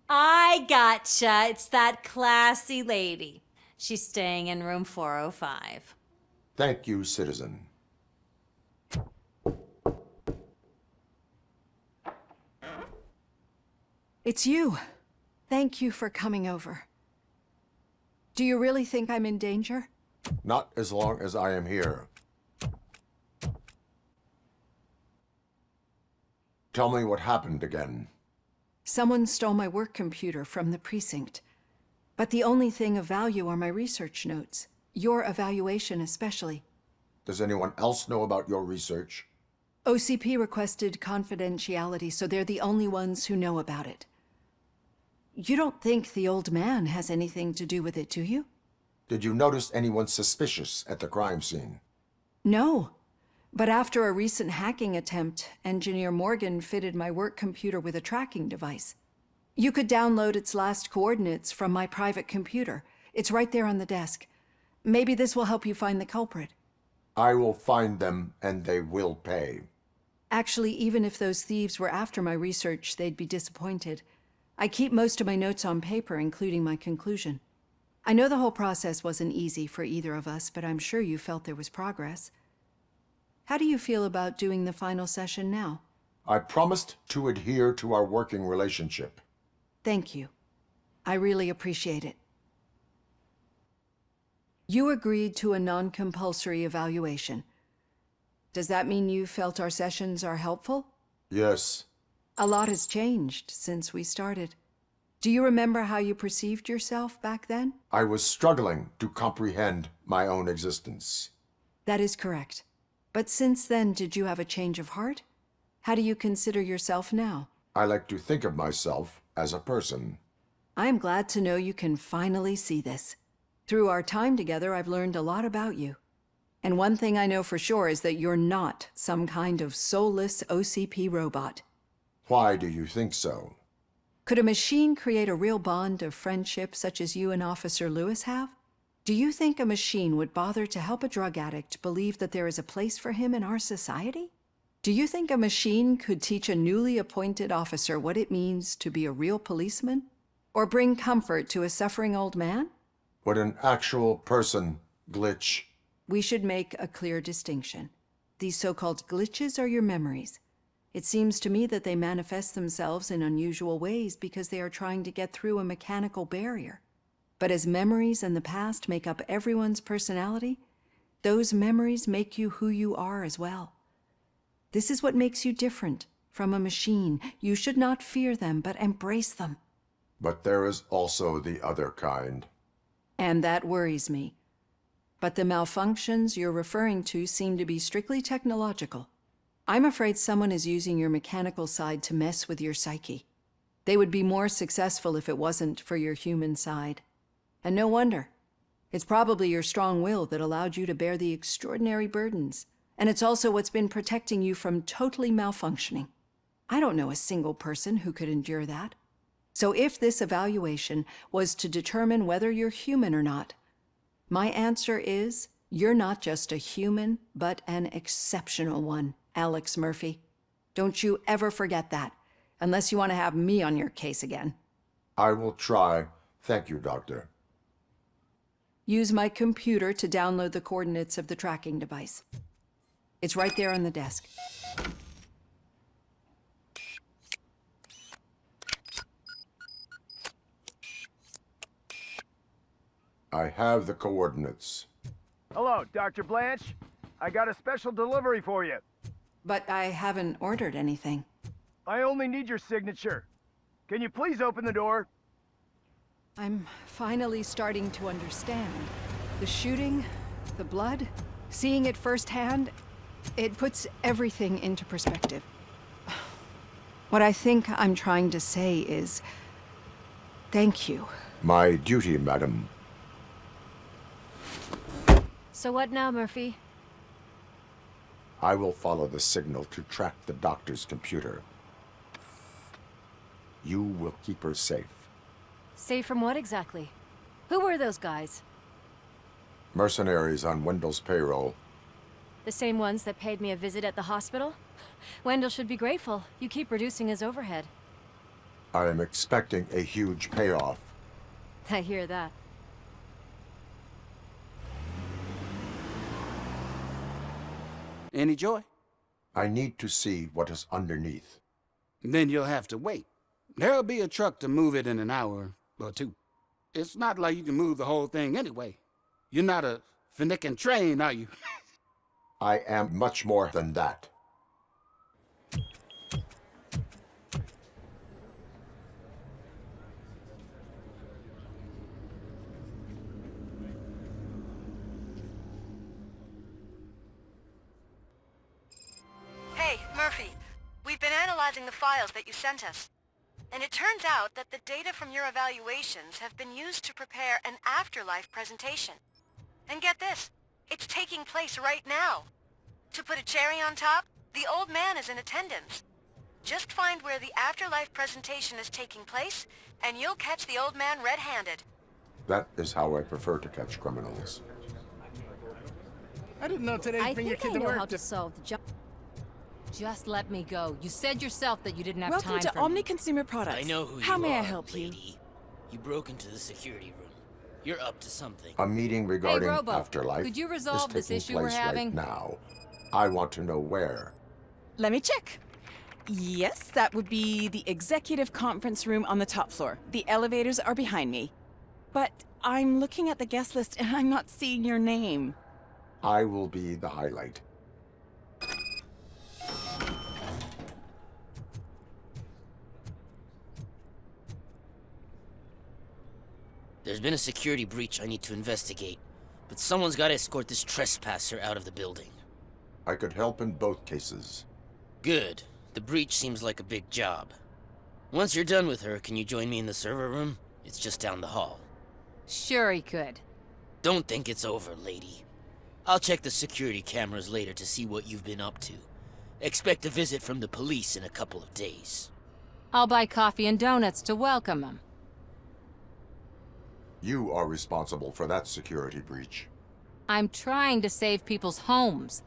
I gotcha. It's that classy lady. She's staying in room 405. Thank you, citizen. It's you. Thank you for coming over. Do you really think I'm in danger? Not as long as I am Tell me what happened again. Someone stole my work computer from the precinct. But the only thing of value are my research notes. Your evaluation especially. Does anyone else know about your research? OCP requested confidentiality, so they're the only ones who know about it. You don't think the old man has anything to do with it, do you? Did you notice anyone suspicious at the crime scene? No. But after a recent hacking attempt, Engineer Morgan fitted my work computer with a tracking device. You could download its last coordinates from my private computer. It's right there on the desk. Maybe this will help you find the culprit. I will find them, and they will pay. Actually, even if those thieves were after my research, they'd be disappointed. I keep most of my notes on paper, including my conclusion. I know the whole process wasn't easy for either of us, but I'm sure you felt there was progress. How do you feel about doing the final session now? I promised to adhere to our working relationship. Thank you. I really appreciate it. You agreed to a non-compulsory evaluation. Does that mean you felt our sessions are helpful? Yes. A lot has changed since we started. Do you remember how you perceived yourself back then? I was struggling to comprehend my own existence. That is correct. But since then, did you have a change of heart? How do you consider yourself now? I like to think of myself as a person. I am glad to know you can finally see this. Through our time together, I've learned a lot about you. And one thing I know for sure is that you're not some kind of soulless OCP robot. Why do you think so? Could a machine create a real bond of friendship such as you and Officer Lewis have? Do you think a machine would bother to help a drug addict believe that there is a place for him in our society? Do you think a machine could teach a newly appointed officer what it means to be a real policeman? Or bring comfort to a suffering old man? Would an actual person glitch? We should make a clear distinction. These so-called glitches are your memories. It seems to me that they manifest themselves in unusual ways because they are trying to get through a mechanical barrier. But as memories and the past make up everyone's personality, those memories make you who you are as well. This is what makes you different from a machine. You should not fear them, but embrace them. But there is also the other kind. And that worries me. But the malfunctions you're referring to seem to be strictly technological. I'm afraid someone is using your mechanical side to mess with your psyche. They would be more successful if it wasn't for your human side. And no wonder. It's probably your strong will that allowed you to bear the extraordinary burdens. And it's also what's been protecting you from totally malfunctioning. I don't know a single person who could endure that. So if this evaluation was to determine whether you're human or not, my answer is, you're not just a human, but an exceptional one, Alex Murphy. Don't you ever forget that, unless you want to have me on your case again. I will try. Thank you, Doctor. Use my computer to download the coordinates of the tracking device. It's right there on the desk. I have the coordinates. Hello, Dr. Blanche. I got a special delivery for you. But I haven't ordered anything. I only need your signature. Can you please open the door? I'm finally starting to understand. The shooting, the blood, seeing it firsthand, it puts everything into perspective. What I think I'm trying to say is, thank you. My duty, madam. So what now, Murphy? I will follow the signal to track the doctor's computer. You will keep her safe. Safe from what exactly? Who were those guys? Mercenaries on Wendell's payroll. The same ones that paid me a visit at the hospital? Wendell should be grateful. You keep reducing his overhead. I am expecting a huge payoff. I hear that. Any joy? I need to see what is underneath. Then you'll have to wait. There'll be a truck to move it in an hour or two. It's not like you can move the whole thing anyway. You're not a finicking train, are you? I am much more than that. Murphy, we've been analyzing the files that you sent us. And it turns out that the data from your evaluations have been used to prepare an Afterlife presentation. And get this, it's taking place right now. To put a cherry on top, the old man is in attendance. Just find where the Afterlife presentation is taking place, and you'll catch the old man red-handed. That is how I prefer to catch criminals. I didn't know today'd bring your kid to work. How to solve the job. Just let me go. You said yourself that you didn't have time Welcome for to Omni Consumer Products. I know who How you may are, I help you? lady. You broke into the security room. You're up to something. A meeting regarding Robo, Afterlife could you is resolve this taking issue we're place having? right now. I want to know where. Let me check. Yes, that would be the executive conference room on the top floor. The elevators are behind me. But I'm looking at the guest list and I'm not seeing your name. I will be the highlight. There's been a security breach I need to investigate, but someone's got to escort this trespasser out of the building. I could help in both cases. Good. The breach seems like a big job. Once you're done with her, can you join me in the server room? It's just down the hall. Sure he could. Don't think it's over, lady. I'll check the security cameras later to see what you've been up to. Expect a visit from the police in a couple of days. I'll buy coffee and donuts to welcome him. You are responsible for that security breach. I'm trying to save people's homes.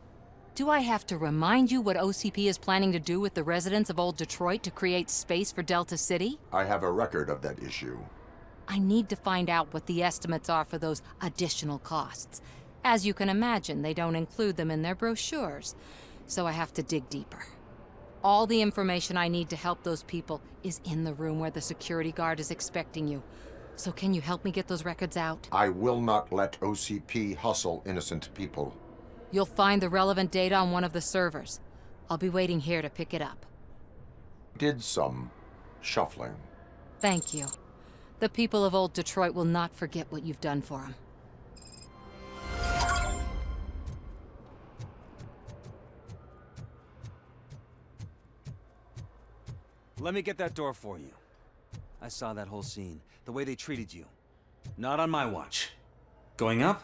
Do I have to remind you what OCP is planning to do with the residents of Old Detroit to create space for Delta City? I have a record of that issue. I need to find out what the estimates are for those additional costs. As you can imagine, they don't include them in their brochures, so I have to dig deeper. All the information I need to help those people is in the room where the security guard is expecting you. So can you help me get those records out? I will not let OCP hustle innocent people. You'll find the relevant data on one of the servers. I'll be waiting here to pick it up. Did some shuffling. Thank you. The people of Old Detroit will not forget what you've done for them. Let me get that door for you. I saw that whole scene. The way they treated you. Not on my watch. Going up?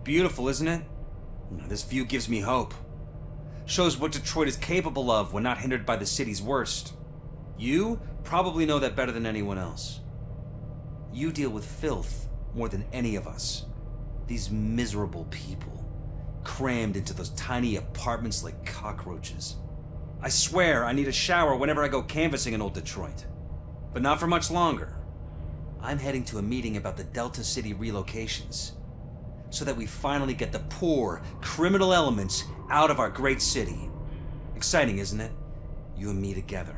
Beautiful, isn't it? This view gives me hope. Shows what Detroit is capable of when not hindered by the city's worst. You probably know that better than anyone else. You deal with filth more than any of us. These miserable people, crammed into those tiny apartments like cockroaches. I swear I need a shower whenever I go canvassing in Old Detroit. But not for much longer. I'm heading to a meeting about the Delta City relocations, so that we finally get the poor, criminal elements out of our great city. Exciting, isn't it? You and me together.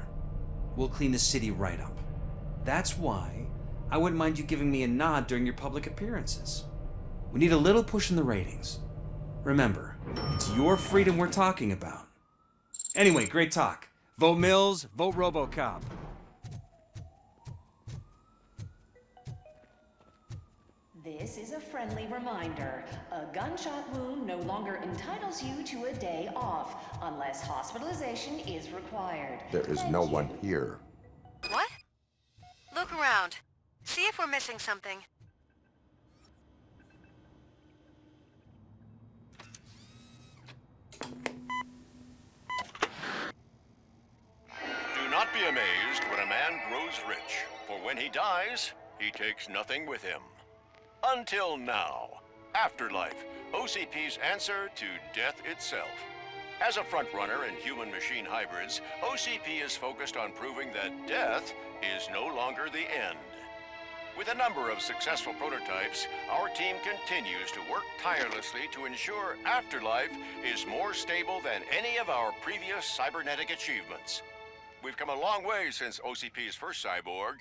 We'll clean the city right up. That's why I wouldn't mind you giving me a nod during your public appearances. We need a little push in the ratings. Remember, it's your freedom we're talking about. Anyway, great talk. Vote Mills, vote RoboCop. This is a friendly reminder. A gunshot wound no longer entitles you to a day off, unless hospitalization is required. There is no one here. What? Look around. See if we're missing something. Do not be amazed when a man grows rich, for when he dies, he takes nothing with him. Until now. Afterlife, OCP's answer to death itself. As a frontrunner in human-machine hybrids, OCP is focused on proving that death is no longer the end. With a number of successful prototypes, our team continues to work tirelessly to ensure Afterlife is more stable than any of our previous cybernetic achievements. We've come a long way since OCP's first cyborg.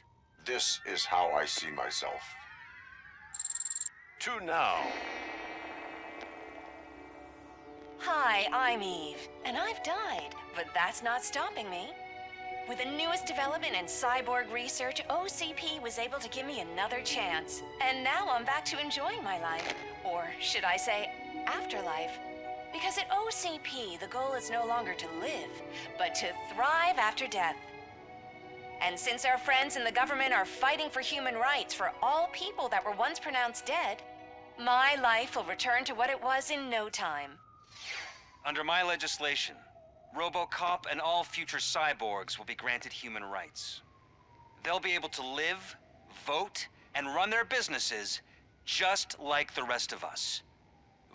This is how I see myself. To now. Hi, I'm Eve, and I've died, but that's not stopping me. With the newest development in cyborg research, OCP was able to give me another chance. And now I'm back to enjoying my life. Or should I say, afterlife. Because at OCP, the goal is no longer to live, but to thrive after death. And since our friends in the government are fighting for human rights for all people that were once pronounced dead, my life will return to what it was in no time. Under my legislation, RoboCop and all future cyborgs will be granted human rights. They'll be able to live, vote, and run their businesses just like the rest of us.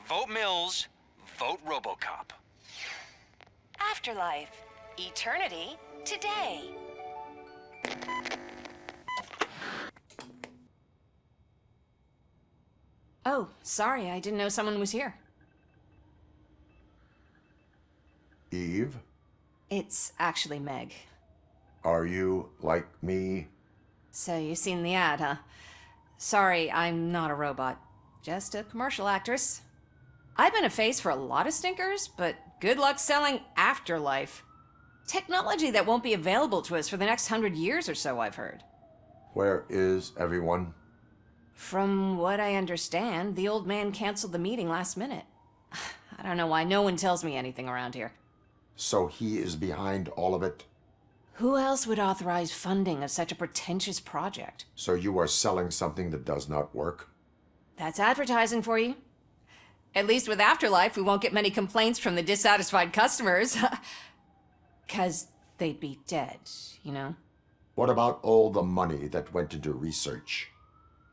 Vote Mills, vote RoboCop. Afterlife. Eternity. Today. Oh, sorry, I didn't know someone was here. Eve? It's actually Meg. Are you like me? So you've seen the ad, huh? Sorry, I'm not a robot. Just a commercial actress. I've been a face for a lot of stinkers, but good luck selling Afterlife. Technology that won't be available to us for the next 100 years or so, I've heard. Where is everyone? From what I understand, the old man canceled the meeting last minute. I don't know why no one tells me anything around here. So he is behind all of it? Who else would authorize funding of such a pretentious project? So you are selling something that does not work? That's advertising for you. At least with Afterlife, we won't get many complaints from the dissatisfied customers. 'Cause they'd be dead, you know? What about all the money that went into research?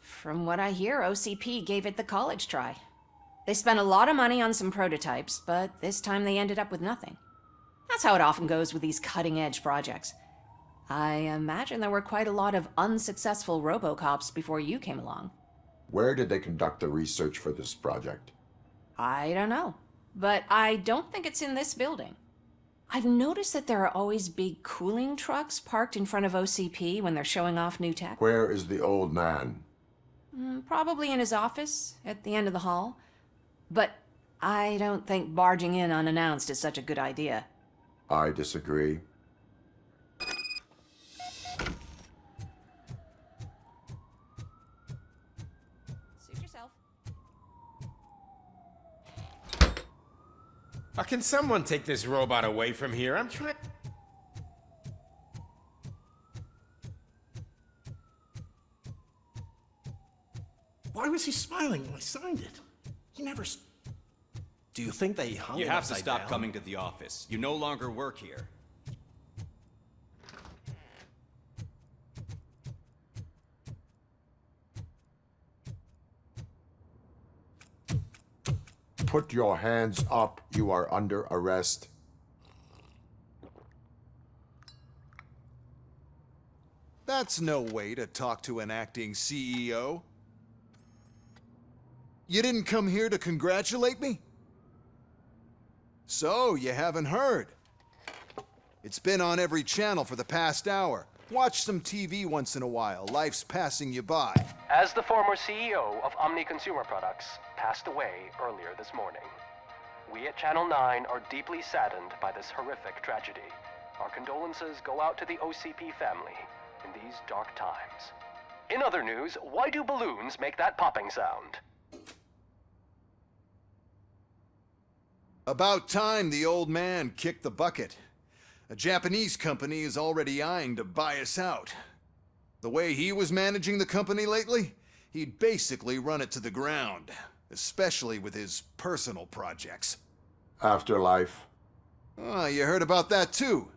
From what I hear, OCP gave it the college try. They spent a lot of money on some prototypes, but this time they ended up with nothing. That's how it often goes with these cutting-edge projects. I imagine there were quite a lot of unsuccessful RoboCops before you came along. Where did they conduct the research for this project? I don't know, but I don't think it's in this building. I've noticed that there are always big cooling trucks parked in front of OCP when they're showing off new tech. Where is the old man? Probably in his office, at the end of the hall. But I don't think barging in unannounced is such a good idea. I disagree. Suit yourself. Can someone take this robot away from here? I'm trying... Why was he smiling when I signed it? He never... Do you think they hung You it have to upside stop down? coming to the office. You no longer work here. Put your hands up. You are under arrest. That's no way to talk to an acting CEO. You didn't come here to congratulate me? So, you haven't heard. It's been on every channel for the past hour. Watch some TV once in a while. Life's passing you by. As the former CEO of Omni Consumer Products passed away earlier this morning, we at Channel 9 are deeply saddened by this horrific tragedy. Our condolences go out to the OCP family in these dark times. In other news, why do balloons make that popping sound? About time the old man kicked the bucket. A Japanese company is already eyeing to buy us out. The way he was managing the company lately, he'd basically run it to the ground, especially with his personal projects. Afterlife. Oh, you heard about that too.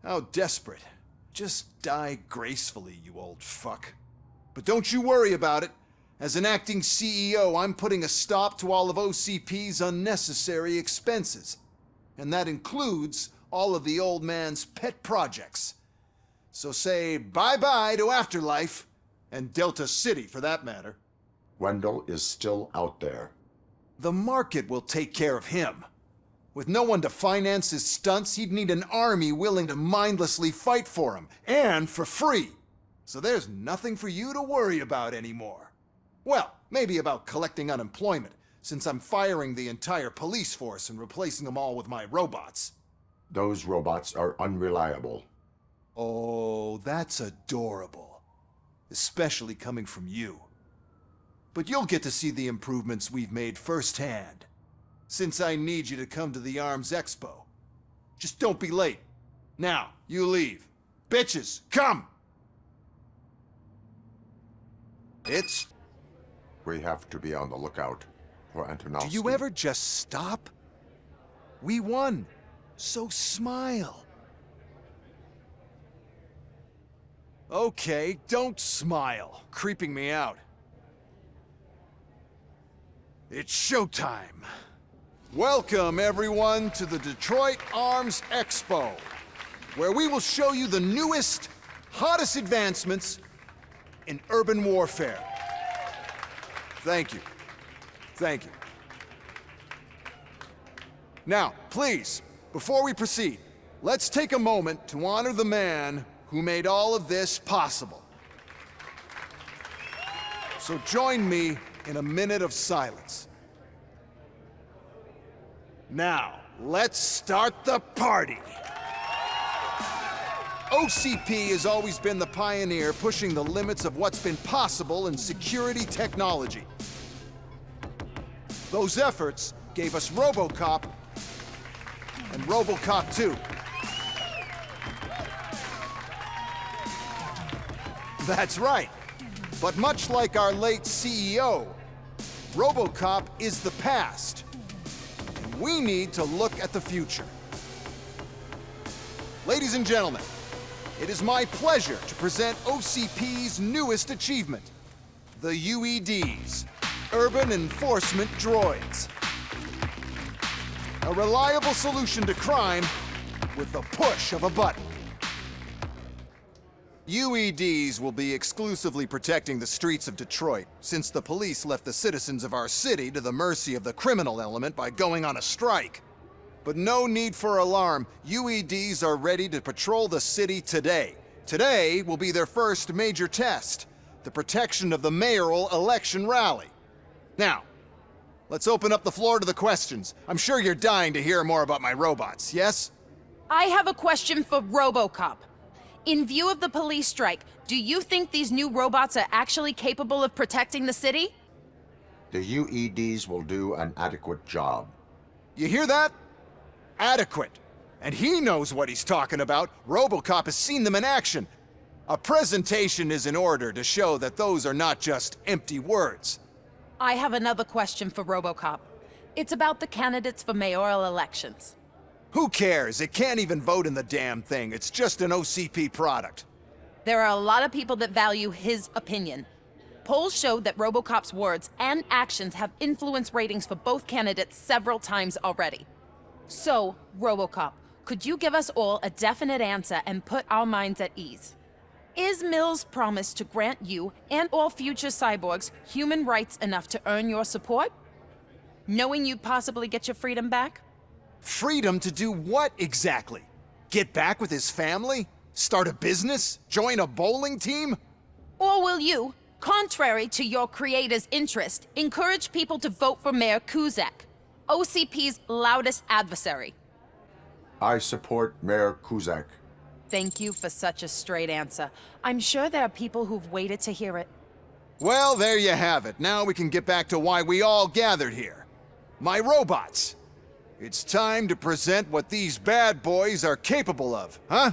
How desperate. Just die gracefully, you old fuck. But don't you worry about it. As an acting CEO, I'm putting a stop to all of OCP's unnecessary expenses. And that includes all of the old man's pet projects. So say bye-bye to Afterlife, and Delta City for that matter. Wendell is still out there. The market will take care of him. With no one to finance his stunts, he'd need an army willing to mindlessly fight for him, and for free. So there's nothing for you to worry about anymore. Well, maybe about collecting unemployment, since I'm firing the entire police force and replacing them all with my robots. Those robots are unreliable. Oh, that's adorable. Especially coming from you. But you'll get to see the improvements we've made firsthand. Since I need you to come to the Arms Expo. Just don't be late. Now, you leave. Bitches, come! We have to be on the lookout for Antonovsky. Do you ever just stop? We won. So smile. Okay, don't smile. Creeping me out. It's showtime. Welcome, everyone, to the Detroit Arms Expo, where we will show you the newest, hottest advancements in urban warfare. Thank you. Thank you. Now, please, before we proceed, let's take a moment to honor the man who made all of this possible. So join me in a minute of silence. Now, let's start the party! OCP has always been the pioneer pushing the limits of what's been possible in security technology. Those efforts gave us RoboCop and RoboCop 2. That's right. But much like our late CEO, RoboCop is the past. And we need to look at the future. Ladies and gentlemen, it is my pleasure to present OCP's newest achievement, the UEDs, Urban Enforcement Droids. A reliable solution to crime with the push of a button. UEDs will be exclusively protecting the streets of Detroit, since the police left the citizens of our city to the mercy of the criminal element by going on a strike. But no need for alarm. UEDs are ready to patrol the city today. Today will be their first major test, the protection of the mayoral election rally. Now, let's open up the floor to the questions. I'm sure you're dying to hear more about my robots, yes? I have a question for RoboCop. In view of the police strike, do you think these new robots are actually capable of protecting the city? The UEDs will do an adequate job. You hear that? Adequate. And he knows what he's talking about. RoboCop has seen them in action. A presentation is in order to show that those are not just empty words. I have another question for RoboCop. It's about the candidates for mayoral elections. Who cares? It can't even vote in the damn thing. It's just an OCP product. There are a lot of people that value his opinion. Polls show that RoboCop's words and actions have influenced ratings for both candidates several times already. So, RoboCop, could you give us all a definite answer and put our minds at ease? Is Mills' promise to grant you and all future cyborgs human rights enough to earn your support? Knowing you'd possibly get your freedom back? Freedom to do what exactly? Get back with his family? Start a business? Join a bowling team? Or will you, contrary to your creator's interest, encourage people to vote for Mayor Kuzak, OCP's loudest adversary? I support Mayor Kuzak. Thank you for such a straight answer. I'm sure there are people who've waited to hear it. Well, there you have it. Now we can get back to why we all gathered here. My robots. It's time to present what these bad boys are capable of, huh?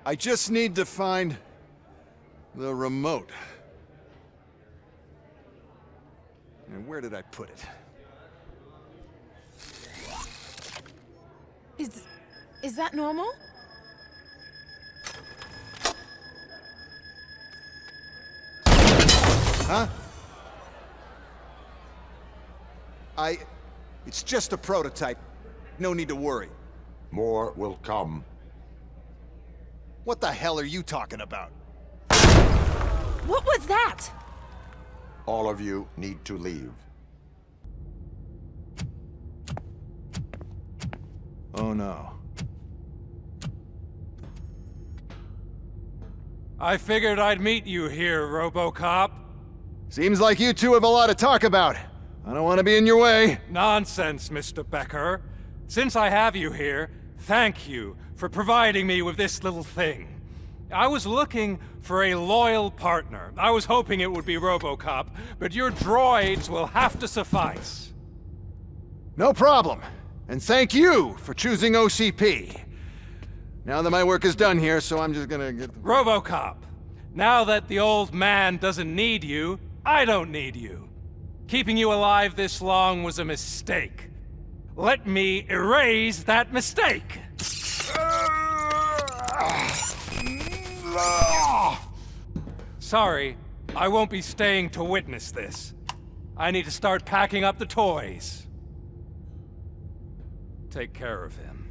I just need to find the remote. And where did I put it? Is that normal? Huh? It's just a prototype. No need to worry. More will come. What the hell are you talking about? What was that? All of you need to leave. Oh no. I figured I'd meet you here, RoboCop. Seems like you two have a lot to talk about. I don't want to be in your way. Nonsense, Mr. Becker. Since I have you here, thank you for providing me with this little thing. I was looking for a loyal partner. I was hoping it would be RoboCop, but your droids will have to suffice. No problem. And thank you for choosing OCP. Now that my work is done here, so I'm just gonna get... RoboCop, now that the old man doesn't need you, I don't need you. Keeping you alive this long was a mistake. Let me erase that mistake! Sorry, I won't be staying to witness this. I need to start packing up the toys. Take care of him.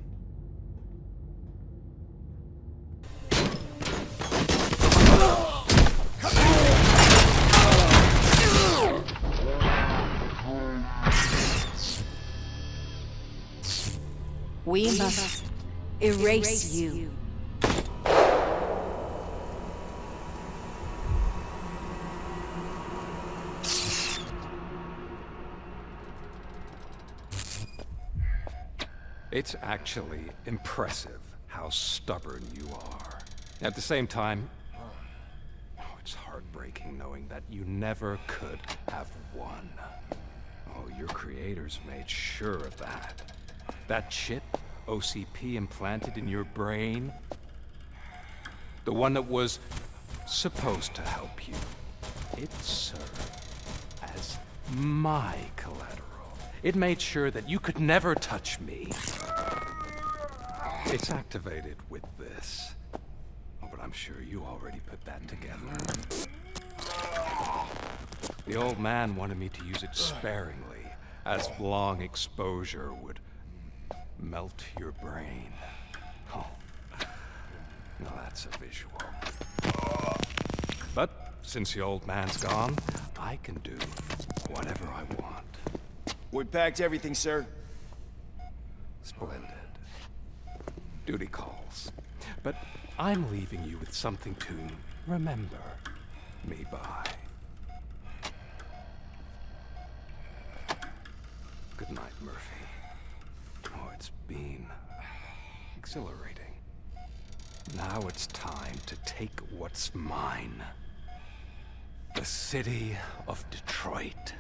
We must erase you. It's actually impressive how stubborn you are. At the same time, it's heartbreaking knowing that you never could have won. Oh, your creators made sure of that. That chip OCP implanted in your brain, the one that was supposed to help you, it served as my collateral. It made sure that you could never touch me. It's activated with this. Oh, but I'm sure you already put that together. The old man wanted me to use it sparingly, as long exposure would melt your brain. Oh, now that's a visual. But since the old man's gone, I can do whatever I want. We packed everything, sir. Splendid. Duty calls. But I'm leaving you with something to remember me by. Good night, Murphy. Oh, it's been exhilarating. Now it's time to take what's mine. The city of Detroit.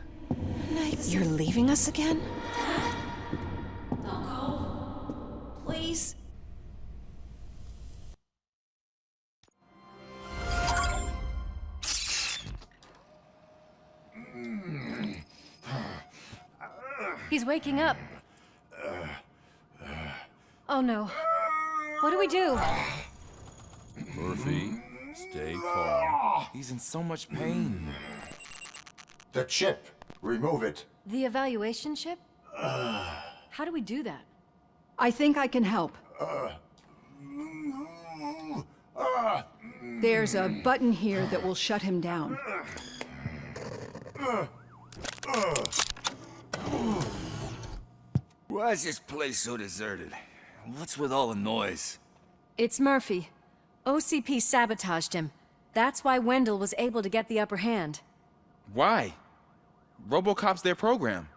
You're leaving us again? Don't go. Please. He's waking up. Oh no. What do we do? Murphy, stay calm. He's in so much pain. The chip. Remove it. The evaluation chip? How do we do that? I think I can help. There's a button here that will shut him down. Why is this place so deserted? What's with all the noise? It's Murphy. OCP sabotaged him. That's why Wendell was able to get the upper hand. Why? RoboCop's their program.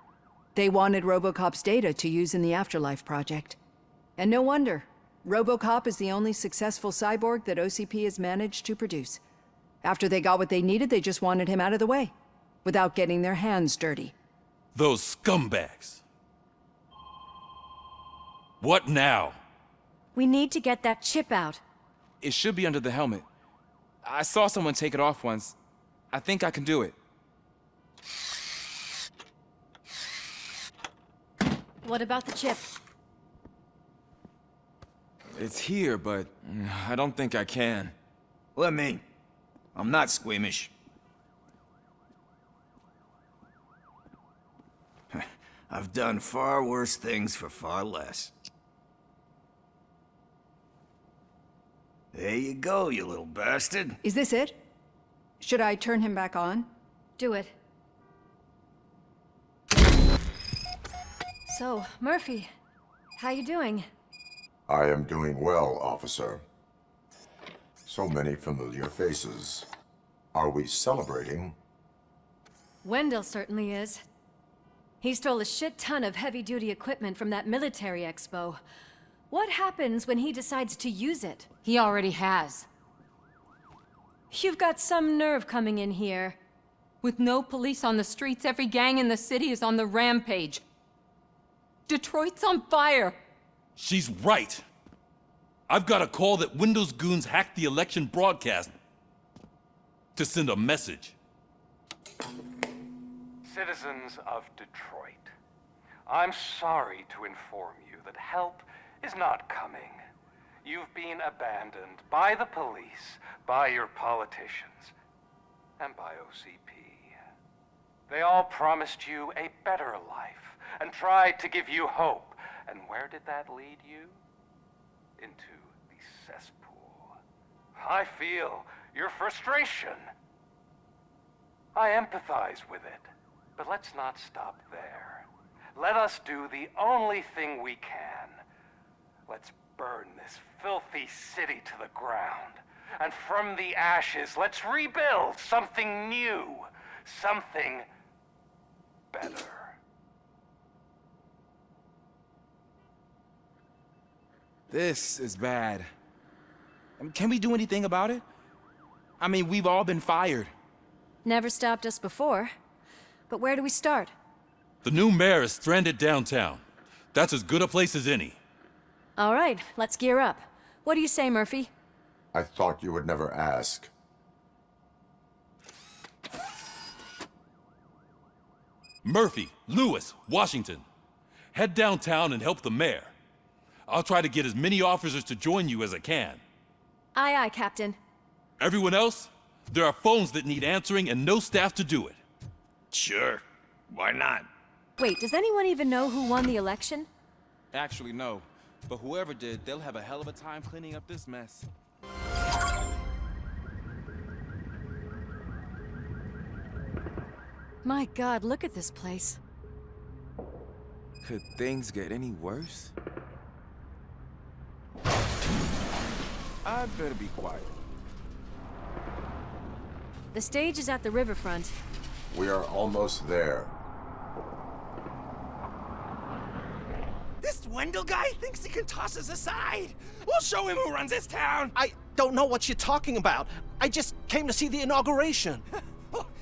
They wanted RoboCop's data to use in the Afterlife project. And no wonder. RoboCop is the only successful cyborg that OCP has managed to produce. After they got what they needed, they just wanted him out of the way, without getting their hands dirty. Those scumbags. What now? We need to get that chip out. It should be under the helmet. I saw someone take it off once. I think I can do it. What about the chip? It's here, but I don't think I can. Let me. I'm not squeamish. I've done far worse things for far less. There you go, you little bastard. Is this it? Should I turn him back on? Do it. So, Murphy, how you doing? I am doing well, officer. So many familiar faces. Are we celebrating? Wendell certainly is. He stole a shit ton of heavy-duty equipment from that military expo. What happens when he decides to use it? He already has. You've got some nerve coming in here. With no police on the streets, every gang in the city is on the rampage. Detroit's on fire. She's right. I've got a call that Wendell's goons hacked the election broadcast to send a message. Citizens of Detroit, I'm sorry to inform you that help is not coming. You've been abandoned by the police, by your politicians, and by OCP. They all promised you a better life and tried to give you hope. And where did that lead you? Into the cesspool. I feel your frustration. I empathize with it, but let's not stop there. Let us do the only thing we can. Let's burn this filthy city to the ground. And from the ashes, let's rebuild something new, something better. This is bad. Can we do anything about it? I mean, we've all been fired. Never stopped us before. But where do we start? The new mayor is stranded downtown. That's as good a place as any. All right, let's gear up. What do you say, Murphy? I thought you would never ask. Murphy, Lewis, Washington. Head downtown and help the mayor. I'll try to get as many officers to join you as I can. Aye, aye, Captain. Everyone else? There are phones that need answering and no staff to do it. Sure. Why not? Wait, does anyone even know who won the election? Actually, no. But whoever did, they'll have a hell of a time cleaning up this mess. My God, look at this place. Could things get any worse? I'd better be quiet. The stage is at the riverfront. We are almost there. This Wendell guy thinks he can toss us aside. We'll show him who runs this town. I don't know what you're talking about. I just came to see the inauguration.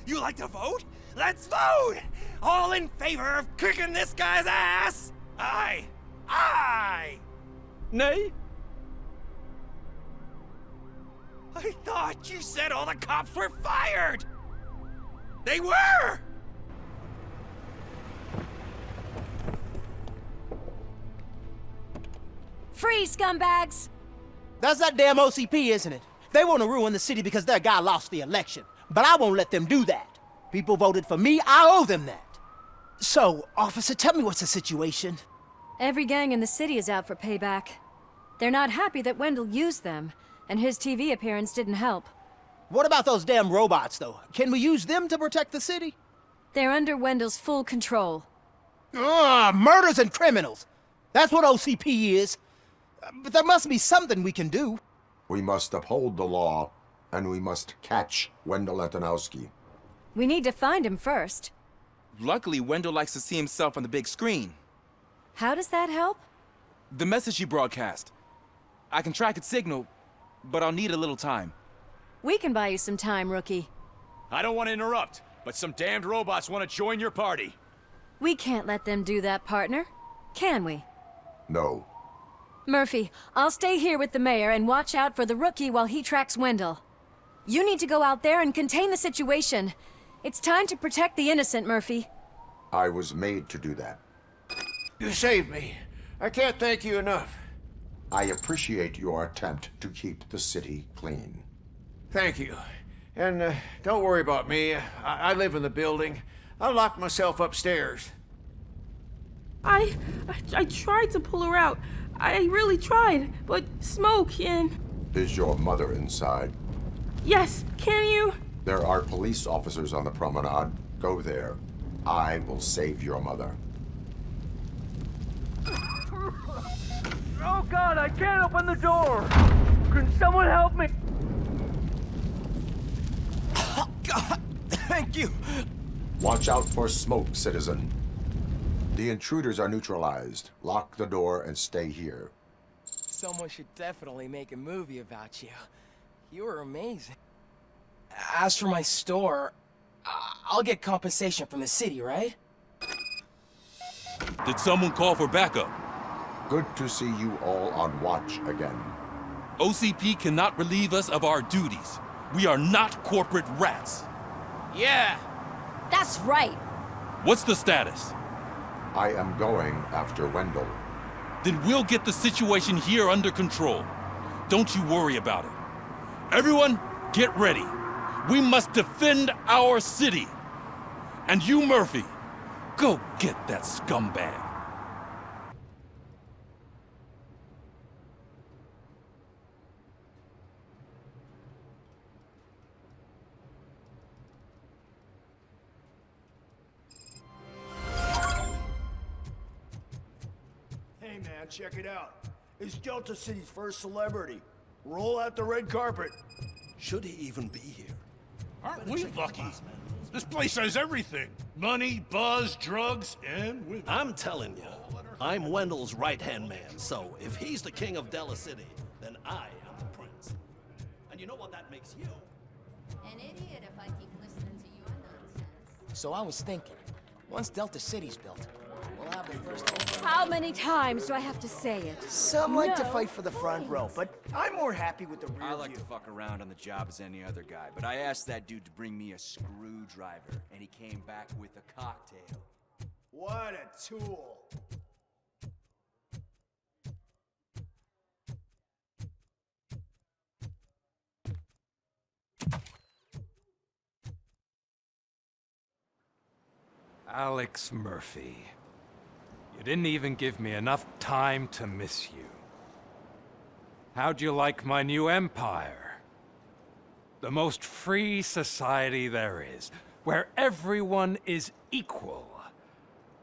You like to vote? Let's vote! All in favor of kicking this guy's ass? Aye. Aye! Nay? I thought you said all the cops were fired! They were! Freeze, scumbags! That's that damn OCP, isn't it? They want to ruin the city because their guy lost the election. But I won't let them do that. People voted for me, I owe them that. So, officer, tell me what's the situation. Every gang in the city is out for payback. They're not happy that Wendell used them, and his TV appearance didn't help. What about those damn robots, though? Can we use them to protect the city? They're under Wendell's full control. Murders and criminals! That's what OCP is. But there must be something we can do. We must uphold the law, and we must catch Wendell Antonowski. We need to find him first. Luckily, Wendell likes to see himself on the big screen. How does that help? The message you broadcast. I can track its signal, but I'll need a little time. We can buy you some time, rookie. I don't want to interrupt, but some damned robots want to join your party. We can't let them do that, partner. Can we? No. Murphy, I'll stay here with the mayor and watch out for the rookie while he tracks Wendell. You need to go out there and contain the situation. It's time to protect the innocent, Murphy. I was made to do that. You saved me. I can't thank you enough. I appreciate your attempt to keep the city clean. Thank you. And don't worry about me. I live in the building. I'll lock myself upstairs. I tried to pull her out. I really tried, but smoke and... Is your mother inside? Yes, can you? There are police officers on the promenade. Go there. I will save your mother. Oh God, I can't open the door! Can someone help me? Oh God, thank you! Watch out for smoke, citizen. The intruders are neutralized. Lock the door and stay here. Someone should definitely make a movie about you. You were amazing. as for my store, I'll get compensation from the city, right? Did someone call for backup? Good to see you all on watch again. OCP cannot relieve us of our duties. We are not corporate rats. Yeah. That's right. What's the status? I am going after Wendell. Then we'll get the situation here under control. Don't you worry about it. Everyone, get ready. We must defend our city. And you, Murphy, go get that scumbag. Hey man, check it out. It's Delta City's first celebrity. Roll out the red carpet. Should he even be here? Aren't we lucky? This place has everything. Money, buzz, drugs, and women. I'm telling you, I'm Wendell's right-hand man, so if he's the king of Delta City, then I am the prince. And you know what that makes you? An idiot if I keep listening to your nonsense. So I was thinking, once Delta City's built, we'll have the first... How many times do I have to say it? Some like to fight for the front row, but I'm more happy with the rear I like view. to fuck around on the job as any other guy, but I asked that dude to bring me a screwdriver, and he came back with a cocktail. What a tool. Alex Murphy. You didn't even give me enough time to miss you. How'd you like my new empire? The most free society there is, where everyone is equal,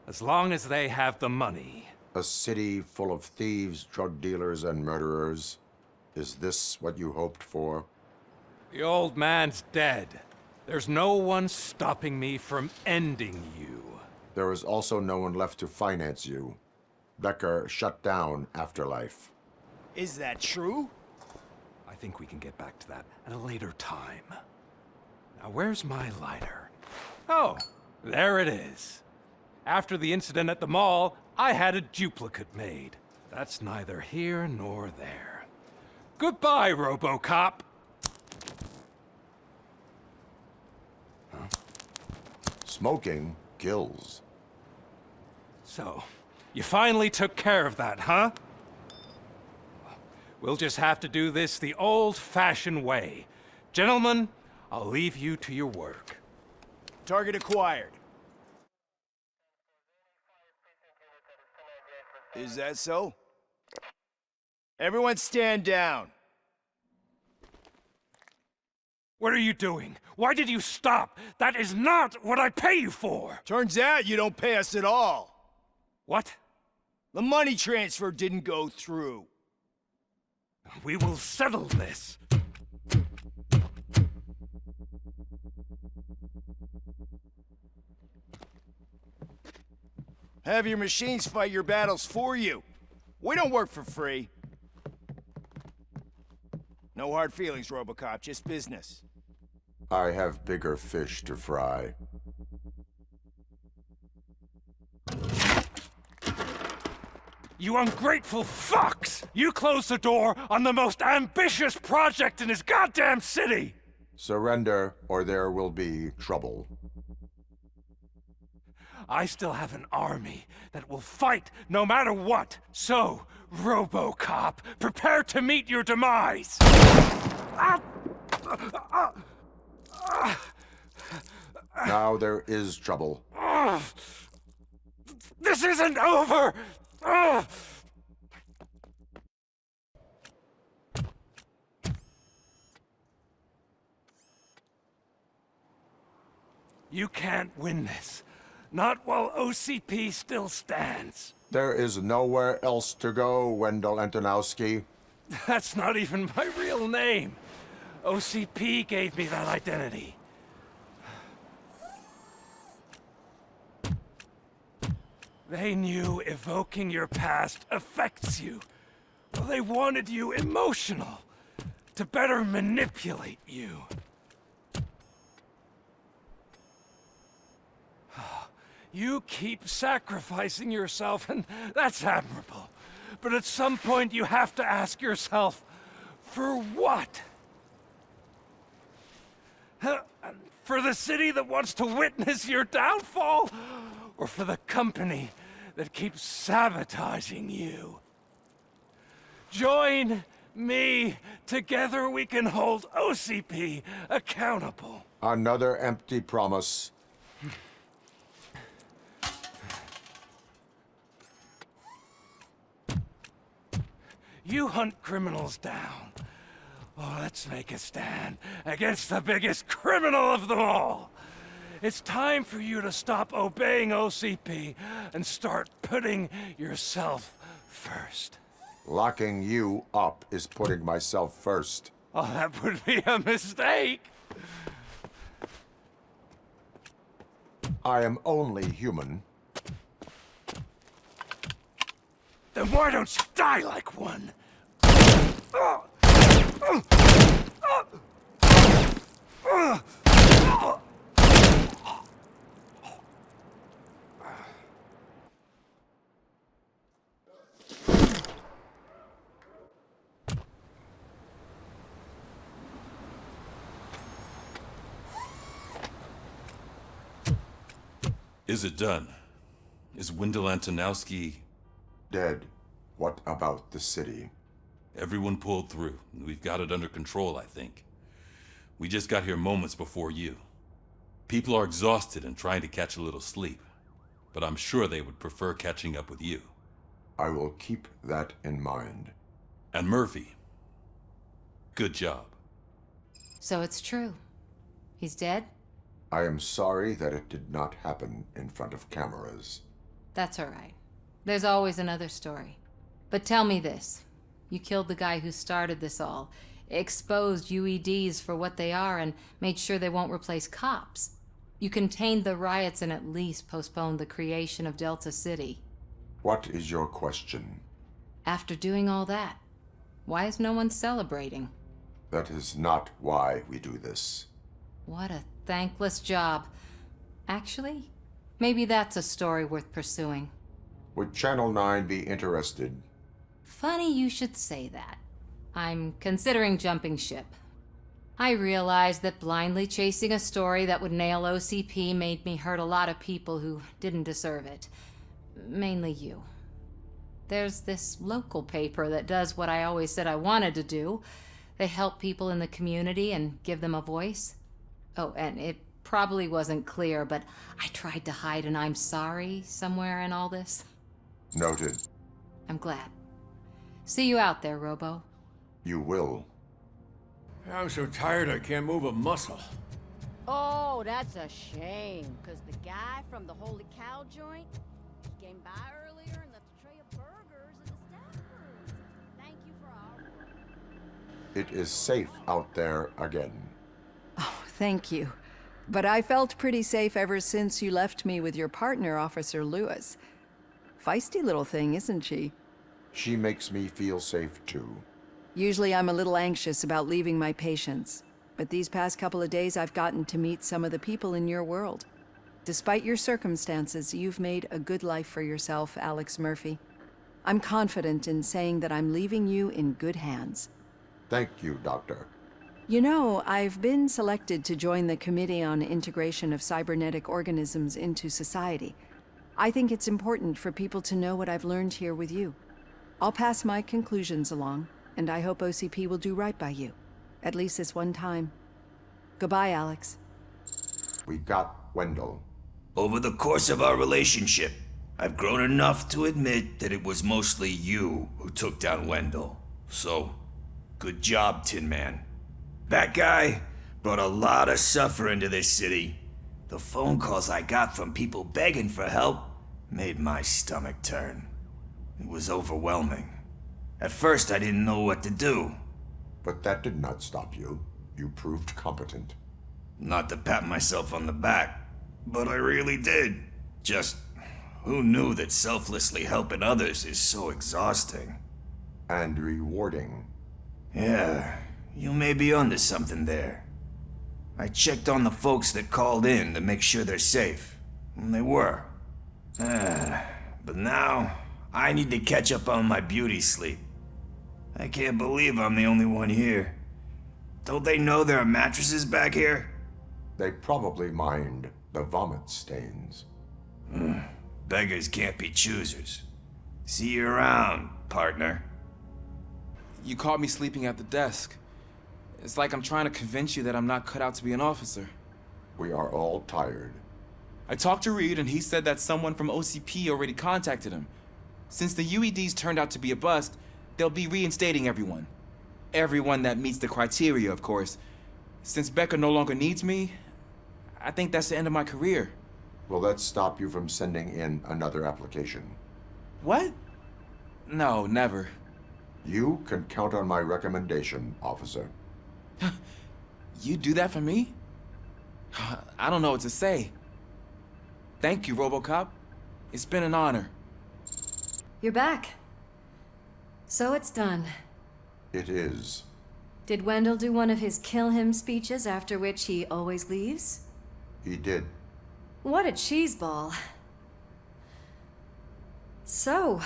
as long as they have the money. A city full of thieves, drug dealers, and murderers. Is this what you hoped for? The old man's dead. There's no one stopping me from ending you. There is also no one left to finance you. Becker shut down Afterlife. Is that true? I think we can get back to that at a later time. Now, where's my lighter? Oh, there it is. After the incident at the mall, I had a duplicate made. That's neither here nor there. Goodbye, RoboCop. Smoking kills. So, you finally took care of that, huh? We'll just have to do this the old-fashioned way. Gentlemen, I'll leave you to your work. Target acquired. Is that so? Everyone stand down. What are you doing? Why did you stop? That is not what I pay you for! Turns out you don't pay us at all. What? The money transfer didn't go through. We will settle this. Have your machines fight your battles for you. We don't work for free. No hard feelings, RoboCop, just business. I have bigger fish to fry. You ungrateful fucks! You closed the door on the most ambitious project in this goddamn city! Surrender, or there will be trouble. I still have an army that will fight no matter what. So, RoboCop, prepare to meet your demise! Now there is trouble. This isn't over! You can't win this. Not while OCP still stands. There is nowhere else to go, Wendell Antonowski. That's not even my real name. OCP gave me that identity. They knew evoking your past affects you. Well, they wanted you emotional, to better manipulate you. You keep sacrificing yourself, and that's admirable. But at some point you have to ask yourself, for what? For the city that wants to witness your downfall? Or for the company that keeps sabotaging you? Join me. Together we can hold OCP accountable. Another empty promise. You hunt criminals down. Oh, let's make a stand against the biggest criminal of them all. It's time for you to stop obeying OCP and start putting yourself first. Locking you up is putting myself first. Oh, that would be a mistake. I am only human. Then why don't you die like one? Is it done? Is Wendell Antonowski... dead? What about the city? Everyone pulled through. We've got it under control, I think. We just got here moments before you. People are exhausted and trying to catch a little sleep. But I'm sure they would prefer catching up with you. I will keep that in mind. And Murphy, good job. So it's true. He's dead? I am sorry that it did not happen in front of cameras. That's all right. There's always another story. But tell me this. You killed the guy who started this all, exposed UEDs for what they are, and made sure they won't replace cops. You contained the riots and at least postponed the creation of Delta City. What is your question? After doing all that, why is no one celebrating? That is not why we do this. What a thankless job. Actually, maybe that's a story worth pursuing. Would Channel 9 be interested? Funny you should say that. I'm considering jumping ship. I realized that blindly chasing a story that would nail OCP made me hurt a lot of people who didn't deserve it. Mainly you. There's this local paper that does what I always said I wanted to do. They help people in the community and give them a voice. Oh, and it probably wasn't clear, but I tried to hide an I'm sorry somewhere in all this. Noted. I'm glad. See you out there, Robo. You will. I'm so tired I can't move a muscle. Oh, that's a shame, because the guy from the Holy Cow joint, he came by earlier and left a tray of burgers in the staff room. Thank you for our work. It is safe out there again. Oh, thank you. But I felt pretty safe ever since you left me with your partner, Officer Lewis. Feisty little thing, isn't she? She makes me feel safe too. Usually I'm a little anxious about leaving my patients, but these past couple of days I've gotten to meet some of the people in your world. Despite your circumstances, you've made a good life for yourself, Alex Murphy. I'm confident in saying that I'm leaving you in good hands. Thank you, Doctor. You know, I've been selected to join the Committee on Integration of Cybernetic Organisms into Society. I think it's important for people to know what I've learned here with you. I'll pass my conclusions along, and I hope OCP will do right by you. At least this one time. Goodbye, Alex. We got Wendell. Over the course of our relationship, I've grown enough to admit that it was mostly you who took down Wendell. So, good job, Tin Man. That guy brought a lot of suffering to this city. The phone calls I got from people begging for help made my stomach turn. It was overwhelming. At first, I didn't know what to do. But that did not stop you. You proved competent. Not to pat myself on the back, but I really did. Just, who knew that selflessly helping others is so exhausting? And rewarding. Yeah, you may be onto something there. I checked on the folks that called in to make sure they're safe. And they were. But now, I need to catch up on my beauty sleep. I can't believe I'm the only one here. Don't they know there are mattresses back here? They probably mind the vomit stains. Beggars can't be choosers. See you around, partner. You caught me sleeping at the desk. It's like I'm trying to convince you that I'm not cut out to be an officer. We are all tired. I talked to Reed and he said that someone from OCP already contacted him. Since the UEDs turned out to be a bust, they'll be reinstating everyone. Everyone that meets the criteria, of course. Since Becca no longer needs me, I think that's the end of my career. Will that stop you from sending in another application? What? No, never. You can count on my recommendation, officer. You do that for me? I don't know what to say. Thank you, RoboCop. It's been an honor. You're back. So it's done. It is. Did Wendell do one of his kill him speeches after which he always leaves? He did. What a cheeseball. So,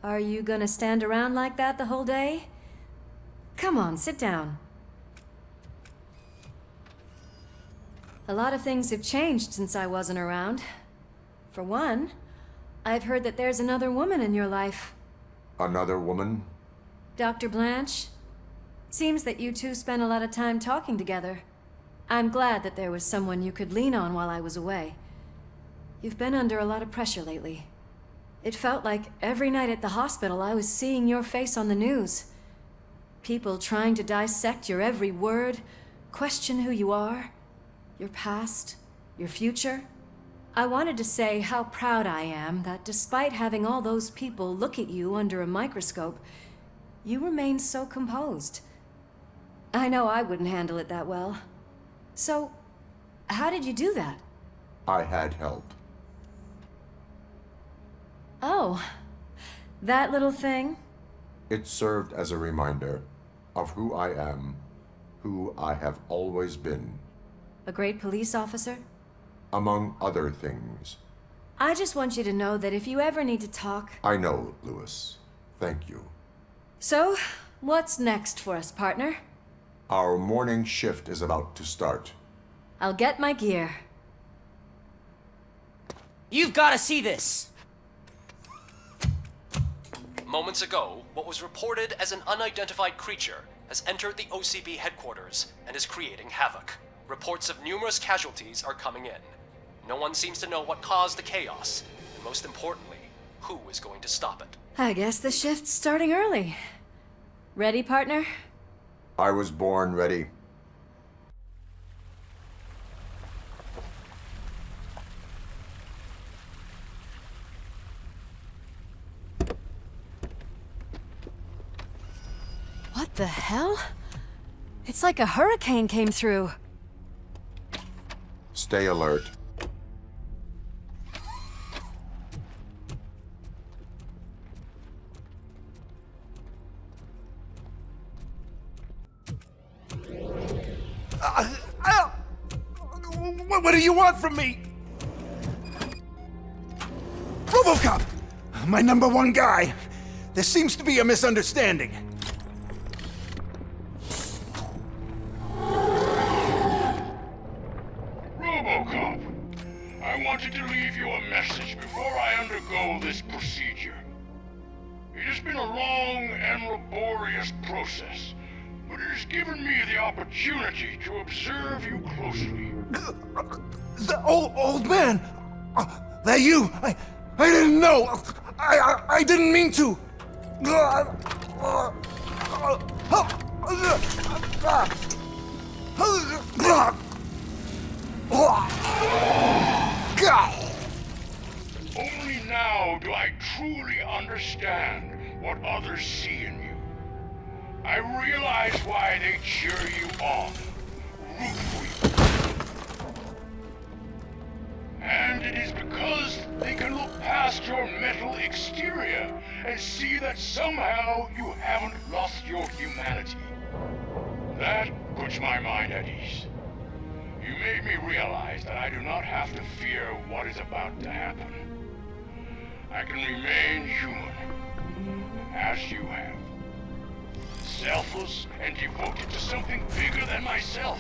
are you gonna stand around like that the whole day? Come on, sit down. A lot of things have changed since I wasn't around. For one, I've heard that there's another woman in your life. Another woman? Dr. Blanche? Seems that you two spent a lot of time talking together. I'm glad that there was someone you could lean on while I was away. You've been under a lot of pressure lately. It felt like every night at the hospital I was seeing your face on the news. People trying to dissect your every word, question who you are, your past, your future. I wanted to say how proud I am that despite having all those people look at you under a microscope, you remain so composed. I know I wouldn't handle it that well. So, how did you do that? I had help. Oh, that little thing? It served as a reminder of who I am, who I have always been. A great police officer? Among other things. I just want you to know that if you ever need to talk... I know, Lewis. Thank you. So, what's next for us, partner? Our morning shift is about to start. I'll get my gear. You've got to see this! Moments ago, what was reported as an unidentified creature has entered the OCP headquarters and is creating havoc. Reports of numerous casualties are coming in. No one seems to know what caused the chaos, and most importantly, who is going to stop it. I guess the shift's starting early. Ready, partner? I was born ready. What the hell? It's like a hurricane came through. Stay alert. What do you want from me? RoboCop! My #1 guy. There seems to be a misunderstanding. RoboCop, I wanted to leave you a message before I undergo this procedure. It has been a long and laborious process, but it has given me the opportunity to observe you closely. The old man! That you? I didn't know! I didn't mean to! Only now do I truly understand what others see in you. I realize why they cheer you on, root for you. And it is because they can look past your metal exterior and see that somehow you haven't lost your humanity. That puts my mind at ease. You made me realize that I do not have to fear what is about to happen. I can remain human, as you have. Selfless and devoted to something bigger than myself.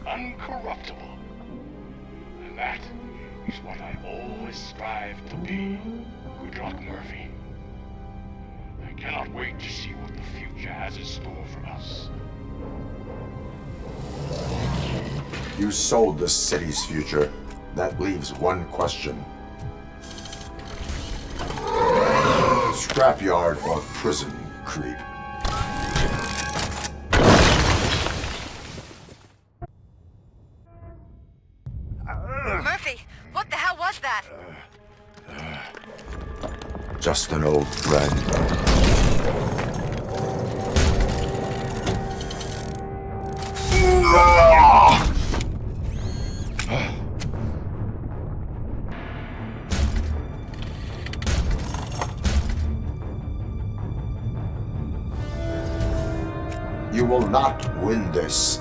Uncorruptible. And that is what I always strive to be. Good luck, Murphy. I cannot wait to see what the future has in store for us. You sold the city's future. That leaves one question. Scrapyard or prison, creep? Murphy, what the hell was that? Just an old friend. You will not win this.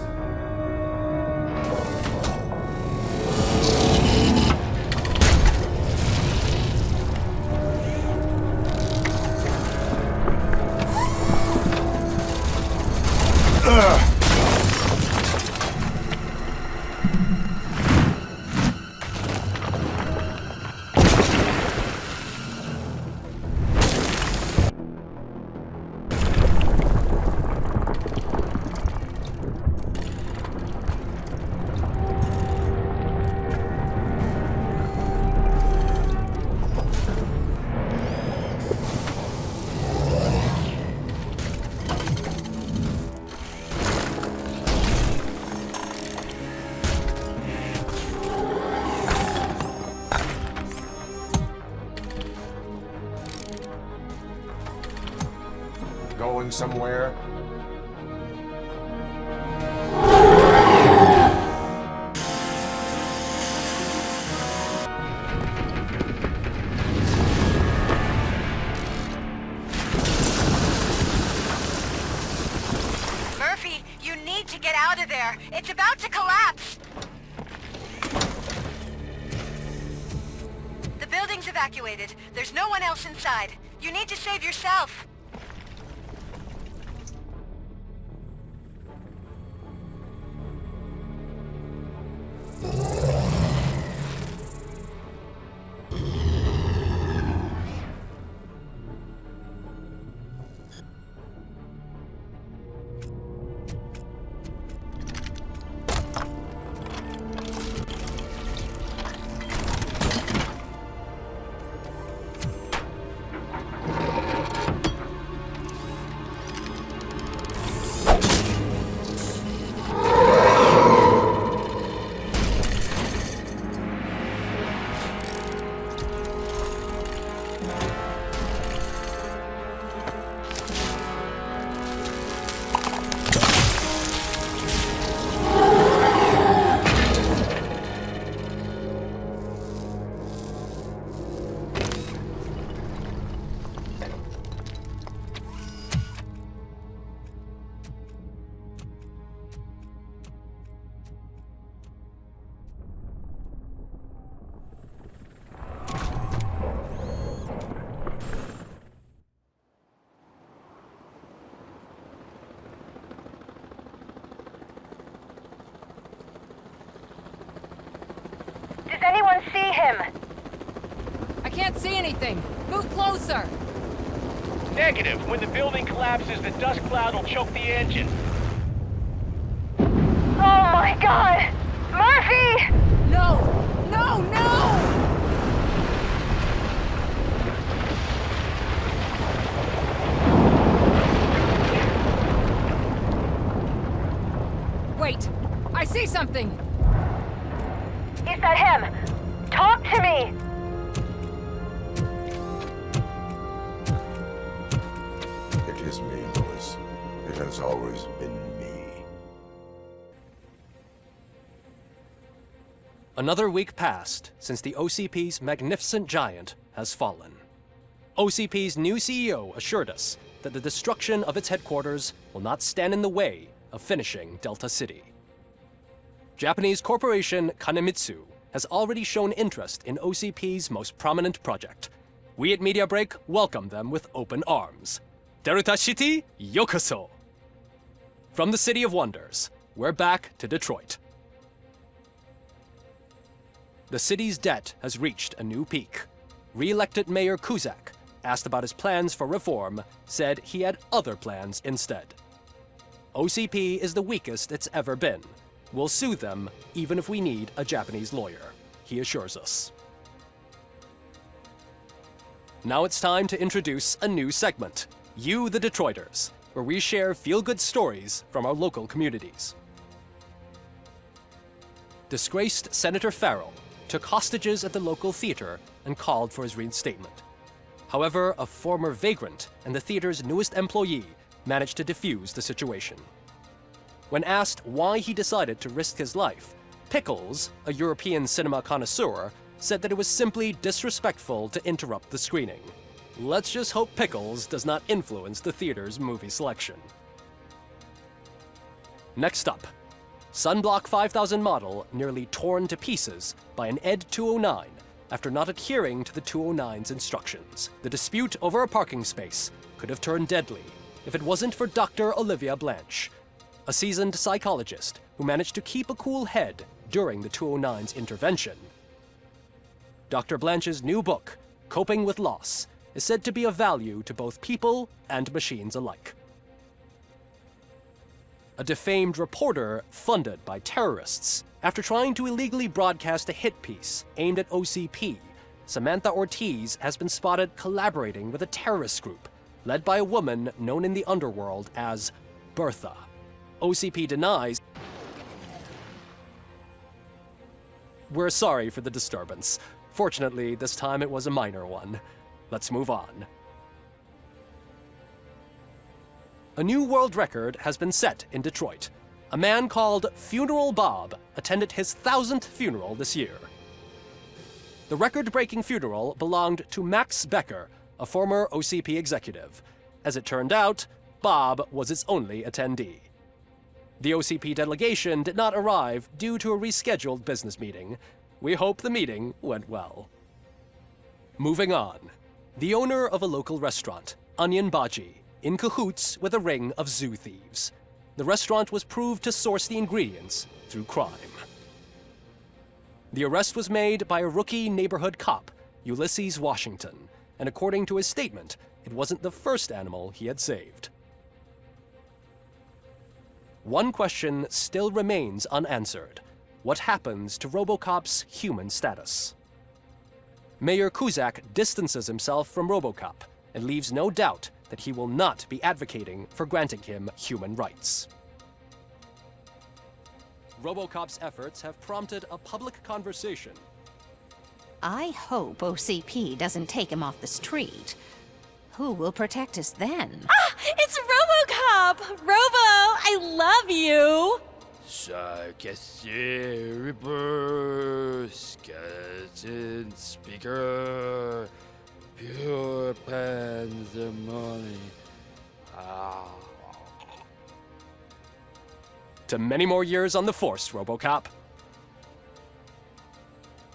Going somewhere? Murphy, you need to get out of there. It's about to collapse. The building's evacuated. There's no one else inside. You need to save yourself. Does anyone see him? I can't see anything. Move closer. Negative. When the building collapses, the dust cloud will choke the engine. Oh my god! Murphy! No! No, no! Wait! I see something! Is that him? Talk to me! It is me, Louis. It has always been me. Another week passed since the OCP's magnificent giant has fallen. OCP's new CEO assured us that the destruction of its headquarters will not stand in the way of finishing Delta City. Japanese corporation Kanemitsu has already shown interest in OCP's most prominent project. We at Media Break welcome them with open arms. Delta City, yokoso! From the City of Wonders, we're back to Detroit. The city's debt has reached a new peak. Re-elected Mayor Cusack, asked about his plans for reform, said he had other plans instead. OCP is the weakest it's ever been. We'll sue them, even if we need a Japanese lawyer, he assures us. Now it's time to introduce a new segment, You the Detroiters, where we share feel-good stories from our local communities. Disgraced Senator Farrell took hostages at the local theater and called for his reinstatement. However, a former vagrant and the theater's newest employee managed to defuse the situation. When asked why he decided to risk his life, Pickles, a European cinema connoisseur, said that it was simply disrespectful to interrupt the screening. Let's just hope Pickles does not influence the theater's movie selection. Next up, Sunblock 5000 model nearly torn to pieces by an ED 209 after not adhering to the 209's instructions. The dispute over a parking space could have turned deadly if it wasn't for Dr. Olivia Blanche, a seasoned psychologist who managed to keep a cool head during the 209's intervention. Dr. Blanche's new book, Coping with Loss, is said to be of value to both people and machines alike. A defamed reporter funded by terrorists after trying to illegally broadcast a hit piece aimed at OCP, Samantha Ortiz has been spotted collaborating with a terrorist group led by a woman known in the underworld as Bertha. OCP denies. We're sorry for the disturbance. Fortunately, this time it was a minor one. Let's move on. A new world record has been set in Detroit. A man called Funeral Bob attended his 1000th funeral this year. The record-breaking funeral belonged to Max Becker, a former OCP executive. As it turned out, Bob was its only attendee. The OCP delegation did not arrive due to a rescheduled business meeting. We hope the meeting went well. Moving on. The owner of a local restaurant, Onion Baji, in cahoots with a ring of zoo thieves. The restaurant was proved to source the ingredients through crime. The arrest was made by a rookie neighborhood cop, Ulysses Washington, and according to his statement, it wasn't the first animal he had saved. One question still remains unanswered. What happens to RoboCop's human status? Mayor Cusack distances himself from RoboCop and leaves no doubt that he will not be advocating for granting him human rights. RoboCop's efforts have prompted a public conversation. I hope OCP doesn't take him off the street. Who will protect us then? Ah! It's RoboCop! Robo, I love you! Reaper, skeleton speaker, pure pandemonium. To many more years on the force, RoboCop.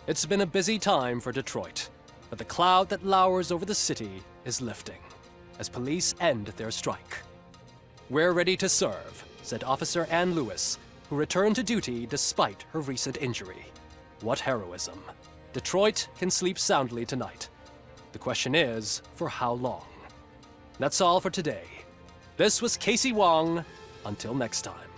It's been a busy time for Detroit, but the cloud that lowers over the city is lifting as police end their strike. We're ready to serve, said Officer Ann Lewis, who returned to duty despite her recent injury. What heroism. Detroit can sleep soundly tonight. The question is, for how long? That's all for today. This was Casey Wong. Until next time.